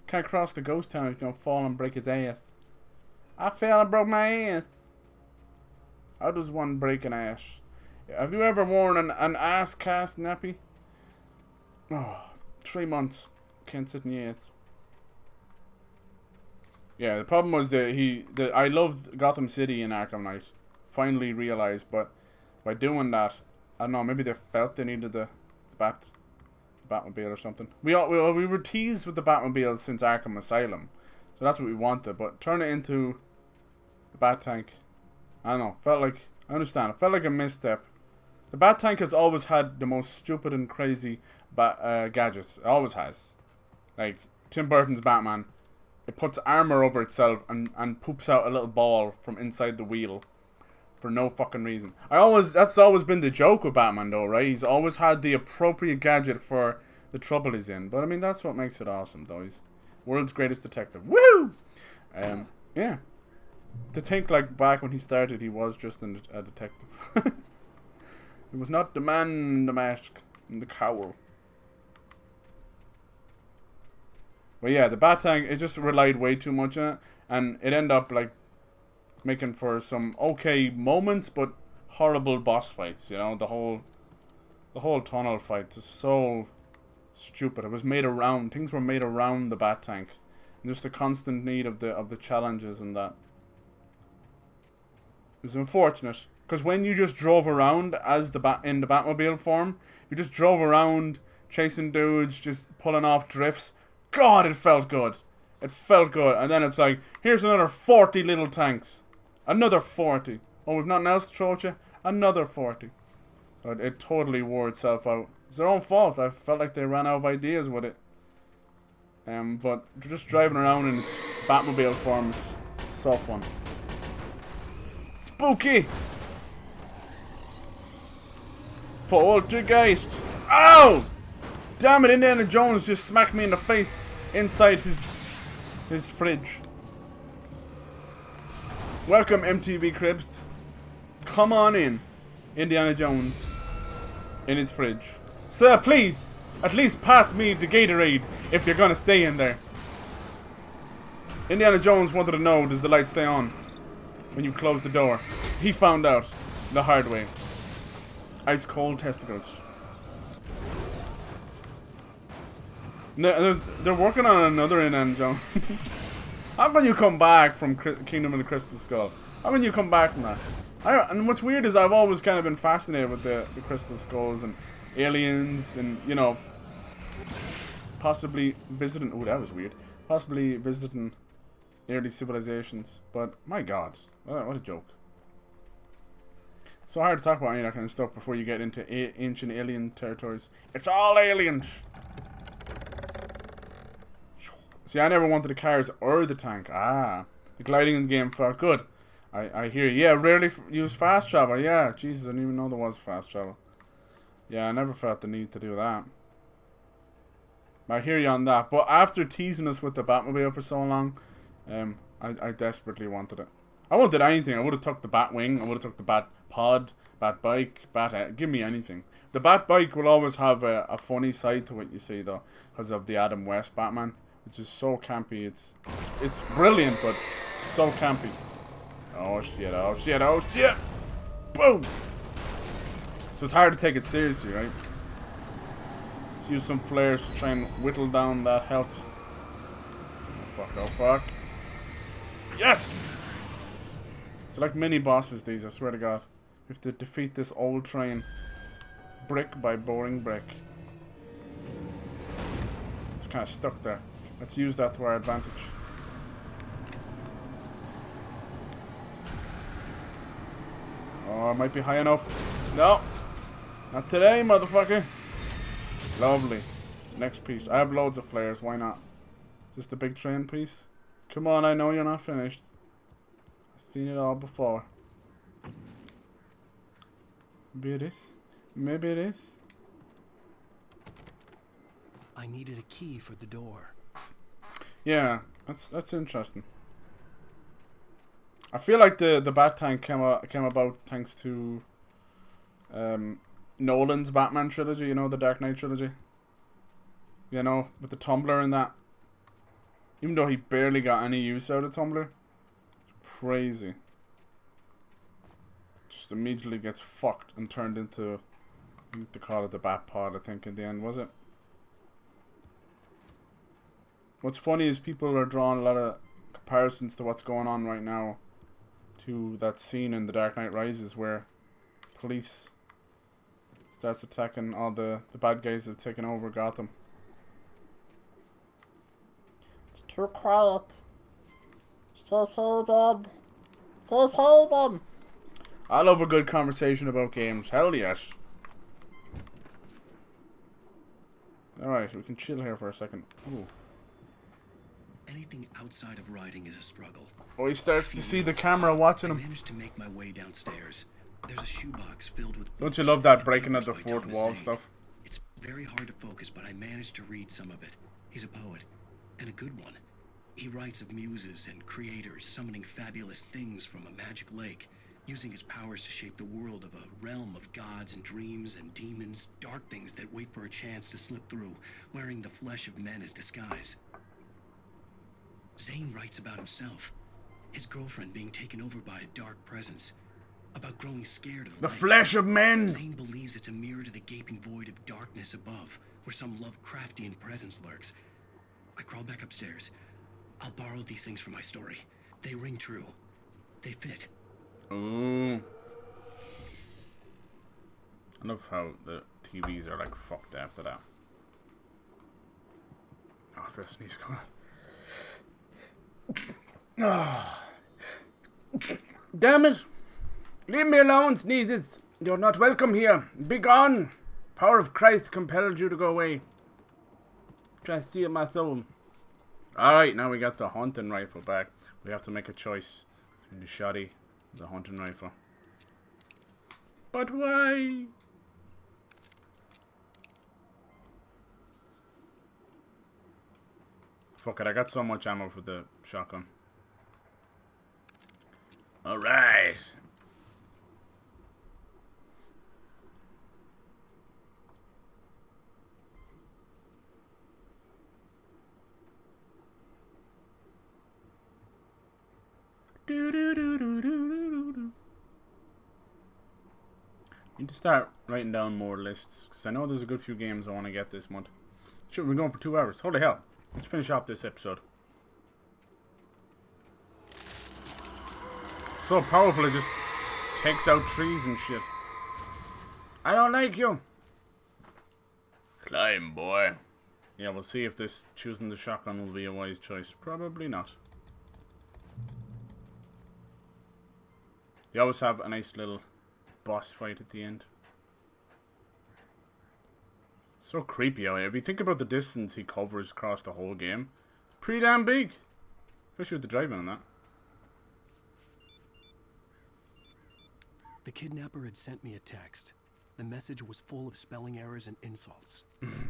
Can't cross the ghost town. He's gonna fall and break his ass. I fell and broke my ass. How does one break an ass? Have you ever worn an ass cast nappy? Oh, 3 months. Can't sit in the ass. Yeah, the problem was that I loved Gotham City in Arkham Knight. Finally realized, but by doing that, I don't know, maybe they felt they needed the Batmobile or something. We were teased with the Batmobile since Arkham Asylum, so that's what we wanted. But turn it into the Bat Tank, I don't know. I understand. It felt like a misstep. The Bat Tank has always had the most stupid and crazy gadgets. It always has. Like Tim Burton's Batman, it puts armor over itself and poops out a little ball from inside the wheel for no fucking reason. That's always been the joke with Batman though, right? He's always had the appropriate gadget for the trouble he's in. But I mean, that's what makes it awesome though. He's world's greatest detective. Woo! Yeah. To think like back when he started, he was just a detective. He was not the man in the mask and the cowl. But yeah, the Bat Tank, it just relied way too much on it, and it ended up like making for some okay moments, but horrible boss fights. You know, the whole tunnel fight is so stupid. It was made around, things were made around the Bat Tank, and just the constant need of the challenges and that. It was unfortunate because when you just drove around as in the Batmobile form, you just drove around chasing dudes, just pulling off drifts. God, it felt good. It felt good. And then it's like, here's another 40 little tanks. Another 40. Oh, we've nothing else to throw at you? Another 40. So it totally wore itself out. It's their own fault. I felt like they ran out of ideas with it. But just driving around in its Batmobile form is so fun. Spooky! Poltergeist! Ow! Damn it, Indiana Jones just smacked me in the face inside his fridge. Welcome, MTV Cribs. Come on in, Indiana Jones, in his fridge. Sir, please, at least pass me the Gatorade if you're gonna stay in there. Indiana Jones wanted to know, does the light stay on when you close the door? He found out the hard way. Ice cold testicles. They're working on another Indiana Jones. How can you come back from Kingdom of the Crystal Skull? How can you come back from that? And what's weird is I've always kind of been fascinated with the Crystal Skulls and aliens and, you know, possibly visiting... Oh, that was weird. Possibly visiting early civilizations. But, my God. What a joke. So hard to talk about any of that kind of stuff before you get into ancient alien territories. It's all aliens! See, I never wanted the cars or the tank. Ah, the gliding in the game felt good. I hear you. Yeah, rarely use fast travel. Yeah, Jesus, I didn't even know there was fast travel. Yeah, I never felt the need to do that. I hear you on that. But after teasing us with the Batmobile for so long, I desperately wanted it. I wanted anything. I would have took the Batwing. I would have took the Bat Pod, Bat Bike, give me anything. The Bat Bike will always have a funny side to it, you see, though, because of the Adam West Batman. Which is so campy. It's brilliant, but so campy. Oh shit, oh shit, oh shit! Boom! So it's hard to take it seriously, right? Let's use some flares to try and whittle down that health. Oh fuck, oh fuck. Yes! It's like mini bosses, these, I swear to God. We have to defeat this old train brick by boring brick. kind of stuck there. Let's use that to our advantage. Oh, it might be high enough. No. Not today, motherfucker. Lovely. Next piece. I have loads of flares. Why not? Just the big train piece. Come on, I know you're not finished. I've seen it all before. Maybe it is. Maybe it is. I needed a key for the door. Yeah, that's interesting. I feel like the Bat Tank came about thanks to Nolan's Batman trilogy, you know, the Dark Knight trilogy. You know, with the tumbler and that. Even though he barely got any use out of tumbler. It's crazy. Just immediately gets fucked and turned into, I think they call it the Bat Pod, I think, in the end, was it? What's funny is people are drawing a lot of comparisons to what's going on right now to that scene in The Dark Knight Rises where police starts attacking all the bad guys that have taken over Gotham. It's too quiet. Safe haven. Safe haven. I love a good conversation about games. Hell yes. Alright, we can chill here for a second. Ooh. Anything outside of riding is a struggle. Oh, he starts to see the camera watching him. I managed to make my way downstairs. There's a shoebox filled with Don't you love that breaking of the fourth wall stuff? It's very hard to focus, but I managed to read some of it. He's a poet, and a good one. He writes of muses and creators summoning fabulous things from a magic lake, using his powers to shape the world of a realm of gods and dreams and demons, dark things that wait for a chance to slip through, wearing the flesh of men as disguise. Zane writes about himself, his girlfriend being taken over by a dark presence, about growing scared of the light. flesh of men. Zane believes it's a mirror to the gaping void of darkness above, where some Lovecraftian presence lurks. I crawl back upstairs. I'll borrow these things for my story. They ring true. They fit. Ooh. I love how the TVs are like fucked after that. Oh, first sneeze coming. Oh. Damn it! Leave me alone, sneezes. You're not welcome here. Be gone. Power of Christ compelled you to go away. Try to steal my soul. Alright, now we got the hunting rifle back. We have to make a choice between the shoddy and the hunting rifle. But why? Fuck it, I got so much ammo for the shotgun. Alright. Need to start writing down more lists, because I know there's a good few games I want to get this month. Shit, we're going for 2 hours. Holy hell. Let's finish off this episode. So powerful, it just takes out trees and shit. I don't like you. Climb, boy. Yeah, we'll see if this choosing the shotgun will be a wise choice. Probably not. They always have a nice little boss fight at the end. So creepy out here. If you think about the distance he covers across the whole game, pretty damn big. Especially with the driving on that. The kidnapper had sent me a text. The message was full of spelling errors and insults.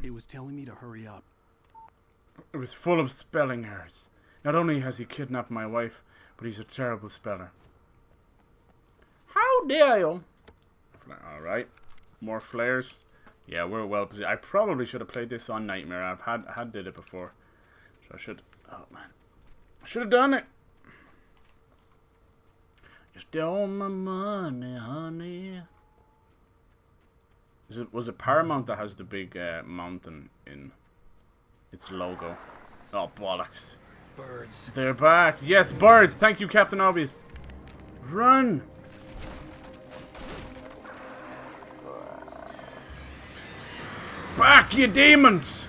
It was telling me to hurry up. It was full of spelling errors. Not only has he kidnapped my wife, but he's a terrible speller. How dare you? Alright. More flares. Yeah, we're well positioned. I probably should have played this on Nightmare. I've had did it before. So I should... Oh, man. I should have done it. You stole my money, honey. Was it Paramount that has the big mountain in its logo? Oh, bollocks. Birds. They're back. Yes, birds. Thank you, Captain Obvious. Run. Back, you demons!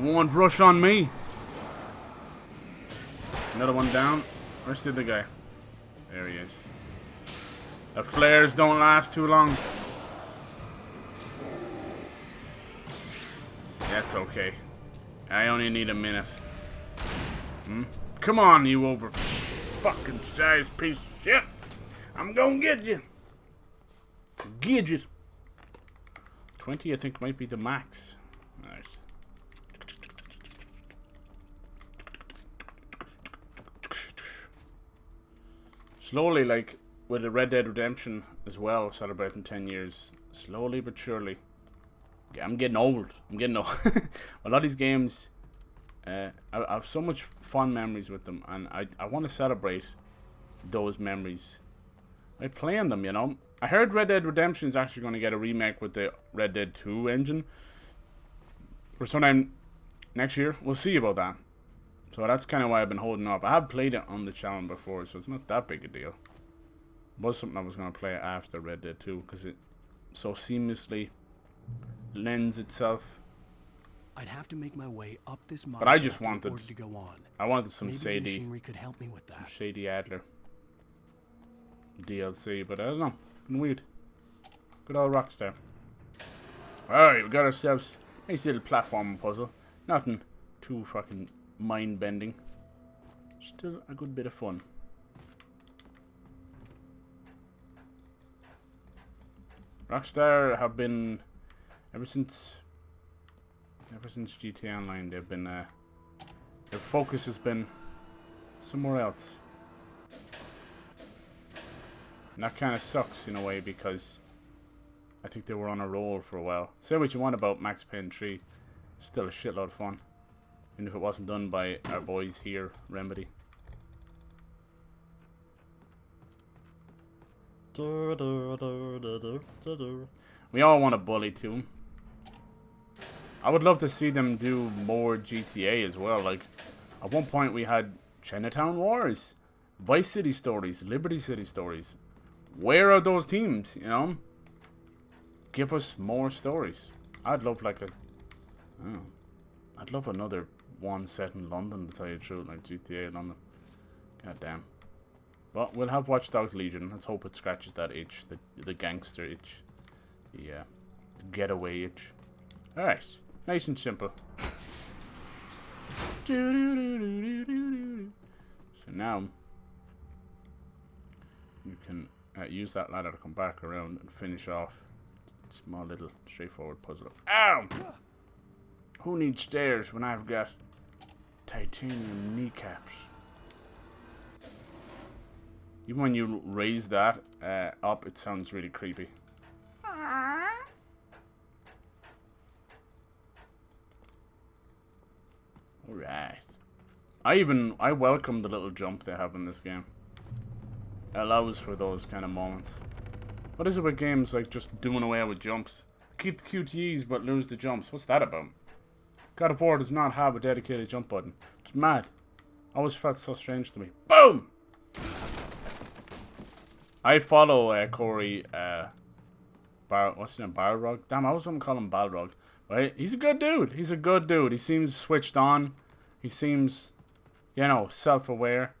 won't rush on me. Another one down. Where's the other guy? There he is. The flares don't last too long. That's okay. I only need a minute. Come on, you over fucking sized piece of shit. I'm gonna get you. Gidget. 20, I think, might be the max. Nice. Slowly, like with the Red Dead Redemption as well, celebrating 10 years. Slowly but surely. I'm getting old. I'm getting old. A lot of these games, I have so much fond memories with them, and I want to celebrate those memories by playing them, you know. I heard Red Dead Redemption is actually going to get a remake with the Red Dead 2 engine for sometime next year. We'll see about that. So that's kind of why I've been holding off. I have played it on the channel before, so it's not that big a deal. It was something I was going to play after Red Dead 2 because it so seamlessly lends itself. I'd have to make my way up this But I just wanted to go on. I wanted some Maybe shady machinery could help me with that. some shady Adler DLC, but I don't know. Been weird. Good old Rockstar. Alright, we got ourselves a nice little platform puzzle. Nothing too fucking mind bending. Still a good bit of fun. Rockstar have been ever since GTA Online, they've been their focus has been somewhere else. And that kind of sucks in a way because I think they were on a roll for a while. Say what you want about Max Payne 3, it's still a shitload of fun. Even if it wasn't done by our boys here, Remedy. We all want a bully too. I would love to see them do more GTA as well. Like, at one point we had Chinatown Wars, Vice City stories, Liberty City stories. Where are those teams, you know? Give us more stories. I'd love like I'd love another one set in London, to tell you the truth, like GTA London. God damn. But we'll have Watch Dogs Legion. Let's hope it scratches that itch, the gangster itch. Yeah, the getaway itch. Alright, nice and simple. So now you can use that ladder to come back around and finish off a small little straightforward puzzle. Ow! Who needs stairs when I've got titanium kneecaps? Even when you raise that up, it sounds really creepy. Alright. I welcome the little jump they have in this game. It allows for those kind of moments. What is it with games like just doing away with jumps? Keep the QTEs but lose the jumps. What's that about? God of War does not have a dedicated jump button. It's mad. Always felt so strange to me. Boom! I follow Corey what's his name? Balrog? Damn, I was gonna call him Balrog. Right? He's a good dude. He's a good dude. He seems switched on. He seems, you know, self-aware.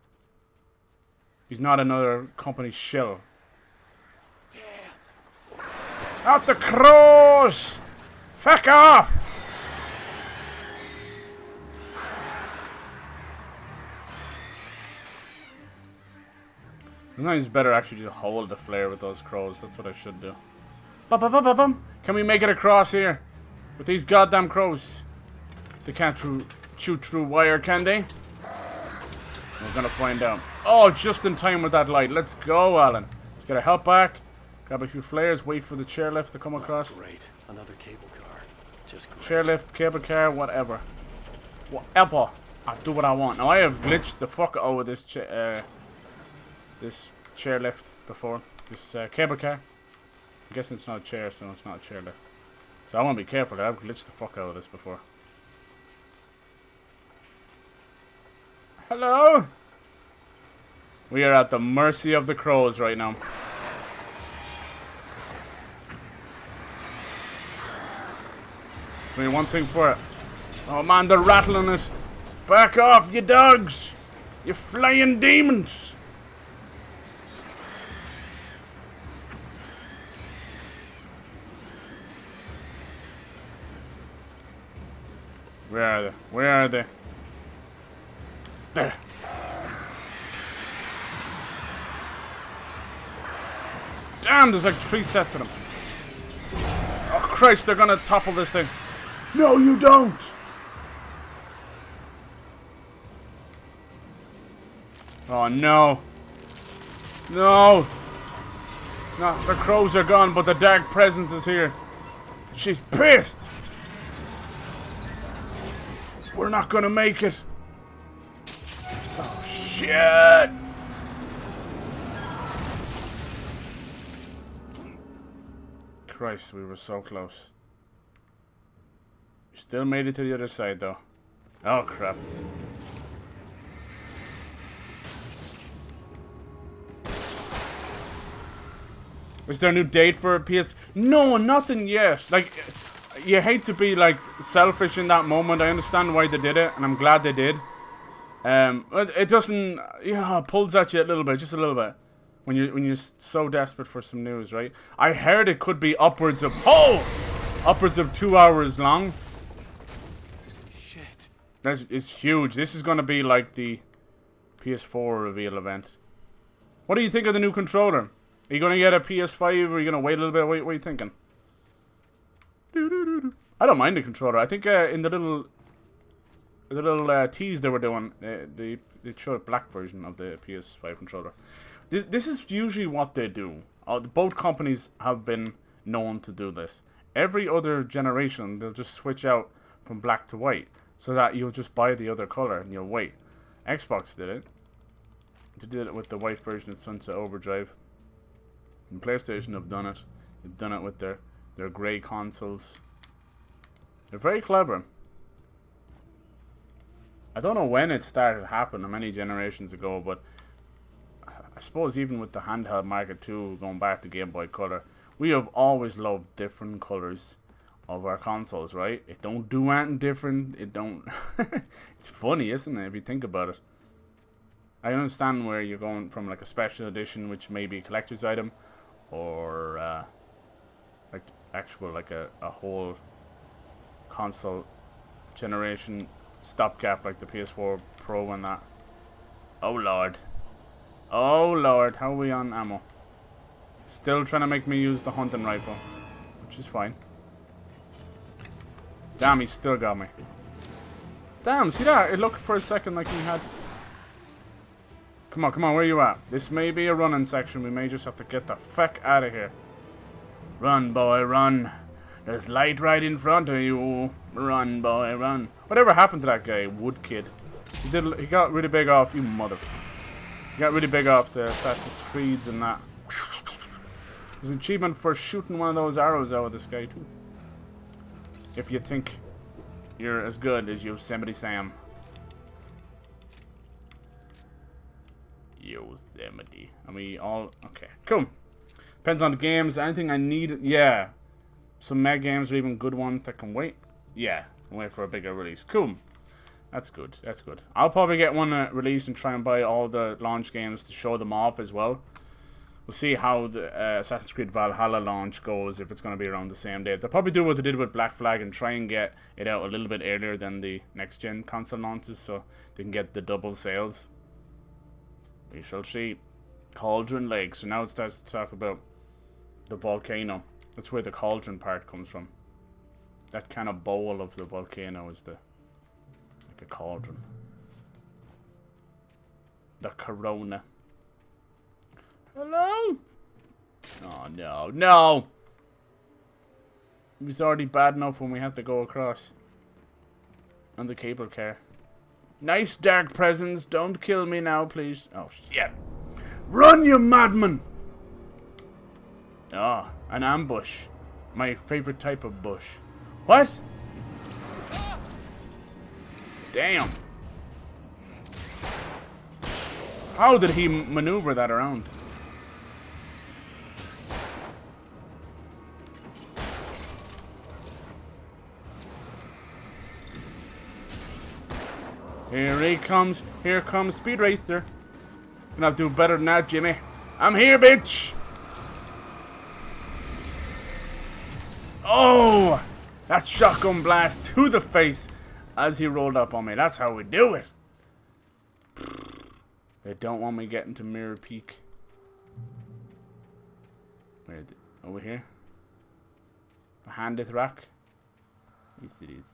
He's not another company shill. Damn. Out the crows! Fuck off! Sometimes it's better actually just hold the flare with those crows. That's what I should do. Bum. Can we make it across here? With these goddamn crows. They can't shoot through wire, can they? We're gonna find out. Oh, just in time with that light. Let's go, Alan. Let's get our help back. Grab a few flares. Wait for the chairlift to come across. Great. Another cable car. Just great. Chairlift, cable car, whatever. Whatever. I'll do what I want. Now, I have glitched the fuck out of this chairlift before. This cable car. I'm guessing it's not a chair, so it's not a chairlift. So I want to be careful. I've glitched the fuck out of this before. Hello? We are at the mercy of the crows right now. There's only one thing for it. Oh man, they're rattling it. Back off, you dogs. You flying demons. Where are they? Where are they? There. Damn, there's like 3 sets of them. Oh Christ, they're gonna topple this thing. No, you don't! Oh no. No! No, the crows are gone, but the dark presence is here. She's pissed! We're not gonna make it. Oh shit! Christ, we were so close. We still made it to the other side though. Oh crap. Is there a new date for PS? No, nothing yet. Like, you hate to be like selfish in that moment. I understand why they did it, and I'm glad they did. It doesn't, it pulls at you a little bit, just a little bit, when you're so desperate for some news, right? I heard it could be upwards of 2 hours long. Shit. It's huge. This is gonna be like the PS4 reveal event. What do you think of the new controller? Are you gonna get a PS5 or are you gonna wait a little bit? What are you thinking? I don't mind the controller. I think in the little tease they were doing, they showed a black version of the PS5 controller. This is usually what they do. Both companies have been known to do this. Every other generation, they'll just switch out from black to white, so that you'll just buy the other color and you'll wait. Xbox did it. They did it with the white version of Sunset Overdrive. And PlayStation have done it. They've done it with their grey consoles. They're very clever. I don't know when it started happening, many generations ago, but I suppose even with the handheld market too, going back to Game Boy Color, we have always loved different colors of our consoles, right? It don't do anything different. It don't. It's funny, isn't it, if you think about it? I understand where you're going from, like a special edition, which may be a collector's item, or like actual, like a whole console generation stopgap, like the PS4 Pro and that. Oh lord. Oh lord, how are we on ammo? Still trying to make me use the hunting rifle, which is fine. Damn, he still got me. Damn, see that? It looked for a second like he had... Come on, where are you at? This may be a running section. We may just have to get the feck out of here. Run, boy, run. There's light right in front of you. Run, boy, run. Whatever happened to that guy, Wood Kid? He got really big off, you mother... He got really big off the Assassin's Creeds and that. There's an achievement for shooting one of those arrows out of this guy too. If you think you're as good as Yosemite Sam. Yosemite. And we all... Okay, cool. Depends on the games. Anything I need... Yeah. Some mega games or even good ones that can wait. Yeah. Wait for a bigger release. Cool. That's good. That's good. I'll probably get one released and try and buy all the launch games to show them off as well. We'll see how the Assassin's Creed Valhalla launch goes, if it's going to be around the same day. They'll probably do what they did with Black Flag and try and get it out a little bit earlier than the next-gen console launches, so they can get the double sales. We shall see. Cauldron Lake. So now it starts to talk about the volcano. That's where the cauldron part comes from. That kind of bowl of the volcano is the... like a cauldron. The corona. Hello? Oh no, no! It was already bad enough when we had to go across on the cable car. Nice dark presence, don't kill me now, please. Oh shit. Run, you madman! Ah, an ambush. My favorite type of bush. What? Damn. How did he maneuver that around? Here he comes. Here comes Speed Racer. Gonna have to do better than that, Jimmy. I'm here, bitch. Oh, that's shotgun blast to the face as he rolled up on me. That's how we do it. They don't want me getting to Mirror Peak. Where? Over here. Behind this rock. Yes, it is.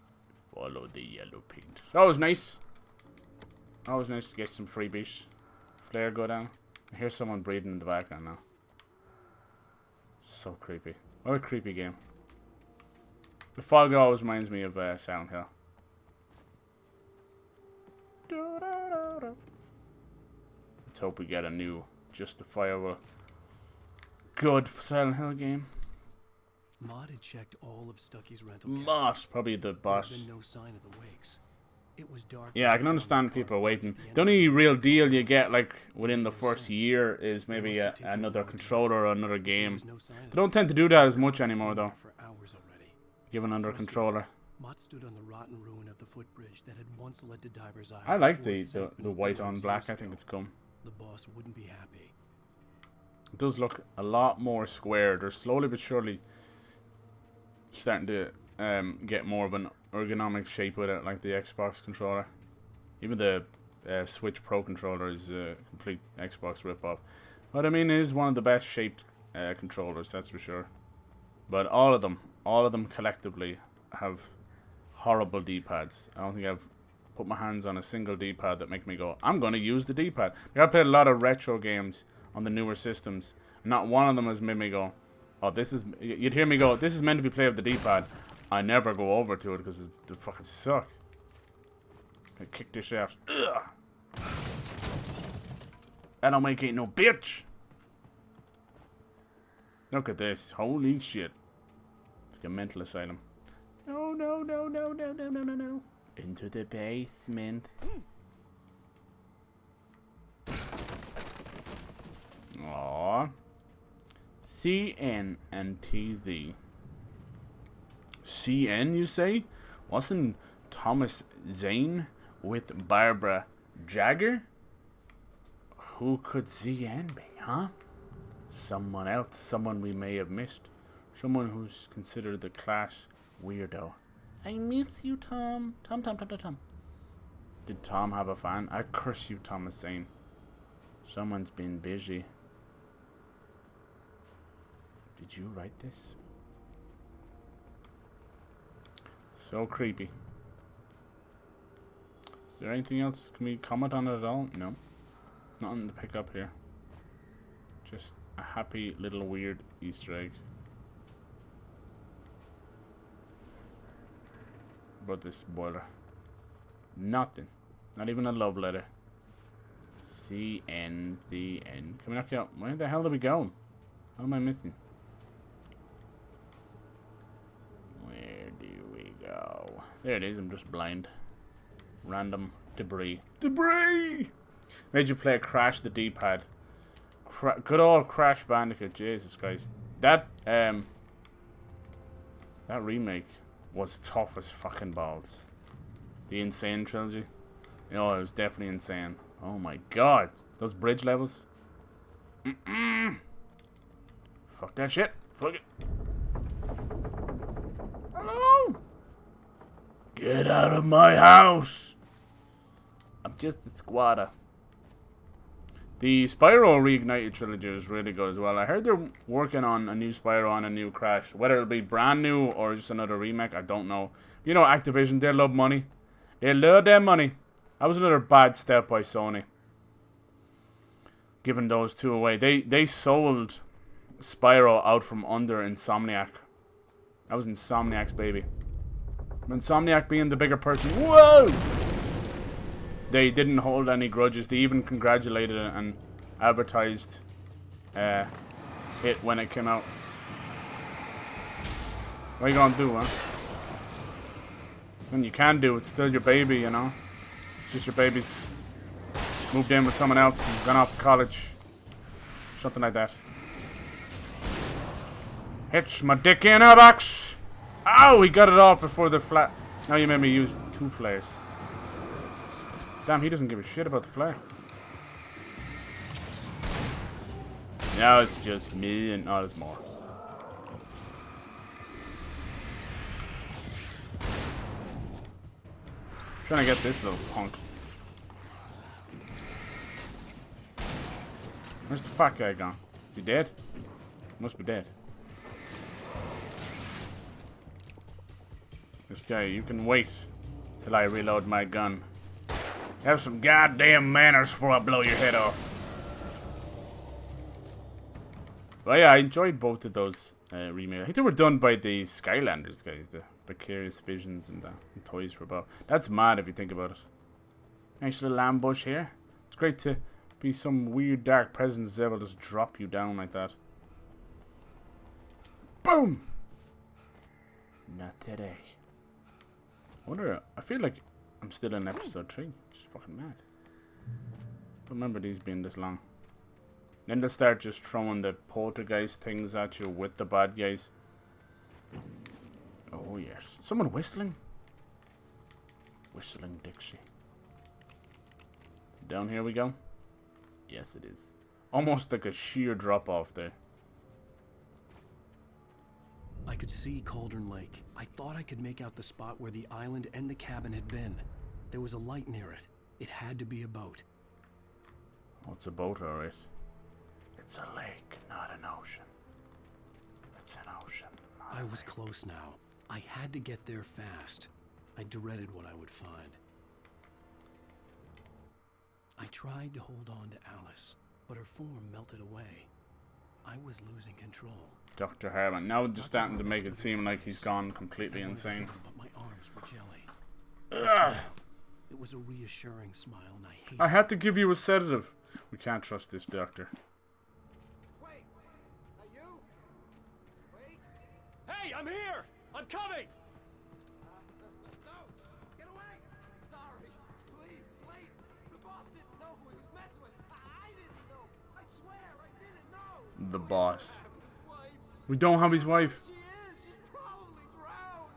Follow the yellow paint. That was nice. Always nice to get some freebies. Flare go down. I hear someone breathing in the background now. So creepy. What a creepy game. The fog always reminds me of Silent Hill. Let's hope we get a new justifiable good Silent Hill game. Maud had checked all of Stucky's rental. Boss, probably the boss. There had been no sign of the wakes. It was dark. Yeah, I can understand people waiting. The only real deal you get, like, within the first year is maybe another controller or another game. They don't tend to do that as much anymore, though. Give another controller. Mott stood on the rotten ruin of the footbridge that had once led to Diver's Eye. I like the white on black. I think it's cool. The boss wouldn't be happy. It does look a lot more square. They're slowly but surely starting to get more of an ergonomic shape with it, like the Xbox controller. Even the Switch Pro controller is a complete Xbox ripoff. But I mean, it is one of the best shaped controllers, that's for sure. But all of them collectively have horrible D-pads. I don't think I've put my hands on a single D-pad that make me go, I'm going to use the D-pad. I've played a lot of retro games on the newer systems. Not one of them has made me go, oh, this is... You'd hear me go, this is meant to be played with the D-pad. I never go over to it because it's the fucking suck. I kick this shaft. Ugh. I don't make it no bitch. Look at this. Holy shit. It's like a mental asylum. No, no, no, no, no, no, no, no, no. Into the basement. Aww. CN and TZ. CN, you say? Wasn't Thomas Zane with Barbara Jagger? Who could ZN be, huh? Someone else, someone we may have missed. Someone who's considered the class weirdo. I miss you, Tom. Tom. Did Tom have a fan? I curse you, Thomas Zane. Someone's been busy. Did you write this? So creepy. Is there anything else? Can we comment on it at all? No. Nothing to pick up here. Just a happy little weird Easter egg. About this spoiler. Nothing. Not even a love letter. CN, the N. Can we knock you out? Where the hell did we go? What am I missing? Where do we go? There it is. I'm just blind. Random debris. Debris! Made you play Crash the D-pad. Good old Crash Bandicoot. Jesus Christ. That remake was tough as fucking balls. The Insane trilogy. You know, it was definitely insane. Oh my god. Those bridge levels. Fuck that shit. Fuck it. Hello? Get out of my house. I'm just a squatter. The Spyro Reignited trilogy is really good as well. I heard they're working on a new Spyro and a new Crash. Whether it'll be brand new or just another remake, I don't know. You know Activision, they love money. They love their money. That was another bad step by Sony. Giving those two away. They sold Spyro out from under Insomniac. That was Insomniac's baby. Insomniac being the bigger person. Whoa! They didn't hold any grudges. They even congratulated it and advertised it when it came out. What are you gonna do, huh? And you can do, it's still your baby, you know? It's just your baby's moved in with someone else and gone off to college. Something like that. Hitch my dick in a box! Ow! He got it off before the flat. Now you made me use two flares. Damn, he doesn't give a shit about the flare. Now it's just me and... Oh, there's more. Trying to get this little punk. Where's the fat guy gone? Is he dead? Must be dead. This guy, you can wait till I reload my gun. Have some goddamn manners before I blow your head off. But yeah, I enjoyed both of those remakes. I think they were done by the Skylanders guys, the Vicarious Visions and Toys for Bob. That's mad if you think about it. Nice little ambush here. It's great to be some weird dark presence able to just drop you down like that. Boom! Not today. I wonder, I feel like I'm still in episode 3. It's fucking mad. Don't remember these being this long. Then they start just throwing the poltergeist things at you with the bad guys. Oh yes. Someone whistling? Whistling Dixie. Down here we go. Yes it is. Almost like a sheer drop off there. I could see Cauldron Lake. I thought I could make out the spot where the island and the cabin had been. There was a light near it. It had to be a boat. Oh, it's a boat, alright. It's a lake, not an ocean. It's an ocean. I was close now. I had to get there fast. I dreaded what I would find. I tried to hold on to Alice, but her form melted away. I was losing control. Dr. Harlan. Now just starting to make it seem like he's gone completely insane. But my arms were jelly. Ugh. It was a reassuring smile, and I had to give you a sedative. We can't trust this doctor. Wait! Are you? Wait! Hey, I'm here! I'm coming! No! Get away! Sorry. Please, it's late. The boss didn't know who he was messing with. I didn't know. I swear, I didn't know. The boss. We don't have his wife. She is. She's probably drowned.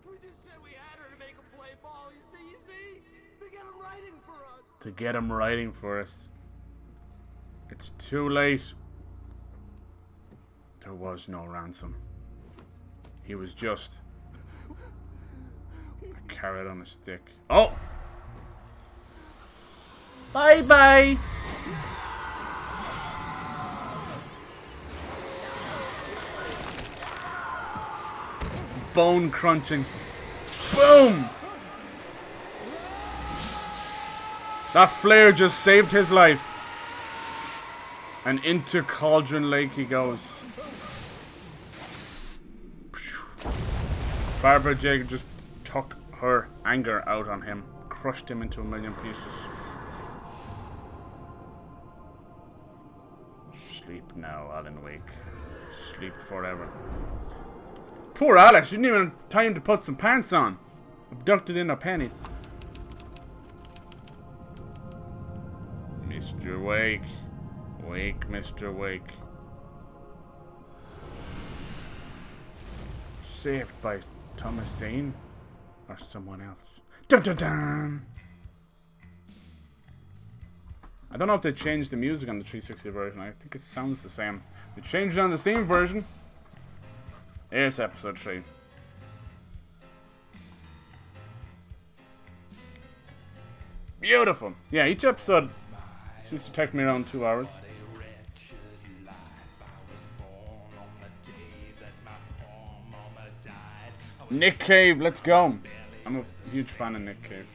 We just said we had her to make a play ball. You see? To get him writing for us. To get him writing for us. It's too late. There was no ransom. He was just a carrot on a stick. Oh! Bye-bye! Bone crunching. Boom! That flare just saved his life. And into Cauldron Lake he goes. Barbara Jake just took her anger out on him. Crushed him into a million pieces. Sleep now, Alan Wake. Sleep forever. Poor Alice, she didn't even have time to put some pants on. Abducted in her panties. Mr. Wake. Wake, Mr. Wake. Saved by Thomas Zane? Or someone else? Dun dun dun! I don't know if they changed the music on the 360 version. I think it sounds the same. They changed it on the Steam version. Here's episode 3. Beautiful. Yeah, each episode seems to take me around 2 hours. Nick Cave, let's go. I'm a huge fan of Nick Cave.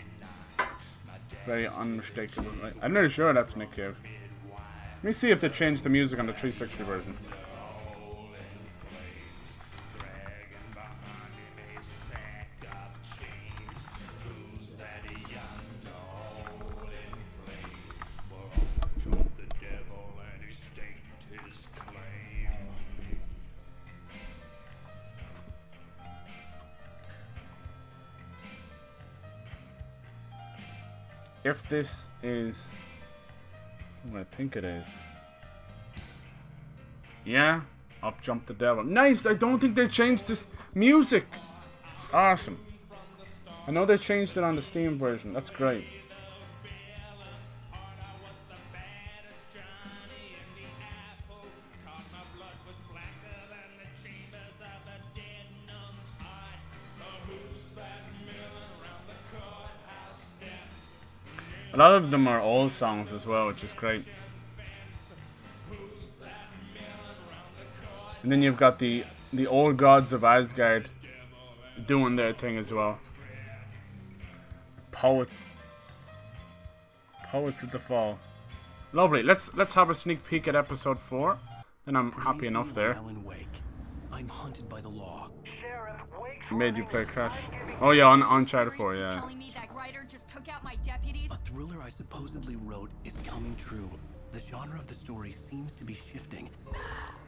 Very unmistakable. I'm not sure that's Nick Cave. Let me see if they changed the music on the 360 version. If this is what I think it is. Yeah, up jumped the devil. Nice, I don't think they changed this music. Awesome. I know they changed it on the Steam version. That's great. A lot of them are old songs as well, which is great. And then you've got the old gods of Asgard doing their thing as well. Poets of the Fall. Lovely. Let's have a sneak peek at episode 4. Then I'm happy enough there. I'm hunted by the law. Made you play Crash. Oh yeah, on Uncharted 4, yeah. Telling me that writer just took out my deputies? A thriller I supposedly wrote is coming true. The genre of the story seems to be shifting.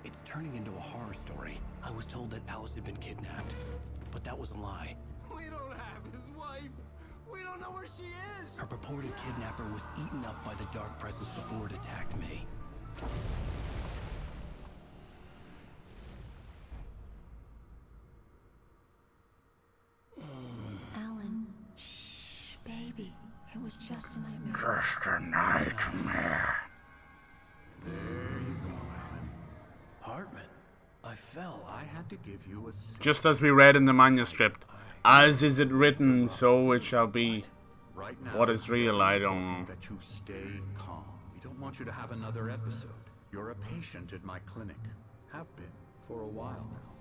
It's turning into a horror story. I was told that Alice had been kidnapped, but that was a lie. We don't have his wife. We don't know where she is. Her purported kidnapper was eaten up by the dark presence before it attacked me. Alan, shh, baby. It was just a nightmare. Just a nightmare. There you go, Alan. Hartman, I fell. I had to give you a... Just as we read in the manuscript. As is it written, so it shall be. Right now, What is real, I don't know. that you stay calm. We don't want you to have another episode. You're a patient at my clinic. Have been for a while now.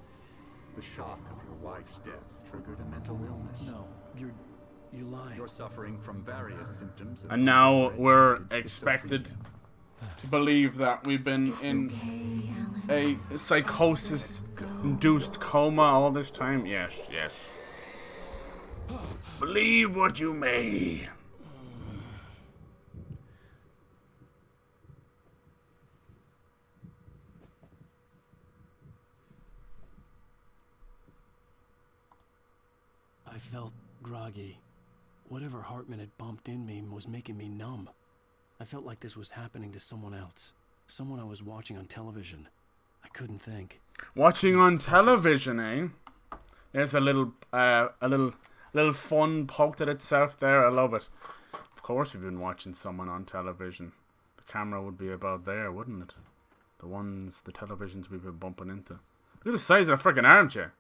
The shock of your wife's death triggered a mental illness. No, you lied. You're suffering from various symptoms of And now we're hereditary expected to believe that we've been in a psychosis-induced coma all this time. Yes, yes. Believe what you may. I felt groggy. Whatever Hartman had bumped in me was making me numb. I felt like this was happening to someone else. Someone I was watching on television. I couldn't think. Watching on television, eh? There's a little fun poked at itself there. I love it. Of course we've been watching someone on television. The camera would be about there, wouldn't it? The televisions we've been bumping into. Look at the size of the freaking armchair.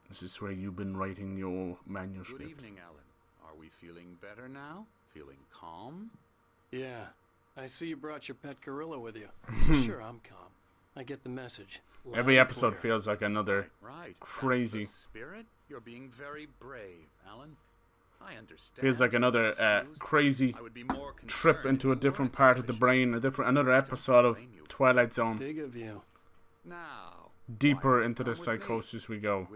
This is where you've been writing your manuscript. Good evening, Alan. Are we feeling better now? Feeling calm? Yeah. I see you brought your pet gorilla with you. So sure, I'm calm. I get the message. Every episode feels like another Right. crazy. That's the spirit. You're being very brave, Alan. I understand. Feels like another crazy trip into a different part of the brain, another episode of Twilight Zone. Big of you. Now, Deeper into the psychosis we go.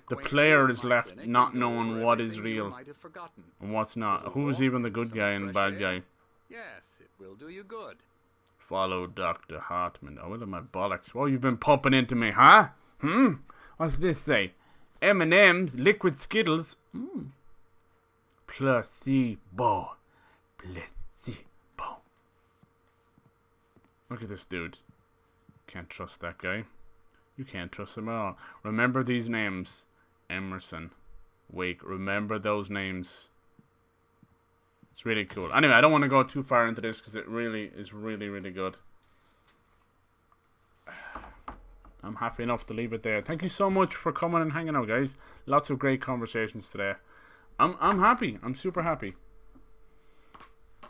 The player is left not knowing what is real and what's not. Who's even the good guy and the bad guy? Yes, it will do you good. Follow Dr. Hartman. Oh, look at my bollocks. What you've been pumping into me, huh? What's this say? M&M's, liquid Skittles. Placebo. Placebo. Look at this dude. Can't trust that guy. You can't trust him at all. Remember these names. Emerson. Wake. Remember those names. It's really cool. Anyway, I don't want to go too far into this because it really is really, really good. I'm happy enough to leave it there. Thank you so much for coming and hanging out, guys. Lots of great conversations today. I'm happy. I'm super happy.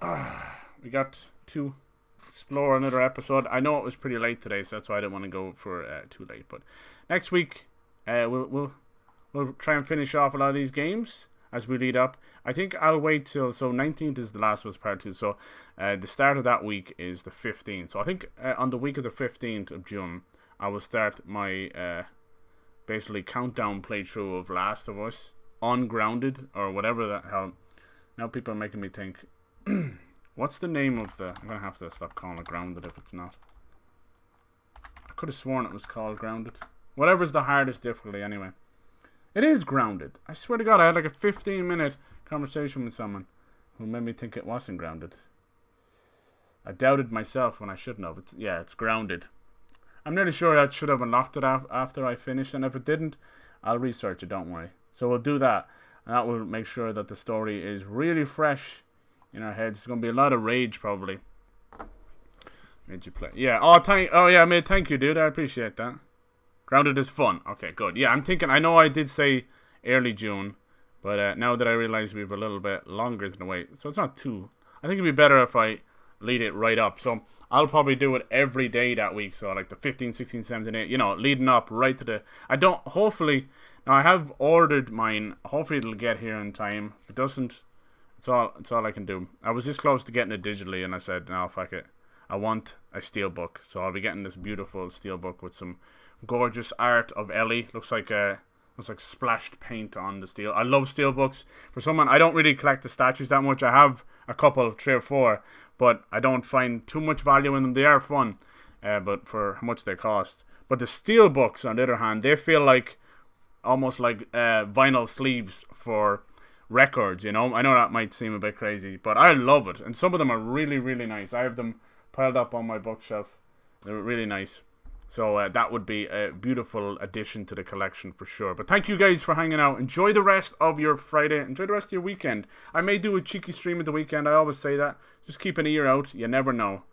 We got to explore another episode. I know it was pretty late today, so that's why I didn't want to go for too late. But next week, we'll try and finish off a lot of these games as we lead up. I think I'll wait till 19th is the last was part 2. So the start of that week is the 15th. So I think on the week of the 15th of June, I will start my basically countdown playthrough of Last of Us Ungrounded or whatever the hell. Now people are making me think. What's the name of the... I'm going to have to stop calling it Grounded if it's not. I could have sworn it was called Grounded. Whatever's the hardest difficulty anyway. It is Grounded. I swear to God, I had like a 15-minute conversation with someone who made me think it wasn't Grounded. I doubted myself when I shouldn't have. It's Grounded. I'm nearly sure that should have unlocked it after I finished, and if it didn't, I'll research it, don't worry. So we'll do that, and that will make sure that the story is really fresh in our heads. It's going to be a lot of rage, probably. Made you play. Yeah, mate, thank you, dude. I appreciate that. Grounded is fun. Okay, good. Yeah, I'm thinking, I know I did say early June, But now that I realize we have a little bit longer than the wait, so it's not too... I think it'd be better if I lead it right up. So I'll probably do it every day that week. So like the 15, 16, 17, 8, you know, leading up right to the... Hopefully... Now I have ordered mine. Hopefully it'll get here in time. If it doesn't, it's all I can do. I was this close to getting it digitally, and I said, no, fuck it. I want a steelbook. So I'll be getting this beautiful steelbook with some gorgeous art of Ellie. Looks like splashed paint on the steel. I love steelbooks. For someone, I don't really collect the statues that much. I have a couple, 3 or 4, but I don't find too much value in them. They are fun, but for how much they cost. But the steelbooks, on the other hand, they feel like almost like vinyl sleeves for records, you know. I know that might seem a bit crazy, but I love it. And some of them are really, really nice. I have them piled up on my bookshelf. They're really nice. So that would be a beautiful addition to the collection for sure. But thank you guys for hanging out. Enjoy the rest of your Friday. Enjoy the rest of your weekend. I may do a cheeky stream at the weekend. I always say that. Just keep an ear out. You never know.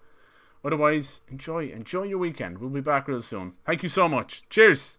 Otherwise, enjoy your weekend. We'll be back real soon. Thank you so much. Cheers.